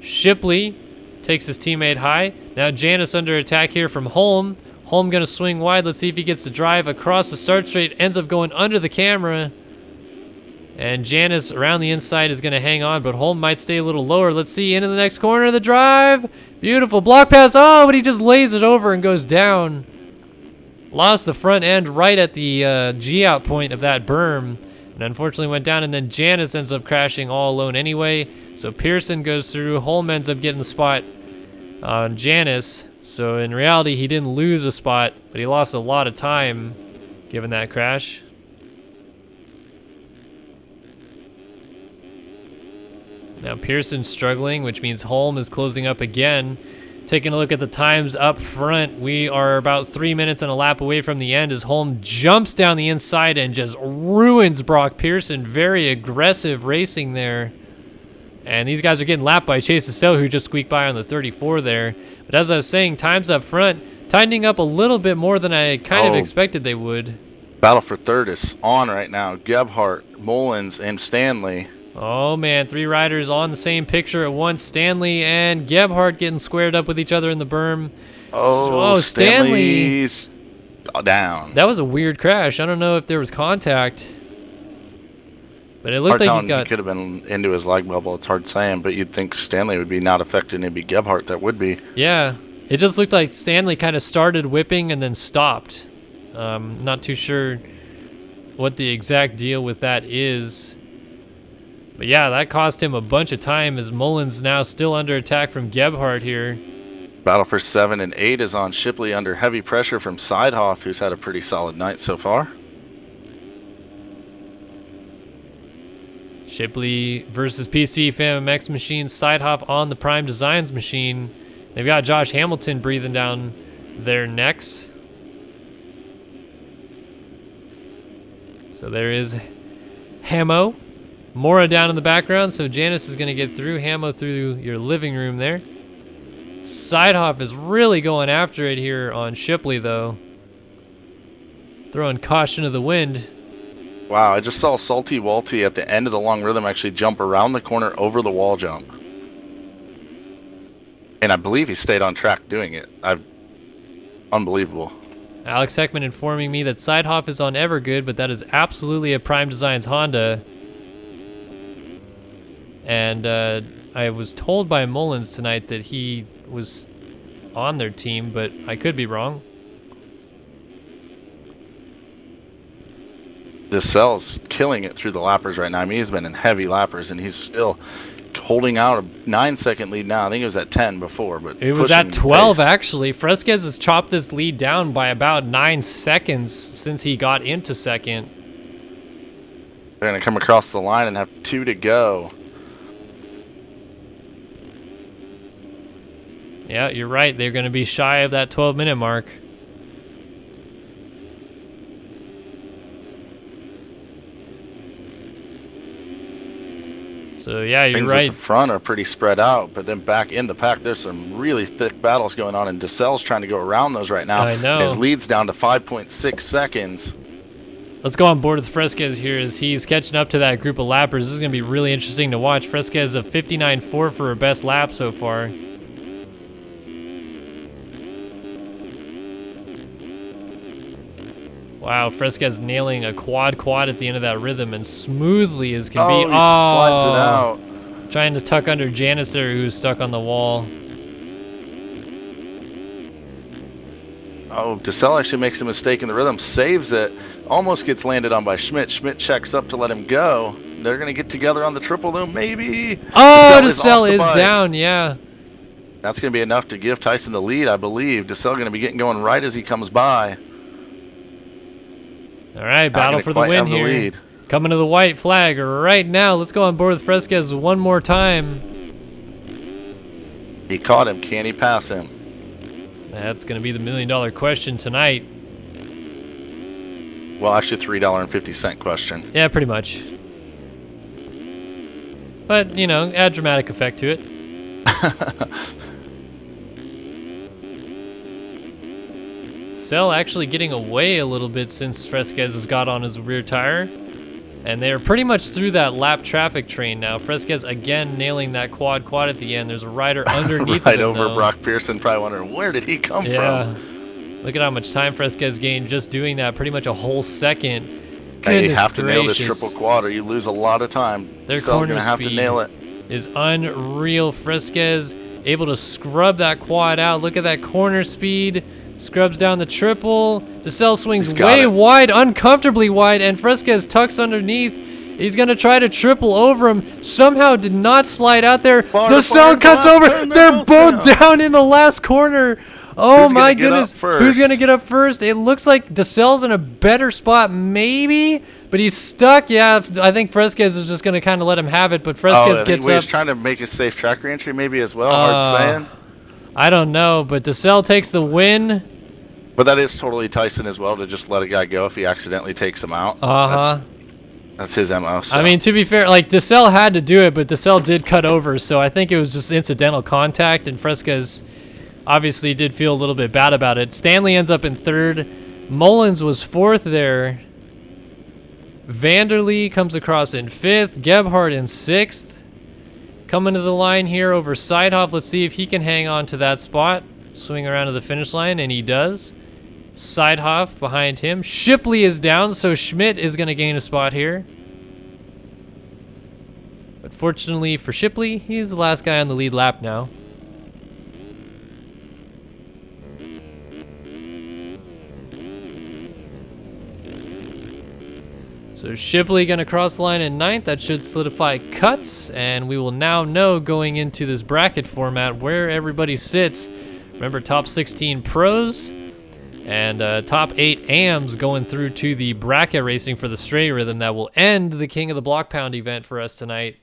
Shipley takes his teammate high. Now Janice under attack here from Holm. Holm gonna swing wide. Let's see if he gets the drive across the start straight. Ends up going under the camera. And Janice around the inside is going to hang on, but Holm might stay a little lower. Let's see, into the next corner, the drive. Beautiful block pass. Oh, but he just lays it over and goes down. Lost the front end right at the G-out point of that berm. And unfortunately went down, and then Janice ends up crashing all alone anyway. So Pearson goes through. Holm ends up getting the spot on Janice. So in reality, he didn't lose a spot, but he lost a lot of time given that crash. Now Pearson's struggling, which means Holm is closing up again. Taking a look at the times up front, we are about 3 minutes and a lap away from the end as Holm jumps down the inside and just ruins Brock Pearson. Very aggressive racing there. And these guys are getting lapped by Chase DeSalle, who just squeaked by on the 34 there. But as I was saying, times up front, tightening up a little bit more than I kind of expected they would. Battle for third is on right now. Gebhardt, Mullins, and Stanley. Oh man, 3 riders on the same picture at once. Stanley and Gebhardt getting squared up with each other in the berm. Oh, Stanley. Stanley's down. That was a weird crash. I don't know if there was contact. But it looked like he could have been into his leg bubble. It's hard saying, but you'd think Stanley would be not affected, and it'd be Gebhardt that would be. Yeah, it just looked like Stanley kind of started whipping and then stopped. Not too sure what the exact deal with that is. But yeah, that cost him a bunch of time as Mullins now still under attack from Gebhardt here. Battle for 7 and 8 is on Shipley under heavy pressure from Seidhoff, who's had a pretty solid night so far. Shipley versus PC Fam MX machine. Seidhoff on the Prime Designs machine. They've got Josh Hamilton breathing down their necks. So there is Hamo. Mora down in the background, so Janice is going to get through. Hamo through your living room there. Seidhoff is really going after it here on Shipley, though. Throwing caution to the wind. Wow, I just saw Salty Walty at the end of the long rhythm actually jump around the corner over the wall jump. And I believe he stayed on track doing it. Unbelievable. Alex Heckman informing me that Seidhoff is on Evergood, but that is absolutely a Prime Designs Honda. And I was told by Mullins tonight that he was on their team, but I could be wrong. DeSelle's killing it through the lappers right now. I mean, he's been in heavy lappers, and he's still holding out a 9-second lead now. I think it was at 10 before, but it was at 12 pace. actually. Fresquez has chopped this lead down by about 9 seconds since he got into second. They're going to come across the line and have 2 to go. Yeah, you're right. They're going to be shy of that 12-minute mark. So yeah, you're Things right. at the front are pretty spread out, but then back in the pack, there's some really thick battles going on, and DeSelle's trying to go around those right now. I know. His lead's down to 5.6 seconds. Let's go on board with Fresquez here as he's catching up to that group of lappers. This is going to be really interesting to watch. Fresquez a 59.4 for her best lap so far. Wow, Fresquez nailing a quad at the end of that rhythm and smoothly as can be. He slides it out. Trying to tuck under Janice there, who's stuck on the wall. Oh, DeSelle actually makes a mistake in the rhythm, saves it, almost gets landed on by Schmidt. Schmidt checks up to let him go. They're going to get together on the triple loom, maybe. Oh, DeSelle DeSelle is bike. down, yeah. That's going to be enough to give Tyson the lead, I believe. DeSelle going to be getting going right as he comes by. All right, battle gonna for the quite win have the here. lead. Coming to the white flag right now. Let's go on board with Fresquez one more time. He caught him. Can he pass him? That's going to be the $1 million question tonight. Well, actually, $3.50 question. Yeah, pretty much. But, you know, add dramatic effect to it. Cell actually getting away a little bit since Fresquez has got on his rear tire. And they're pretty much through that lap traffic train now. Fresquez again nailing that quad at the end. There's a rider underneath right of him, over though. Brock Pearson, probably wondering, where did he come Yeah. from? Look at how much time Fresquez gained just doing that. Pretty much a whole second. Hey, you Goodness have to nail this gracious. triple quad or you lose a lot of time. Their DeSelle's corner going to have to speed nail it. is unreal. Fresquez able to scrub that quad out. Look at that corner speed. Scrubs down the triple. DeSelle swings He's got way it. wide, uncomfortably wide, and Fresquez tucks underneath. He's going to try to triple over him. Somehow did not slide out there. DeSelle cuts over. They're both down in the last corner. Oh Who's my gonna get up goodness. first? Who's going to get up first? It looks like DeSelle's in a better spot maybe, but he's stuck. Yeah, I think Fresquez is just going to kind of let him have it, but Fresquez gets up. He's trying to make a safe track reentry maybe as well. Hard saying. I don't know, but DeSelle takes the win. But that is totally Tyson as well, to just let a guy go if he accidentally takes him out. That's his MO. So. I mean, to be fair, like DeSelle had to do it, but DeSelle did cut over, so I think it was just incidental contact, and Fresquez obviously did feel a little bit bad about it. Stanley ends up in third. Mullins was fourth there. Vanderlee comes across in fifth. Gebhardt in sixth. Coming to the line here over Seidhoff. Let's see if he can hang on to that spot. Swing around to the finish line, and he does. Seidhoff behind him. Shipley is down, so Schmidt is going to gain a spot here. But fortunately for Shipley, he's the last guy on the lead lap now. So Shipley going to cross the line in ninth. That should solidify cuts, and we will now know going into this bracket format where everybody sits. Remember, top 16 pros and top 8 AMs going through to the bracket racing for the straight rhythm that will end the King of the Blockpound event for us tonight.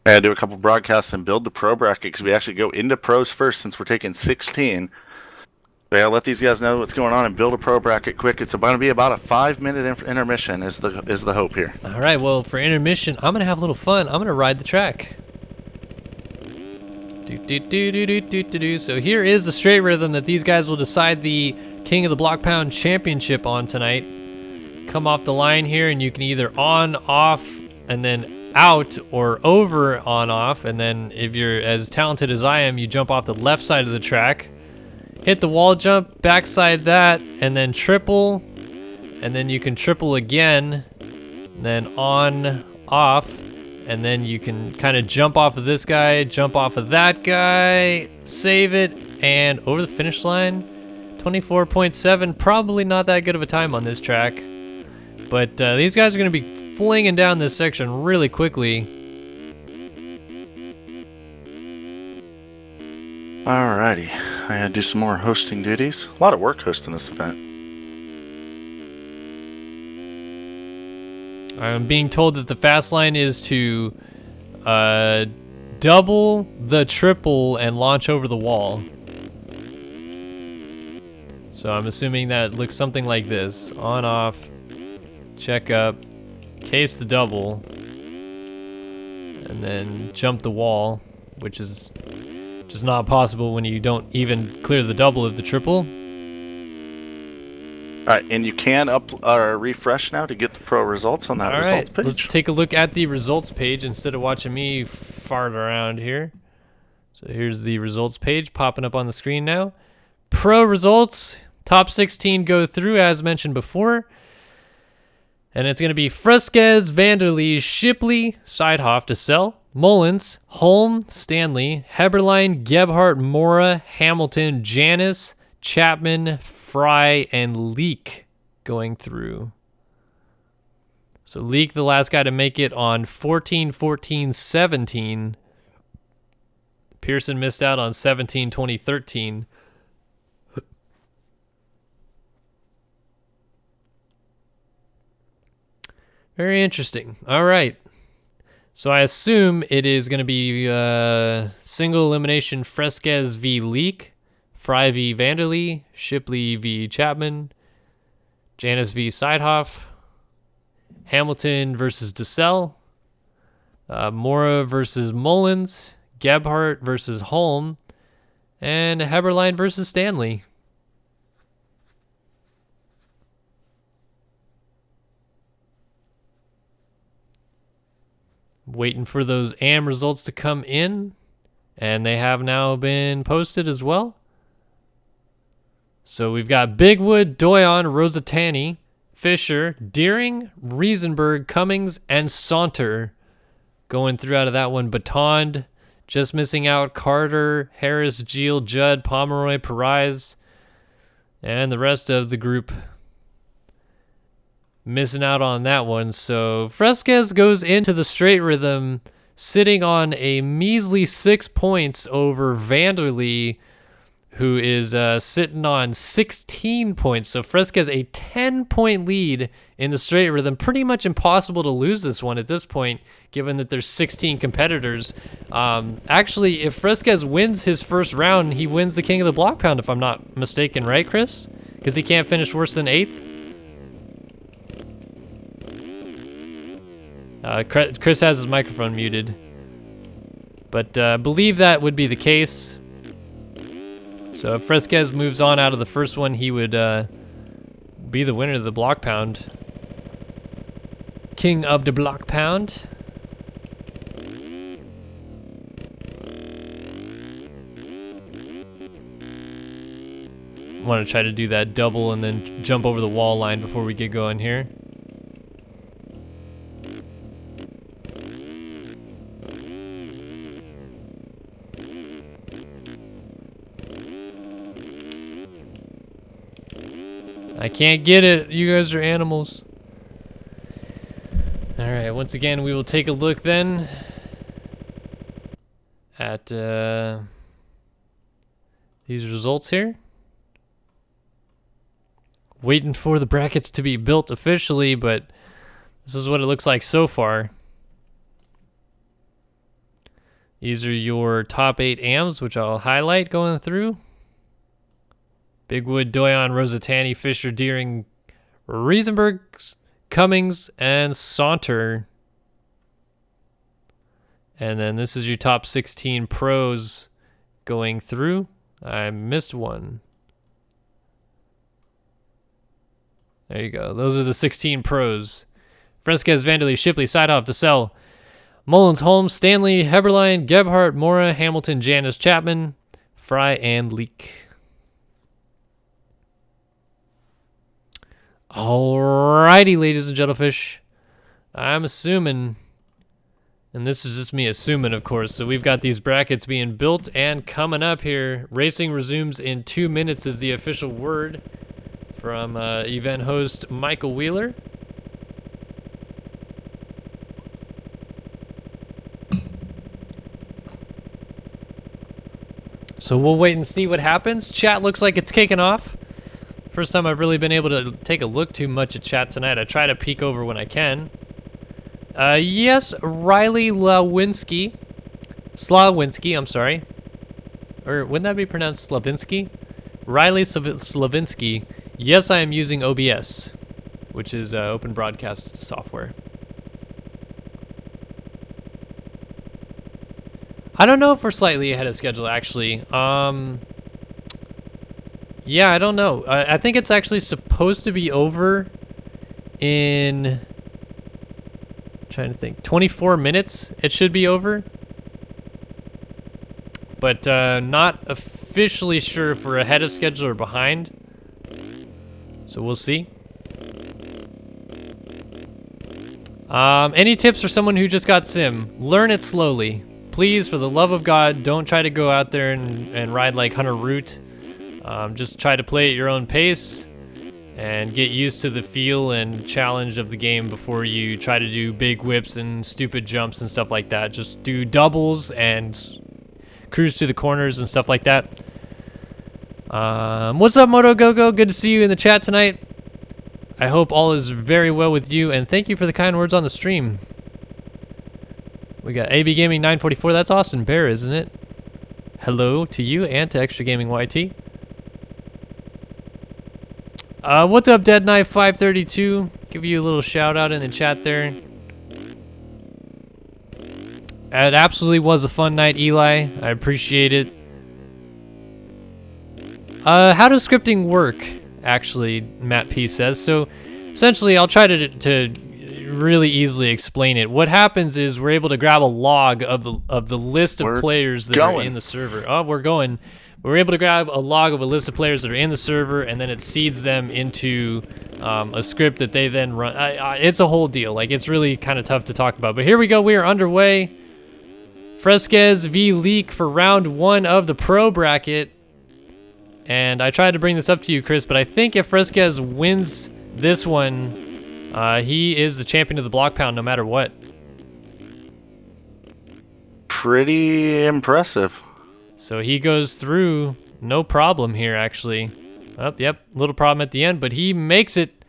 I had to do a couple broadcasts and build the pro bracket because we actually go into pros first since we're taking 16. But yeah, let these guys know what's going on and build a pro bracket quick. It's going to be about a 5-minute intermission is the hope here. All right, well, for intermission, I'm going to have a little fun. I'm going to ride the track. So here is the straight rhythm that these guys will decide the King of the Blockpound Championship on tonight. Come off the line here, and you can either on, off, and then out, or over, on, off. And then if you're as talented as I am, you jump off the left side of the track. Hit the wall jump, backside that, and then triple. And then you can triple again, then on, off. And then you can kind of jump off of this guy, jump off of that guy, save it, and over the finish line to 24.7, probably not that good of a time on this track. But these guys are going to be flinging down this section really quickly. Alrighty, I gotta do some more hosting duties. A lot of work hosting this event. I'm being told that the fast line is to double the triple and launch over the wall. So I'm assuming that looks something like this. On, off, check up, case the double, and then jump the wall, which is just not possible when you don't even clear the double of the triple. Alright, and you can refresh now to get the pro results on that results page. Let's take a look at the results page instead of watching me fart around here. So here's the results page popping up on the screen now. Pro results, top 16 go through as mentioned before. And it's going to be Fresquez, Vanderlee, Shipley, Seidhoff, DeSalle, Mullins, Holm, Stanley, Heberlein, Gebhardt, Mora, Hamilton, Janis, Chapman, Fry, and Leak going through. So Leak, the last guy to make it on 14, 14, 17. Pearson missed out on 17, 20, 13. Very interesting. All right. So I assume it is going to be single elimination Fresquez v. Leak, Fry v. Vanderlee, Shipley v. Chapman, Janis v. Seidhoff, Hamilton versus DeSalle, Mora versus Mullins, Gebhardt versus Holm, and Heberlein versus Stanley. Waiting for those AM results to come in, and they have now been posted as well. So we've got Bigwood, Doyon, Rosatani, Fisher, Deering, Riesenberg, Cummings, and Saunter going through out of that one. Batond just missing out. Carter, Harris, Geel, Judd, Pomeroy, Perez, and the rest of the group missing out on that one. So Fresquez goes into the straight rhythm sitting on a measly 6 points over Vanderlee, who is sitting on 16 points. So Fresquez a 10-point lead in the straight rhythm. Pretty much impossible to lose this one at this point, given that there's 16 competitors. Actually, if Fresquez wins his first round, he wins the King of the Block Pound, if I'm not mistaken, right, Chris? Because he can't finish worse than 8th. Chris has his microphone muted, but believe that would be the case. So if Fresquez moves on out of the first one, he would be the winner of the Block Pound. King of the Block Pound. Want to try to do that double and then jump over the wall line before we get going here. I can't get it. You guys are animals. All right. Once again, we will take a look then at these results here. Waiting for the brackets to be built officially, but this is what it looks like so far. These are your top 8 AMs, which I'll highlight going through. Bigwood, Doyon, Rosatani, Fisher, Deering, Riesenberg, Cummings, and Saunter. And then this is your top 16 pros going through. I missed one. There you go. Those are the 16 pros. Fresquez, Vanderlee, Shipley, Seidhoff, DeSalle, Mullins, Holmes, Stanley, Heberlein, Gebhardt, Mora, Hamilton, Janis, Chapman, Fry, and Leak. Alrighty, ladies and gentlefish. I'm assuming And this is just me assuming, of course. So we've got these brackets being built and coming up here. Racing resumes in 2 minutes is the official word from event host Michael Wheeler. So we'll wait and see what happens. Chat looks like it's kicking off. First time I've really been able to take a look too much at chat tonight. I try to peek over when I can. Yes, Riley Slawinski, I'm sorry. Or wouldn't that be pronounced Slavinsky? Riley Slavinsky. Yes, I am using OBS, which is open broadcast software. I don't know if we're slightly ahead of schedule, actually. Yeah, I don't know. I think it's actually supposed to be over in... trying to think. 24 minutes, it should be over. But not officially sure if we're ahead of schedule or behind. So we'll see. Any tips for someone who just got sim? Learn it slowly. Please, for the love of God, don't try to go out there and ride like Hunter Root. Just try to play at your own pace and get used to the feel and challenge of the game before you try to do big whips and stupid jumps and stuff like that. Just do doubles and cruise to the corners and stuff like that. What's up, Moto Go-Go? Good to see you in the chat tonight. I hope all is very well with you, and thank you for the kind words on the stream. We got AB Gaming 944. That's Austin Bear, isn't it? Hello to you and to Extra Gaming YT. What's up, Dead Knife 532? Give you a little shout out in the chat there. It absolutely was a fun night, Eli. I appreciate it. How does scripting work? Actually, Matt P says. So, essentially, I'll try to really easily explain it. What happens is we're able to grab a log of the list of players that are in the server. Oh, we're going. We're able to grab a log of a list of players that are in the server, and then it seeds them into a script that they then run. It's a whole deal. Like, it's really kind of tough to talk about. But here we go. We are underway. Fresquez v. Leak for round 1 of the pro bracket. And I tried to bring this up to you, Chris, but I think if Fresquez wins this one, he is the champion of the Blockpound no matter what. Pretty impressive. So he goes through, no problem here, actually. Oh, yep, little problem at the end, but he makes it.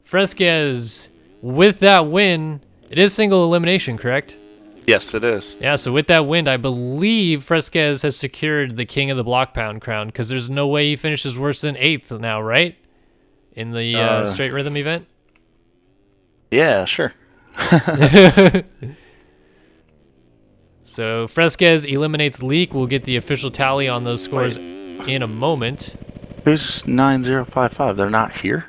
Fresquez, with that win, it is single elimination, correct? Yes, it is. Yeah, so with that win, I believe Fresquez has secured the King of the Blockpound crown, because there's no way he finishes worse than 8th now, right? In the straight rhythm event? Yeah, sure. So Fresquez eliminates Leak. We'll get the official tally on those scores in a moment. Who's 9055? They're not here?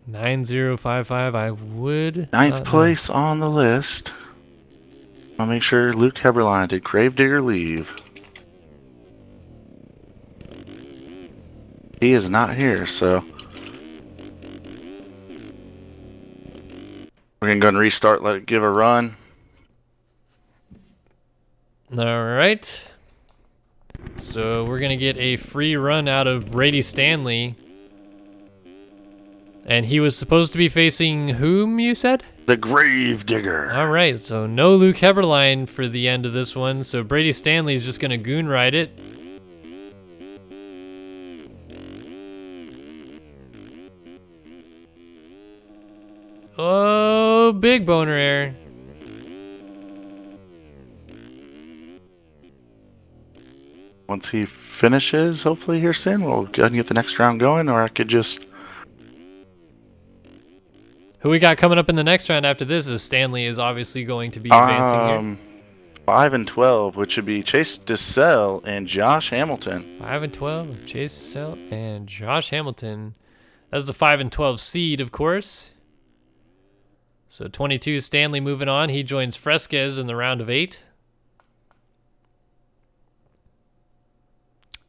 9055, I would... Ninth place on the list. I'll make sure Luke Heberline did Gravedigger leave. He is not here, so... we're going to go and restart, let it give a run. Alright. So we're going to get a free run out of Brady Stanley. And he was supposed to be facing whom, you said? The Gravedigger. Alright, so no Luke Heberline for the end of this one. So Brady Stanley is just going to goon ride it. Oh, big boner air. Once he finishes, hopefully here soon, we'll go ahead and get the next round going, or I could just... Who we got coming up in the next round after this is Stanley is obviously going to be advancing here. 5 and 12, which would be Chase DeSalle and Josh Hamilton. 5 and 12, Chase DeSalle and Josh Hamilton. That's the 5 and 12 seed, of course. So 22, Stanley moving on. He joins Fresquez in the round of 8.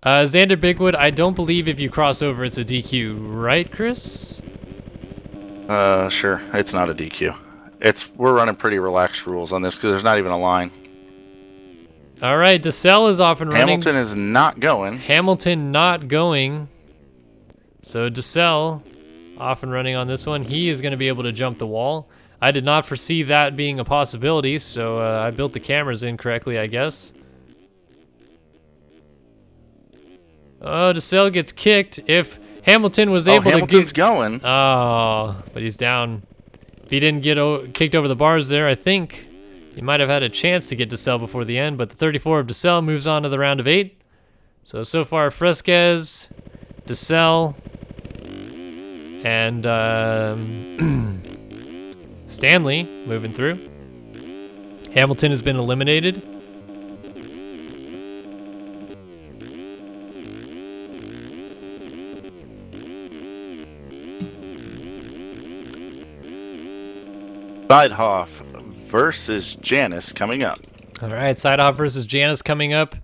Xander Bigwood, I don't believe if you cross over it's a DQ, right, Chris? Sure. It's not a DQ. We're running pretty relaxed rules on this because there's not even a line. All right, DeSalle is off and running. Hamilton is not going. Hamilton not going. So DeSalle off and running on this one. He is going to be able to jump the wall. I did not foresee that being a possibility, so I built the cameras incorrectly, I guess. Oh, DeSalle gets kicked. If Hamilton was able Hamilton's to going. Oh, but he's down. If he didn't get kicked over the bars there, I think he might have had a chance to get DeSalle before the end, but the 34 of DeSalle moves on to the round of 8. So far, Fresquez, DeSalle, and Stanley moving through. Hamilton has been eliminated. Sidehoff versus Janice coming up. All right, Sidehoff versus Janice coming up.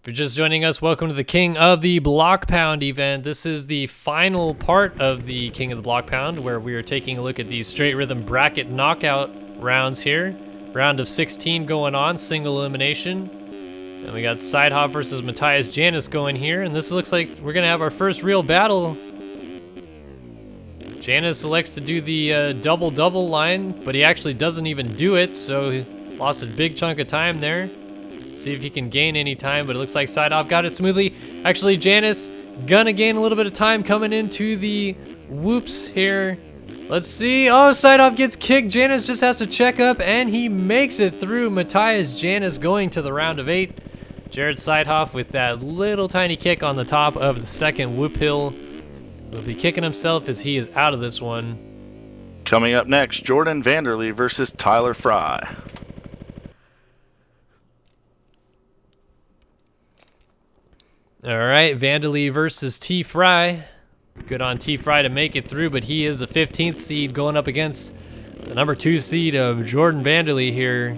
If you're just joining us, welcome to the King of the Blockpound event. This is the final part of the King of the Blockpound, where we are taking a look at the straight rhythm bracket knockout rounds here. Round of 16 going on, single elimination. And we got Sidehoff versus Matthias Janice going here, and this looks like we're gonna have our first real battle. Janice elects to do the double-double line, but he actually doesn't even do it, so he lost a big chunk of time there. See if he can gain any time, but it looks like Sidehoff got it smoothly. Actually, Janice gonna gain a little bit of time coming into the whoops here. Let's see. Oh, Sidehoff gets kicked. Janice just has to check up, and he makes it through. Matthias Janice going to the round of 8. Jared Sidehoff with that little tiny kick on the top of the second whoop hill. Will be kicking himself as he is out of this one. Coming up next, Jordan Vanderlee versus Tyler Fry. All right, Vanderlee versus T. Fry. Good on T. Fry to make it through, but he is the 15th seed going up against the number 2 seed of Jordan Vanderlee here.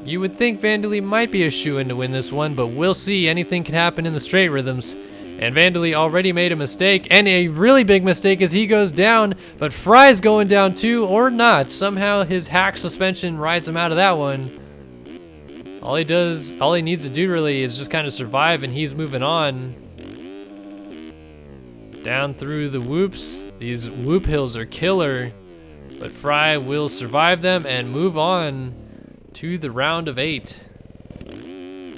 You would think Vanderlee might be a shoo-in to win this one, but we'll see. Anything can happen in the straight rhythms. And Vanderlee already made a mistake, and a really big mistake as he goes down, but Fry's going down too, or not. Somehow his hack suspension rides him out of that one. All he needs to do really is just kind of survive, and he's moving on. Down through the whoops. These whoop hills are killer, but Fry will survive them and move on to the round of 8.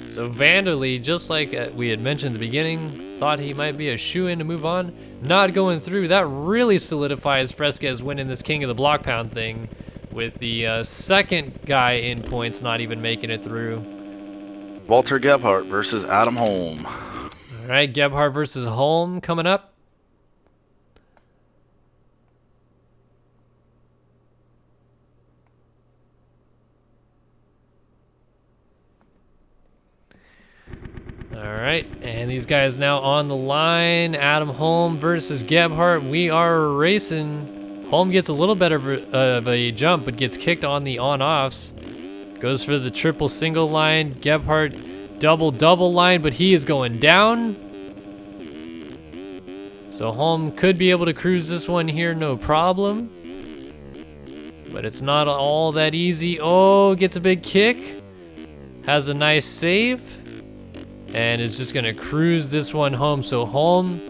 So Vanderlee, just like we had mentioned at the beginning, thought he might be a shoo-in to move on. Not going through. That really solidifies Fresquez winning this King of the Blockpound thing, with the second guy in points not even making it through. Walter Gebhardt versus Adam Holm. All right, Gebhardt versus Holm coming up. All right, and these guys now on the line. Adam Holm versus Gebhardt. We are racing. Holm gets a little better of a jump, but gets kicked on the on-offs. Goes for the triple single line. Gebhardt double line, but he is going down. So Holm could be able to cruise this one here, no problem. But it's not all that easy. Oh, gets a big kick. Has a nice save. And is just going to cruise this one home. So Holm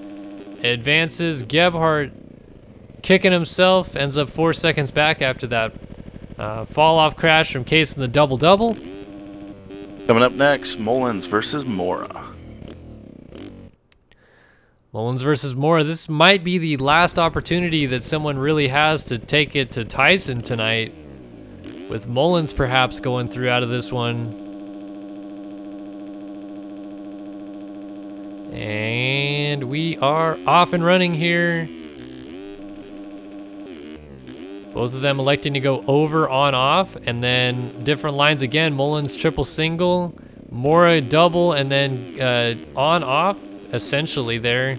advances. Gebhardt kicking himself. Ends up 4 seconds back after that fall-off crash from Case in the double-double. Coming up next, Mullins versus Mora. Mullins versus Mora. This might be the last opportunity that someone really has to take it to Tyson tonight, with Mullins perhaps going through out of this one. And we are off and running here. Both of them electing to go over, on, off, and then different lines again. Mullins triple single, Mora double, and then on, off, essentially there.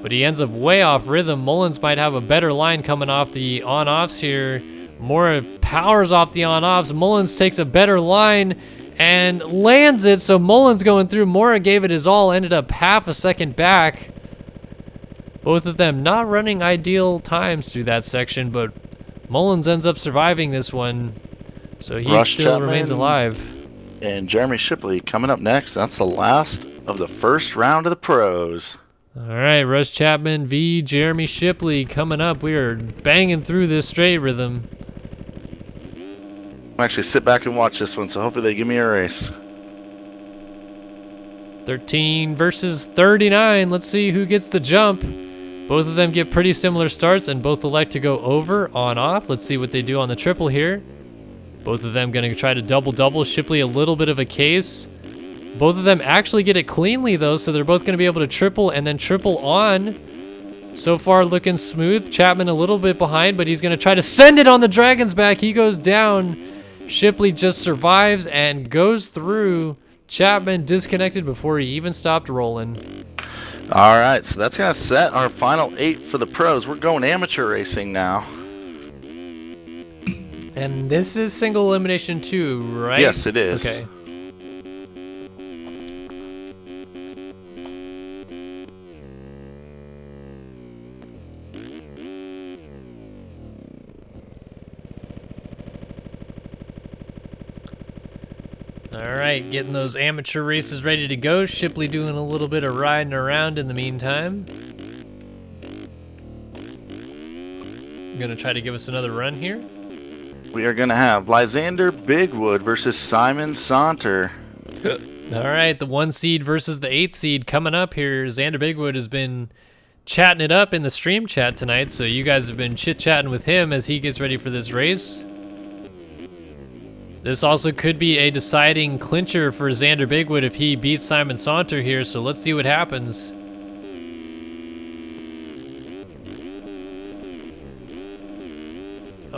But he ends up way off rhythm. Mullins might have a better line coming off the on-offs here. Mora powers off the on-offs. Mullins takes a better line and lands it, so Mullins going through. Mora gave it his all, ended up half a second back. Both of them not running ideal times through that section, but Mullins ends up surviving this one, so he Rush still Chapman remains alive. And Jeremy Shipley coming up next. That's the last of the first round of the pros. All right, Rush Chapman v. Jeremy Shipley coming up. We are banging through this straight rhythm. I'll actually sit back and watch this one, so hopefully they give me a race. 13 versus 39. Let's see who gets the jump. Both of them get pretty similar starts, and both elect to go over, on, off. Let's see what they do on the triple here. Both of them going to try to double-double. Shipley a little bit of a case. Both of them actually get it cleanly, though, so they're both going to be able to triple and then triple on. So far, looking smooth. Chapman a little bit behind, but he's going to try to send it on the Dragon's back. He goes down. Shipley just survives and goes through. Chapman disconnected before he even stopped rolling. All right, so that's going to set our final 8 for the pros. We're going amateur racing now. And this is single elimination too, right? Yes, it is. Okay. Alright, getting those amateur races ready to go. Shipley doing a little bit of riding around in the meantime. Gonna try to give us another run here. We are going to have Lysander Bigwood versus Simon Saunter. Alright, the 1 seed versus the 8 seed coming up here. Xander Bigwood has been chatting it up in the stream chat tonight, so you guys have been chit-chatting with him as he gets ready for this race. This also could be a deciding clincher for Xander Bigwood if he beats Simon Saunter here, so let's see what happens.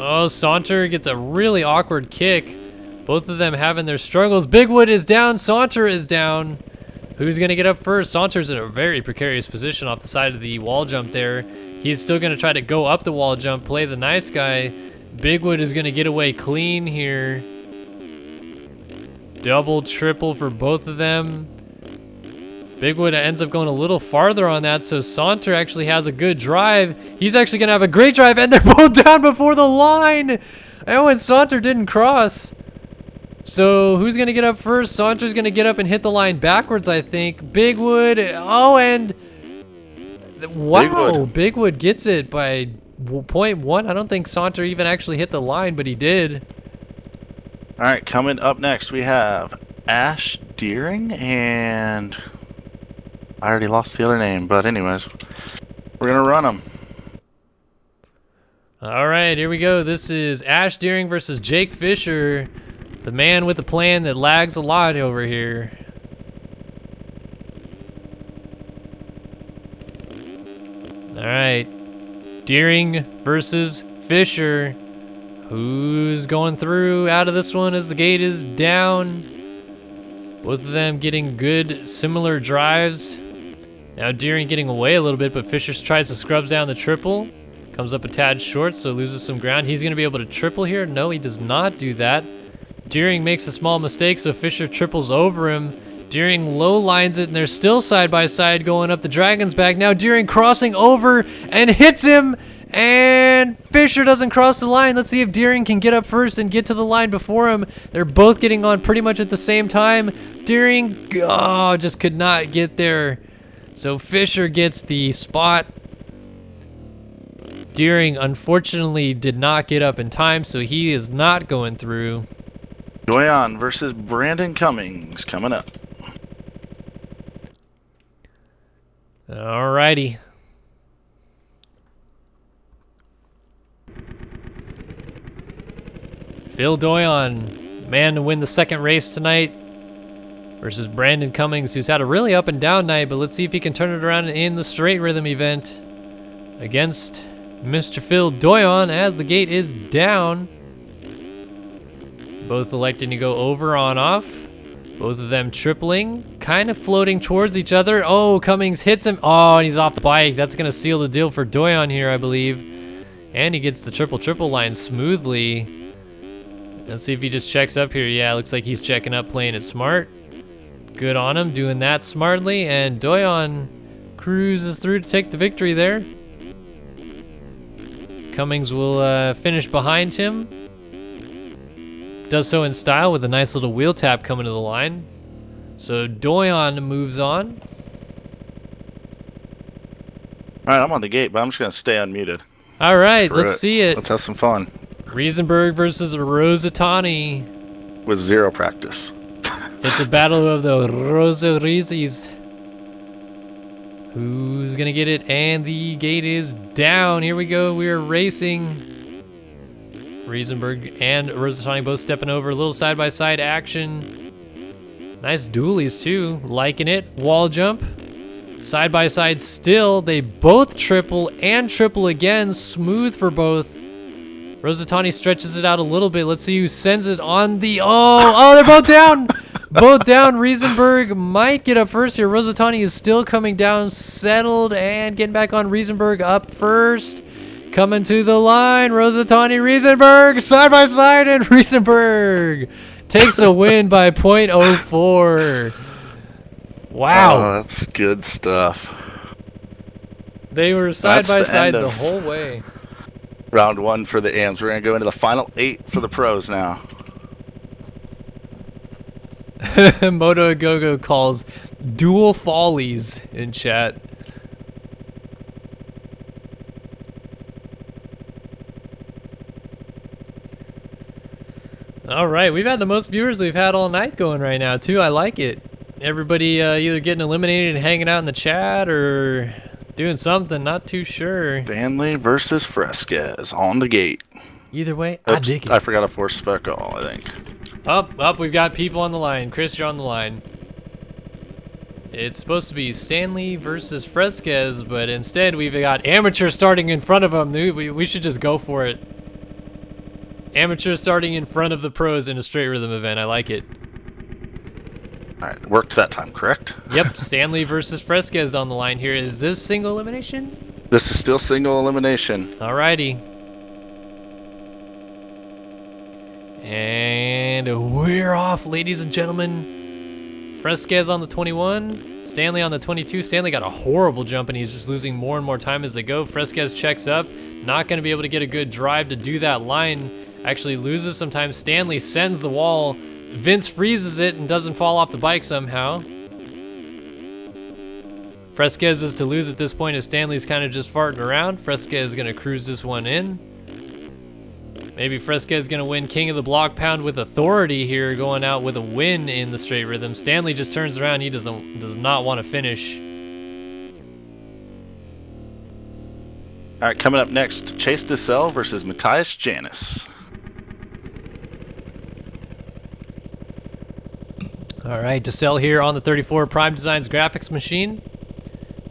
Oh, Saunter gets a really awkward kick. Both of them having their struggles. Bigwood is down, Saunter is down. Who's going to get up first? Saunter's in a very precarious position off the side of the wall jump there. He's still going to try to go up the wall jump, play the nice guy. Bigwood is going to get away clean here. Double, triple for both of them. Bigwood ends up going a little farther on that, so Saunter actually has a good drive. He's actually going to have a great drive, and they're both down before the line. And Saunter didn't cross. So who's going to get up first? Saunter's going to get up and hit the line backwards, I think. Bigwood, oh, and wow, Bigwood gets it by 0.1. I don't think Saunter even actually hit the line, but he did. All right, coming up next, we have Ash Deering and I already lost the other name, but anyways, we're going to run them. All right, here we go. This is Ash Deering versus Jake Fisher, the man with the plan that lags a lot over here. All right, Deering versus Fisher. Who's going through out of this one as the gate is down? Both of them getting good, similar drives. Now Deering getting away a little bit, but Fisher tries to scrubs down the triple. Comes up a tad short, so loses some ground. He's going to be able to triple here. No, he does not do that. Deering makes a small mistake, so Fisher triples over him. Deering low lines it, and they're still side by side going up the Dragon's back. Now Deering crossing over and hits him, and Fisher doesn't cross the line. Let's see if Deering can get up first and get to the line before him. They're both getting on pretty much at the same time. Deering, oh, just could not get there. So Fisher gets the spot. Deering unfortunately did not get up in time, so he is not going through. Doyon versus Brandon Cummings coming up. Alrighty. Phil Doyon, man to win the second race tonight, versus Brandon Cummings, who's had a really up and down night, but let's see if he can turn it around in the straight rhythm event against Mr. Phil Doyon as the gate is down. Both electing to go over, on, off. Both of them tripling, kind of floating towards each other. Oh, Cummings hits him. Oh, and he's off the bike. That's going to seal the deal for Doyon here, I believe. And he gets the triple line smoothly. Let's see if he just checks up here. Yeah, looks like he's checking up, playing it smart. Good on him, doing that smartly. And Doyon cruises through to take the victory there. Cummings will finish behind him. Does so in style with a nice little wheel tap coming to the line. So Doyon moves on. All right, I'm on the gate, but I'm just gonna stay unmuted. All right, let's see it. Let's have some fun. Riesenberg versus Rosatani. With zero practice. It's a battle of the Rosarizis. Who's gonna get it? And the gate is down. Here we go. We're racing. Riesenberg and Rosatani both stepping over. A little side-by-side action. Nice dualies too. Liking it. Wall jump. Side-by-side still. They both triple and triple again. Smooth for both. Rosatani stretches it out a little bit. Let's see who sends it on the... Oh, they're both down! Both down. Riesenberg might get up first here. Rosatani is still coming down, settled, and getting back on. Riesenberg up first. Coming to the line. Rosatani, Riesenberg, side by side, and Riesenberg takes a win by .04. Wow. Oh, that's good stuff. They were side That's by the side end the of- whole way. Round 1 for the AMs. We're gonna go into the final 8 for the pros now. Moto Gogo calls dual follies in chat. All right, we've had the most viewers we've had all night going right now too. I like it. Everybody either getting eliminated and hanging out in the chat or doing something, not too sure. Stanley versus Fresquez on the gate. Either way, I Oops, dig it. I forgot a force speckle, I think. Up, we've got people on the line. Chris, you're on the line. It's supposed to be Stanley versus Fresquez, but instead we've got amateur starting in front of them. We should just go for it. Amateur starting in front of the pros in a straight rhythm event. I like it. Alright, worked that time, correct? Yep, Stanley versus Fresquez on the line here. Is this single elimination? This is still single elimination. Alrighty. And we're off, ladies and gentlemen. Fresquez on the 21, Stanley on the 22. Stanley got a horrible jump and he's just losing more and more time as they go. Fresquez checks up, not going to be able to get a good drive to do that line. Actually loses sometimes. Stanley sends the wall. Vince freezes it and doesn't fall off the bike somehow. Fresquez is to lose at this point as Stanley's kind of just farting around. Fresquez is going to cruise this one in. Maybe Fresquez is going to win King of the Blockpound with authority here, going out with a win in the straight rhythm. Stanley just turns around. He does not want to finish. All right, coming up next, Chase DeSalle versus Matthias Janis. All right, DeSalle here on the 34 Prime Designs graphics machine.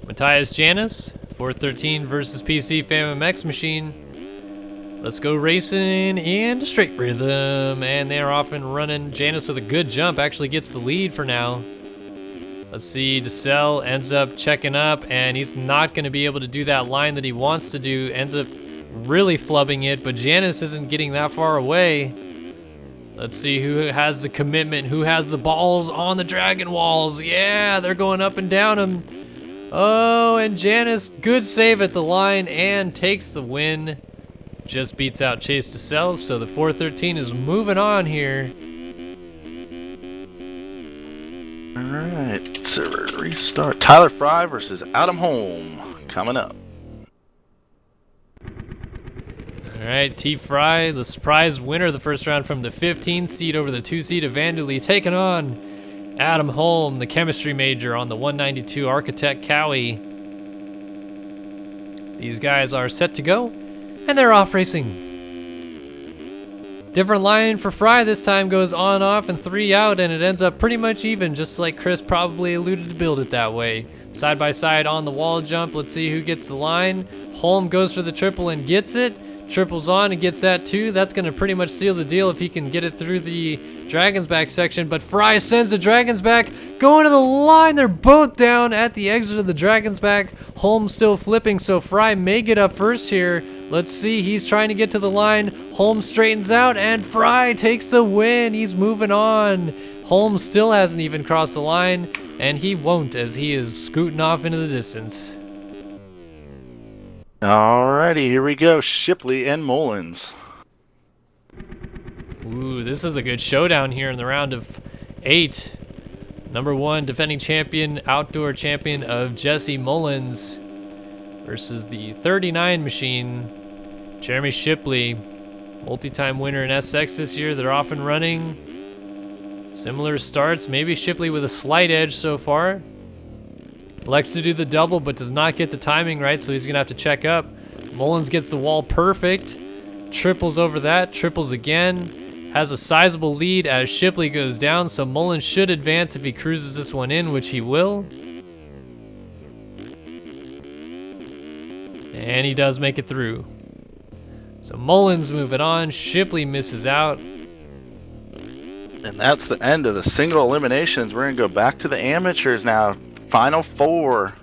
Matthias Janis, 413 versus PC Fam MX machine. Let's go racing in straight rhythm, and they're off and running. Janis with a good jump actually gets the lead for now. Let's see, DeSalle ends up checking up, and he's not going to be able to do that line that he wants to do. Ends up really flubbing it, but Janis isn't getting that far away. Let's see who has the commitment, who has the balls on the dragon walls. Yeah, they're going up and down them. Oh, and Janis, good save at the line and takes the win. Just beats out Chase DeSalle, so the 413 is moving on here. Alright, server restart. Tyler Fry versus Adam Holm coming up. Alright, T Fry, the surprise winner of the first round from the 15 seed over the 2 seed of Vanderlee, taking on Adam Holm, the chemistry major on the 192 Architect Cowie. These guys are set to go, and they're off racing. Different line for Fry this time, goes on, off, and 3 out, and it ends up pretty much even, just like Chris probably alluded to build it that way. Side by side on the wall jump. Let's see who gets the line. Holm goes for the triple and gets it. Triples on and gets that too. That's going to pretty much seal the deal if he can get it through the Dragon's Back section. But Fry sends the Dragon's Back, going to the line. They're both down at the exit of the Dragon's Back. Holm still flipping, so Fry may get up first here. Let's see, he's trying to get to the line. Holm straightens out, and Fry takes the win. He's moving on. Holm still hasn't even crossed the line, and he won't as he is scooting off into the distance. Alrighty, here we go. Shipley and Mullins. Ooh, this is a good showdown here in the round of 8. Number 1, defending champion, outdoor champion of Jesse Mullins versus the 39 machine, Jeremy Shipley. Multi-time winner in SX this year. They're off and running. Similar starts, maybe Shipley with a slight edge so far. Likes to do the double, but does not get the timing right, so he's gonna have to check up. Mullins gets the wall perfect. Triples over that, triples again. Has a sizable lead as Shipley goes down, so Mullins should advance if he cruises this one in, which he will. And he does make it through. So Mullins moving on, Shipley misses out. And that's the end of the single eliminations. We're going to go back to the amateurs now. Final 4.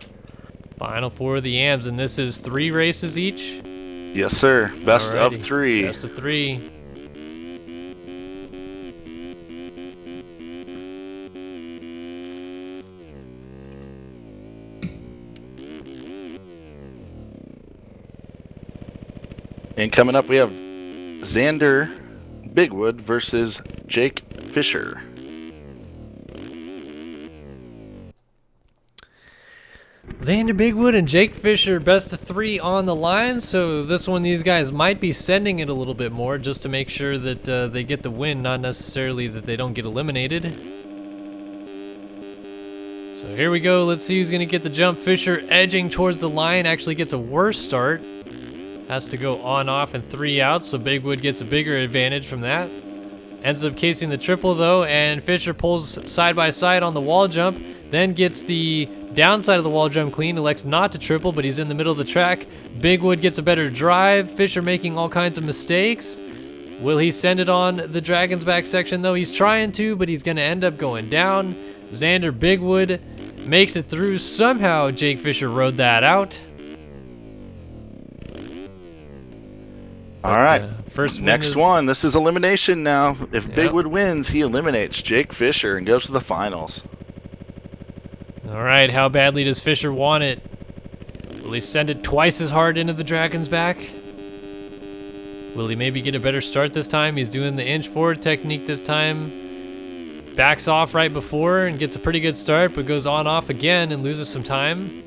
Final 4 of the AMs, and this is 3 races each? Yes, sir. Best Alrighty. of 3. Best of 3. And coming up, we have Xander Bigwood versus Jake Fisher. Xander Bigwood and Jake Fisher, best of 3 on the line. So this one, these guys might be sending it a little bit more just to make sure that they get the win, not necessarily that they don't get eliminated. So here we go. Let's see who's going to get the jump. Fisher edging towards the line, actually gets a worse start. Has to go on, off, and 3 out, so Bigwood gets a bigger advantage from that. Ends up casing the triple, though, and Fisher pulls side by side on the wall jump, then gets the downside of the wall jump clean, elects not to triple, but he's in the middle of the track. Bigwood gets a better drive. Fisher making all kinds of mistakes. Will he send it on the Dragon's Back section, though? He's trying to, but he's going to end up going down. Xander Bigwood makes it through. Somehow Jake Fisher rode that out. All right, first next one. This is elimination now. If Yep. Bigwood wins, he eliminates Jake Fisher and goes to the finals. All right, how badly does Fisher want it? Will he send it twice as hard into the Dragon's Back? Will he maybe get a better start this time? He's doing the inch forward technique this time. Backs off right before and gets a pretty good start, but goes on off again and loses some time.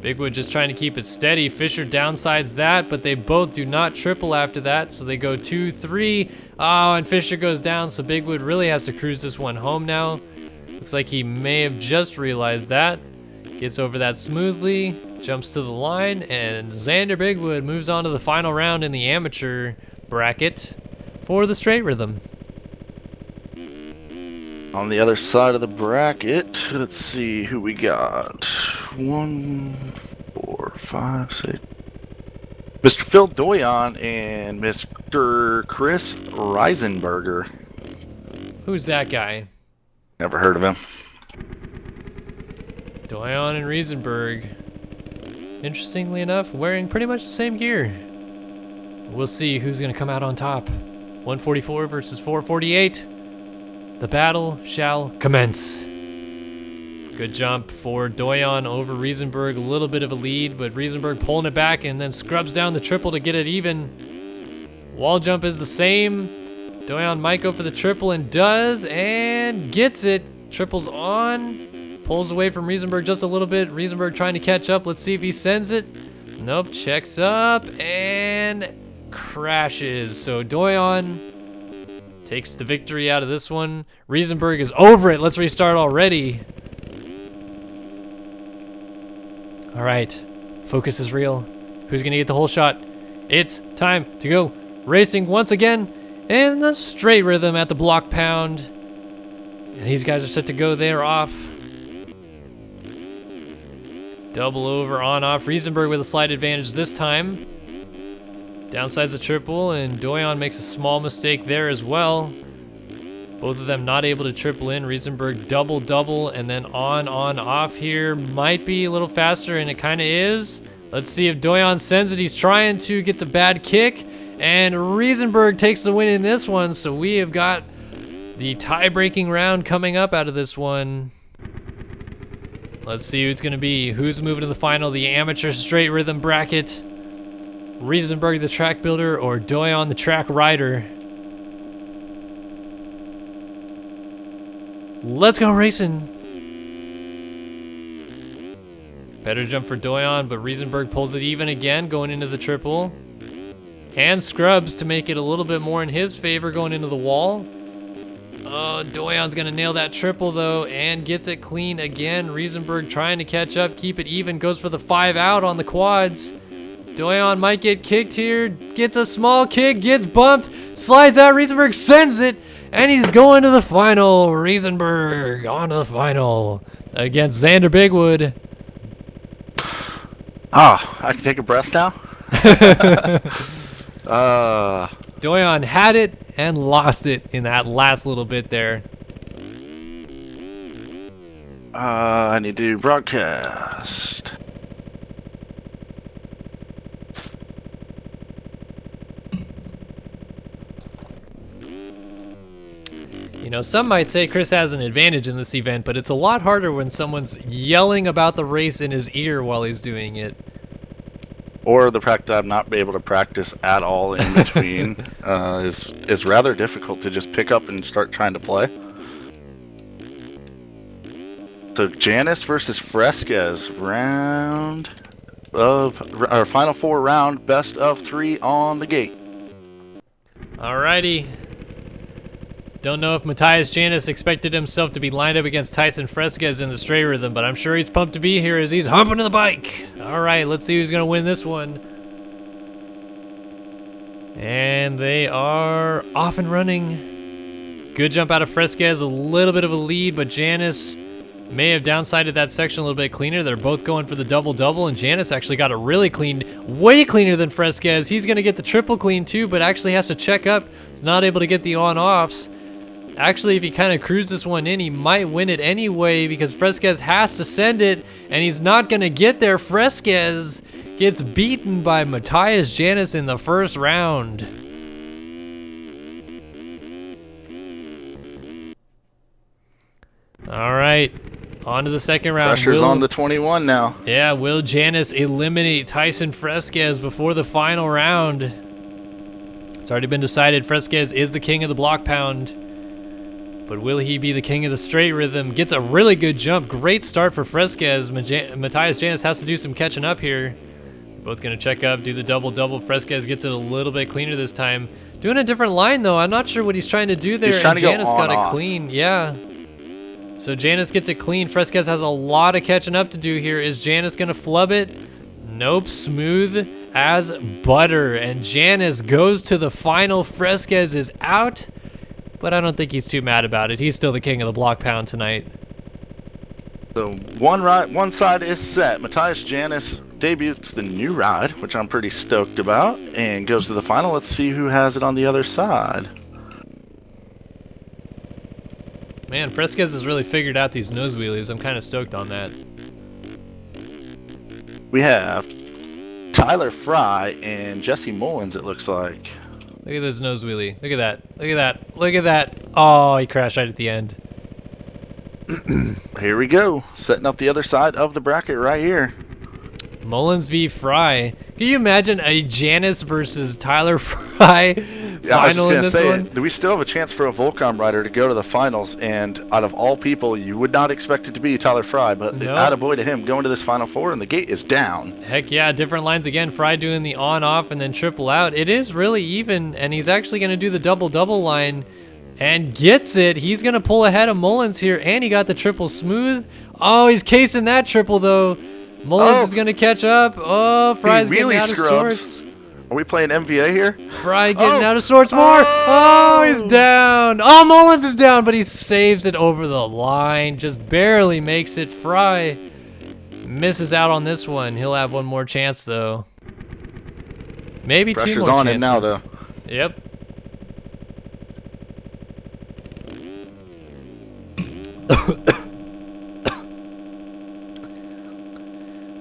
Bigwood just trying to keep it steady. Fisher downsides that, but they both do not triple after that, so they go 2-3. Oh, and Fisher goes down, so Bigwood really has to cruise this one home now. Looks like he may have just realized that. Gets over that smoothly, jumps to the line, and Xander Bigwood moves on to the final round in the amateur bracket for the straight rhythm. On the other side of the bracket, let's see who we got. 1, 4, 5, 6. Mr. Phil Doyon and Mr. Chris Reisenberger. Who's that guy? Never heard of him. Doyon and Riesenberg. Interestingly enough, wearing pretty much the same gear. We'll see who's going to come out on top. 144 versus 448. The battle shall commence. Good jump for Doyon over Riesenberg. A little bit of a lead, but Riesenberg pulling it back and then scrubs down the triple to get it even. Wall jump is the same. Doyon might go for the triple and does, and gets it. Triples on. Pulls away from Riesenberg just a little bit. Riesenberg trying to catch up. Let's see if he sends it. Nope, checks up and crashes. So Doyon takes the victory out of this one. Riesenberg is over it. Let's restart already. All right, focus is real. Who's gonna get the whole shot? It's time to go racing once again in the straight rhythm at the Blockpound. And these guys are set to go. They're off. Double over, on, off. Riesenberg with a slight advantage this time. Downsides the triple, and Doyon makes a small mistake there as well. Both of them not able to triple in. Riesenberg double, and then on, off here. Might be a little faster, and it kind of is. Let's see if Doyon sends it. He's trying to, gets a bad kick, and Riesenberg takes the win in this one, so we have got the tie-breaking round coming up out of this one. Let's see who it's going to be. Who's moving to the final? The amateur straight rhythm bracket. Riesenberg the track builder or Doyon the track rider? Let's go racing. Better jump for Doyon, but Riesenberg pulls it even again going into the triple. And scrubs to make it a little bit more in his favor going into the wall. Oh, Doyon's gonna nail that triple though and gets it clean again. Riesenberg trying to catch up, keep it even, goes for the 5 out on the quads. Doyon might get kicked here, gets a small kick, gets bumped, slides out, Riesenberg sends it, and he's going to the final. Riesenberg on to the final against Xander Bigwood. Ah, I can take a breath now? Doyon had it and lost it in that last little bit there. I need to broadcast. You know, some might say Chris has an advantage in this event, but it's a lot harder when someone's yelling about the race in his ear while he's doing it. Or the fact that I'm not able to practice at all in between is rather difficult to just pick up and start trying to play. So Janice versus Fresquez, round of our final 4 round, best of 3 on the gate. Alrighty. Don't know if Matthias Janis expected himself to be lined up against Tyson Fresquez in the straight rhythm, but I'm sure he's pumped to be here as he's humping to the bike. Alright, let's see who's going to win this one. And they are off and running. Good jump out of Fresquez, a little bit of a lead, but Janis may have downsided that section a little bit cleaner. They're both going for the double-double, and Janis actually got it really clean, way cleaner than Fresquez. He's going to get the triple clean too, but actually has to check up. He's not able to get the on-offs. Actually, if he kind of cruises this one in, he might win it anyway because Fresquez has to send it, and he's not going to get there. Fresquez gets beaten by Matthias Janis in the first round. All right, on to the second round. Pressure's on the 21 now. Yeah, will Janis eliminate Tyson Fresquez before the final round? It's already been decided. Fresquez is the king of the Blockpound. But will he be the king of the straight rhythm? Gets a really good jump. Great start for Fresquez. Matthias Janis has to do some catching up here. Both going to check up, do the double-double. Fresquez gets it a little bit cleaner this time. Doing a different line, though. I'm not sure what he's trying to do there. He's trying to Janis go on got it off. clean. Yeah. So Janis gets it clean. Fresquez has a lot of catching up to do here. Is Janis going to flub it? Nope. Smooth as butter. And Janis goes to the final. Fresquez is out. But I don't think he's too mad about it. He's still the king of the Blockpound tonight. So one side is set. Matthias Janis debuts the new ride, which I'm pretty stoked about, and goes to the final. Let's see who has it on the other side. Man, Fresquez has really figured out these nose wheelies. I'm kind of stoked on that. We have Tyler Fry and Jesse Mullins, it looks like. Look at this nose wheelie. Look at that. Look at that. Look at that. Oh, he crashed right at the end. Here we go. Setting up the other side of the bracket right here. Mullins v. Fry. Can you imagine a Janis versus Tyler Fry final in this one? Do we still have a chance for a Volcom rider to go to the finals? And out of all people, you would not expect it to be Tyler Fry, but Nope. attaboy to him going to this final 4, and the gate is down. Heck yeah, different lines again. Fry doing the on-off and then triple out. It is really even, and he's actually going to do the double-double line and gets it. He's going to pull ahead of Mullins here, and he got the triple smooth. Oh, he's casing that triple, though. Mullins is going to catch up. Oh, Fry's getting out of sorts. Are we playing MVA here? Fry getting out of sorts more. Oh, he's down. Oh, Mullins is down, but he saves it over the line. Just barely makes it. Fry misses out on this one. He'll have one more chance, though. Maybe Pressure's two more on chances. him now, though. Yep.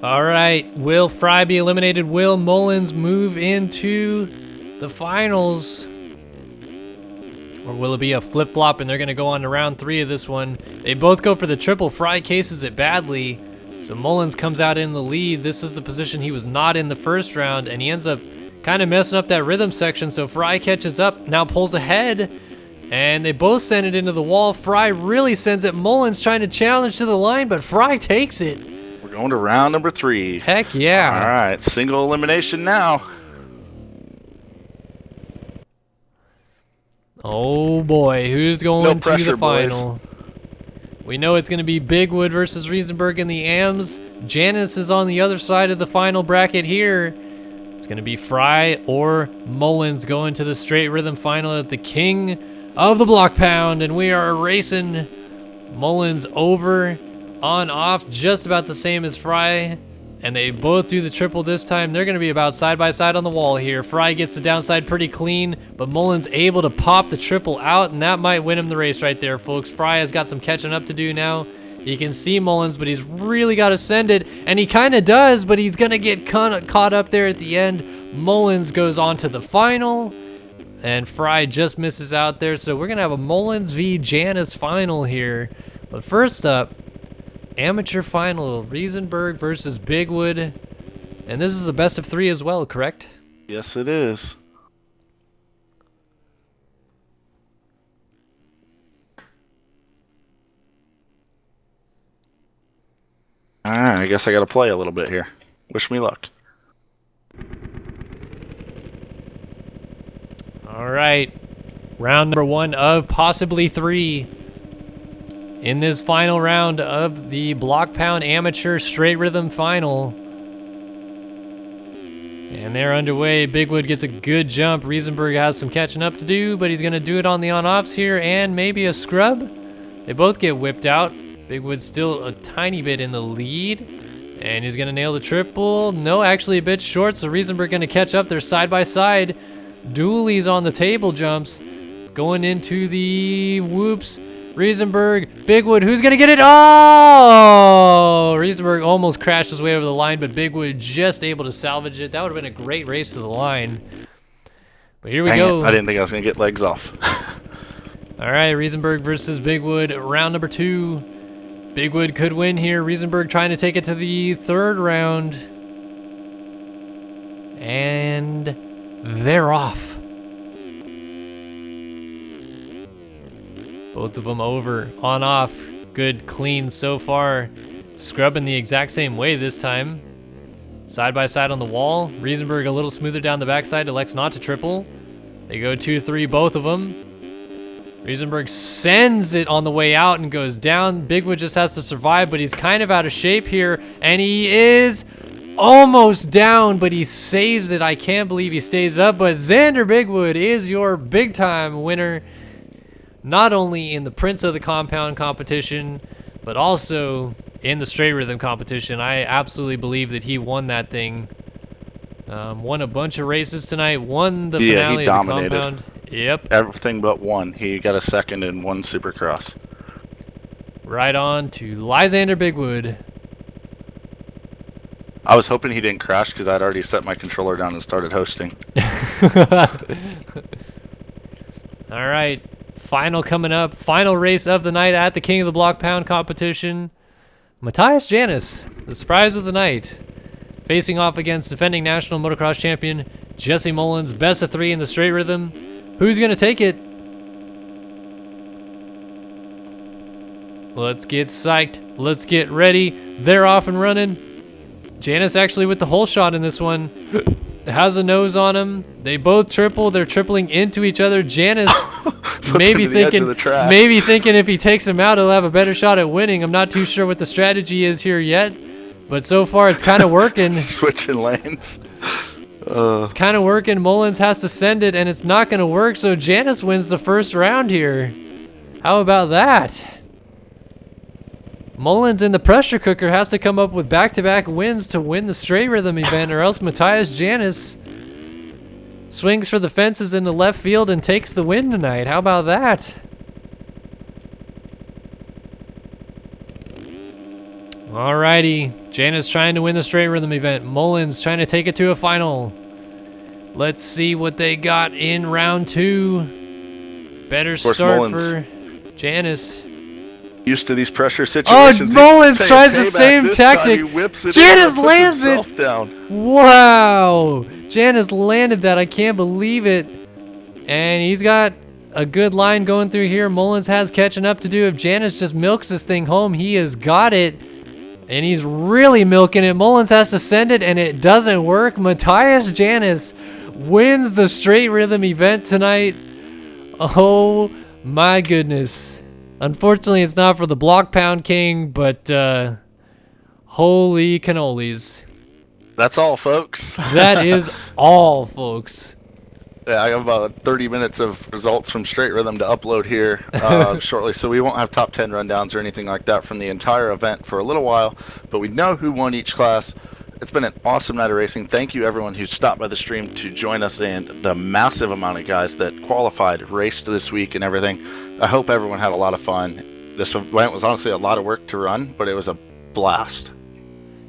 All right, will Fry be eliminated? Will Mullins move into the finals? Or will it be a flip-flop and they're going to go on to round 3 of this one? They both go for the triple. Fry cases it badly. So Mullins comes out in the lead. This is the position he was not in the first round, and he ends up kind of messing up that rhythm section. So Fry catches up, now pulls ahead, and they both send it into the wall. Fry really sends it. Mullins trying to challenge to the line, but Fry takes it. We're going to round number 3. Heck yeah. All right, single elimination now. Oh boy, who's going No to pressure, the final? We know it's going to be Bigwood versus Riesenberg in the AMs. Janice is on the other side of the final bracket here. It's going to be Fry or Mullins going to the straight rhythm final at the king of the Blockpound. And we are racing Mullins over, on, off, just about the same as Fry. And they both do the triple this time. They're going to be about side by side on the wall here. Fry gets the downside pretty clean, but Mullins able to pop the triple out, and that might win him the race right there, folks. Fry has got some catching up to do now. You can see Mullins, but he's really got to send it, and he kind of does, but he's going to get caught up there at the end. Mullins goes on to the final, and Fry just misses out there. So we're going to have a Mullins v. Janice final here. But first up, amateur final, Riesenberg versus Bigwood. And this is a best of 3 as well, correct? Yes, it is. All right, I guess I got to play a little bit here. Wish me luck. All right, round number 1 of possibly 3. In this final round of the Blockpound Amateur Straight Rhythm Final. And they're underway. Bigwood gets a good jump. Riesenberg has some catching up to do, but he's going to do it on the on-offs here, and maybe a scrub. They both get whipped out. Bigwood's still a tiny bit in the lead, and he's going to nail the triple. No, actually a bit short, so Riesenberg going to catch up. They're side by side. Dualies on the table jumps. Going into the whoops. Riesenberg, Bigwood, who's gonna get it? Oh! Riesenberg almost crashed his way over the line, but Bigwood just able to salvage it. That would have been a great race to the line. But here we go. I didn't think I was gonna get legs off. All right, Riesenberg versus Bigwood, round number 2. Bigwood could win here. Riesenberg trying to take it to the 3rd round. And they're off. Both of them over, on, off. Good, clean so far. Scrubbing the exact same way this time. Side by side on the wall. Riesenberg a little smoother down the backside, elects not to triple. They go 2-3, both of them. Riesenberg sends it on the way out and goes down. Bigwood just has to survive, but he's kind of out of shape here. And he is almost down, but he saves it. I can't believe he stays up. But Xander Bigwood is your big-time winner. Not only in the Prince of the Compound competition, but also in the straight rhythm competition. I absolutely believe that he won that thing. Won a bunch of races tonight. Won the finale of the Compound. Yep. Everything but one. He got a second in one Supercross. Right on to Lysander Bigwood. I was hoping he didn't crash because I'd already set my controller down and started hosting. All right. Final coming up. Final race of the night at the King of the Blockpound competition. Matthias Janus, the surprise of the night, facing off against defending national motocross champion Jesse Mullins. Best of 3 in the straight rhythm. Who's going to take it? Let's get psyched. Let's get ready. They're off and running. Janus actually with the whole shot in this one. Has a nose on him. They both triple. They're tripling into each other. Janus maybe thinking if he takes him out, he'll have a better shot at winning. I'm not too sure what the strategy is here yet, but so far it's kind of working. Switching lanes. It's kind of working. Mullins has to send it, and it's not going to work, so Janus wins the first round here. How about that? Mullins in the pressure cooker has to come up with back-to-back wins to win the straight rhythm event, or else Matthias Janus swings for the fences in the left field and takes the win tonight. How about that? Alrighty, Janus trying to win the straight rhythm event. Mullins trying to take it to a final. Let's see what they got in round 2. Better start for Janus. Used to these pressure Oh, situations. Mullins He- tries the payback same this time, tactic. he whips it Janice in and lands puts it. himself down. Wow. Janice landed that. I can't believe it. And he's got a good line going through here. Mullins has catching up to do. If Janice just milks this thing home, he has got it. And he's really milking it. Mullins has to send it, and it doesn't work. Matthias Janice wins the straight rhythm event tonight. Oh my goodness. Unfortunately, it's not for the Blockpound King, but holy cannolis. That's all, folks. That is all, folks. Yeah, I have about 30 minutes of results from Straight Rhythm to upload here shortly, so we won't have top 10 rundowns or anything like that from the entire event for a little while, but we know who won each class. It's been an awesome night of racing. Thank you everyone who stopped by the stream to join us and the massive amount of guys that qualified, raced this week and everything. I hope everyone had a lot of fun. This event was honestly a lot of work to run, but it was a blast.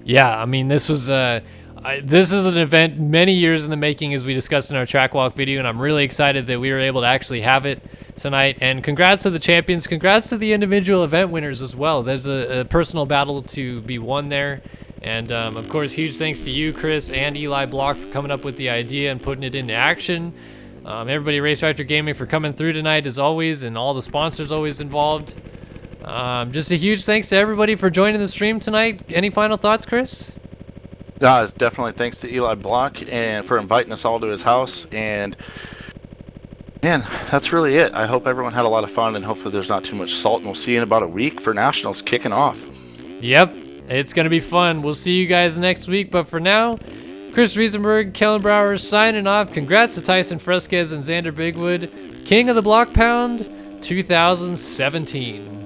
Yeah, I mean, this was this is an event many years in the making, as we discussed in our track walk video, and I'm really excited that we were able to actually have it tonight. And congrats to the champions. Congrats to the individual event winners as well. There's a personal battle to be won there. And, of course, huge thanks to you, Chris, and Eli Block for coming up with the idea and putting it into action. Everybody at Race Factor Gaming for coming through tonight, as always, and all the sponsors always involved. Just a huge thanks to everybody for joining the stream tonight. Any final thoughts, Chris? Definitely thanks to Eli Block and for inviting us all to his house. And man, that's really it. I hope everyone had a lot of fun, and hopefully there's not too much salt. And we'll see you in about a week for Nationals kicking off. Yep, it's going to be fun. We'll see you guys next week. But for now, Chris Riesenberg, Kellen Brower signing off. Congrats to Tyson Fresquez and Xander Bigwood, King of the Blockpound 2017.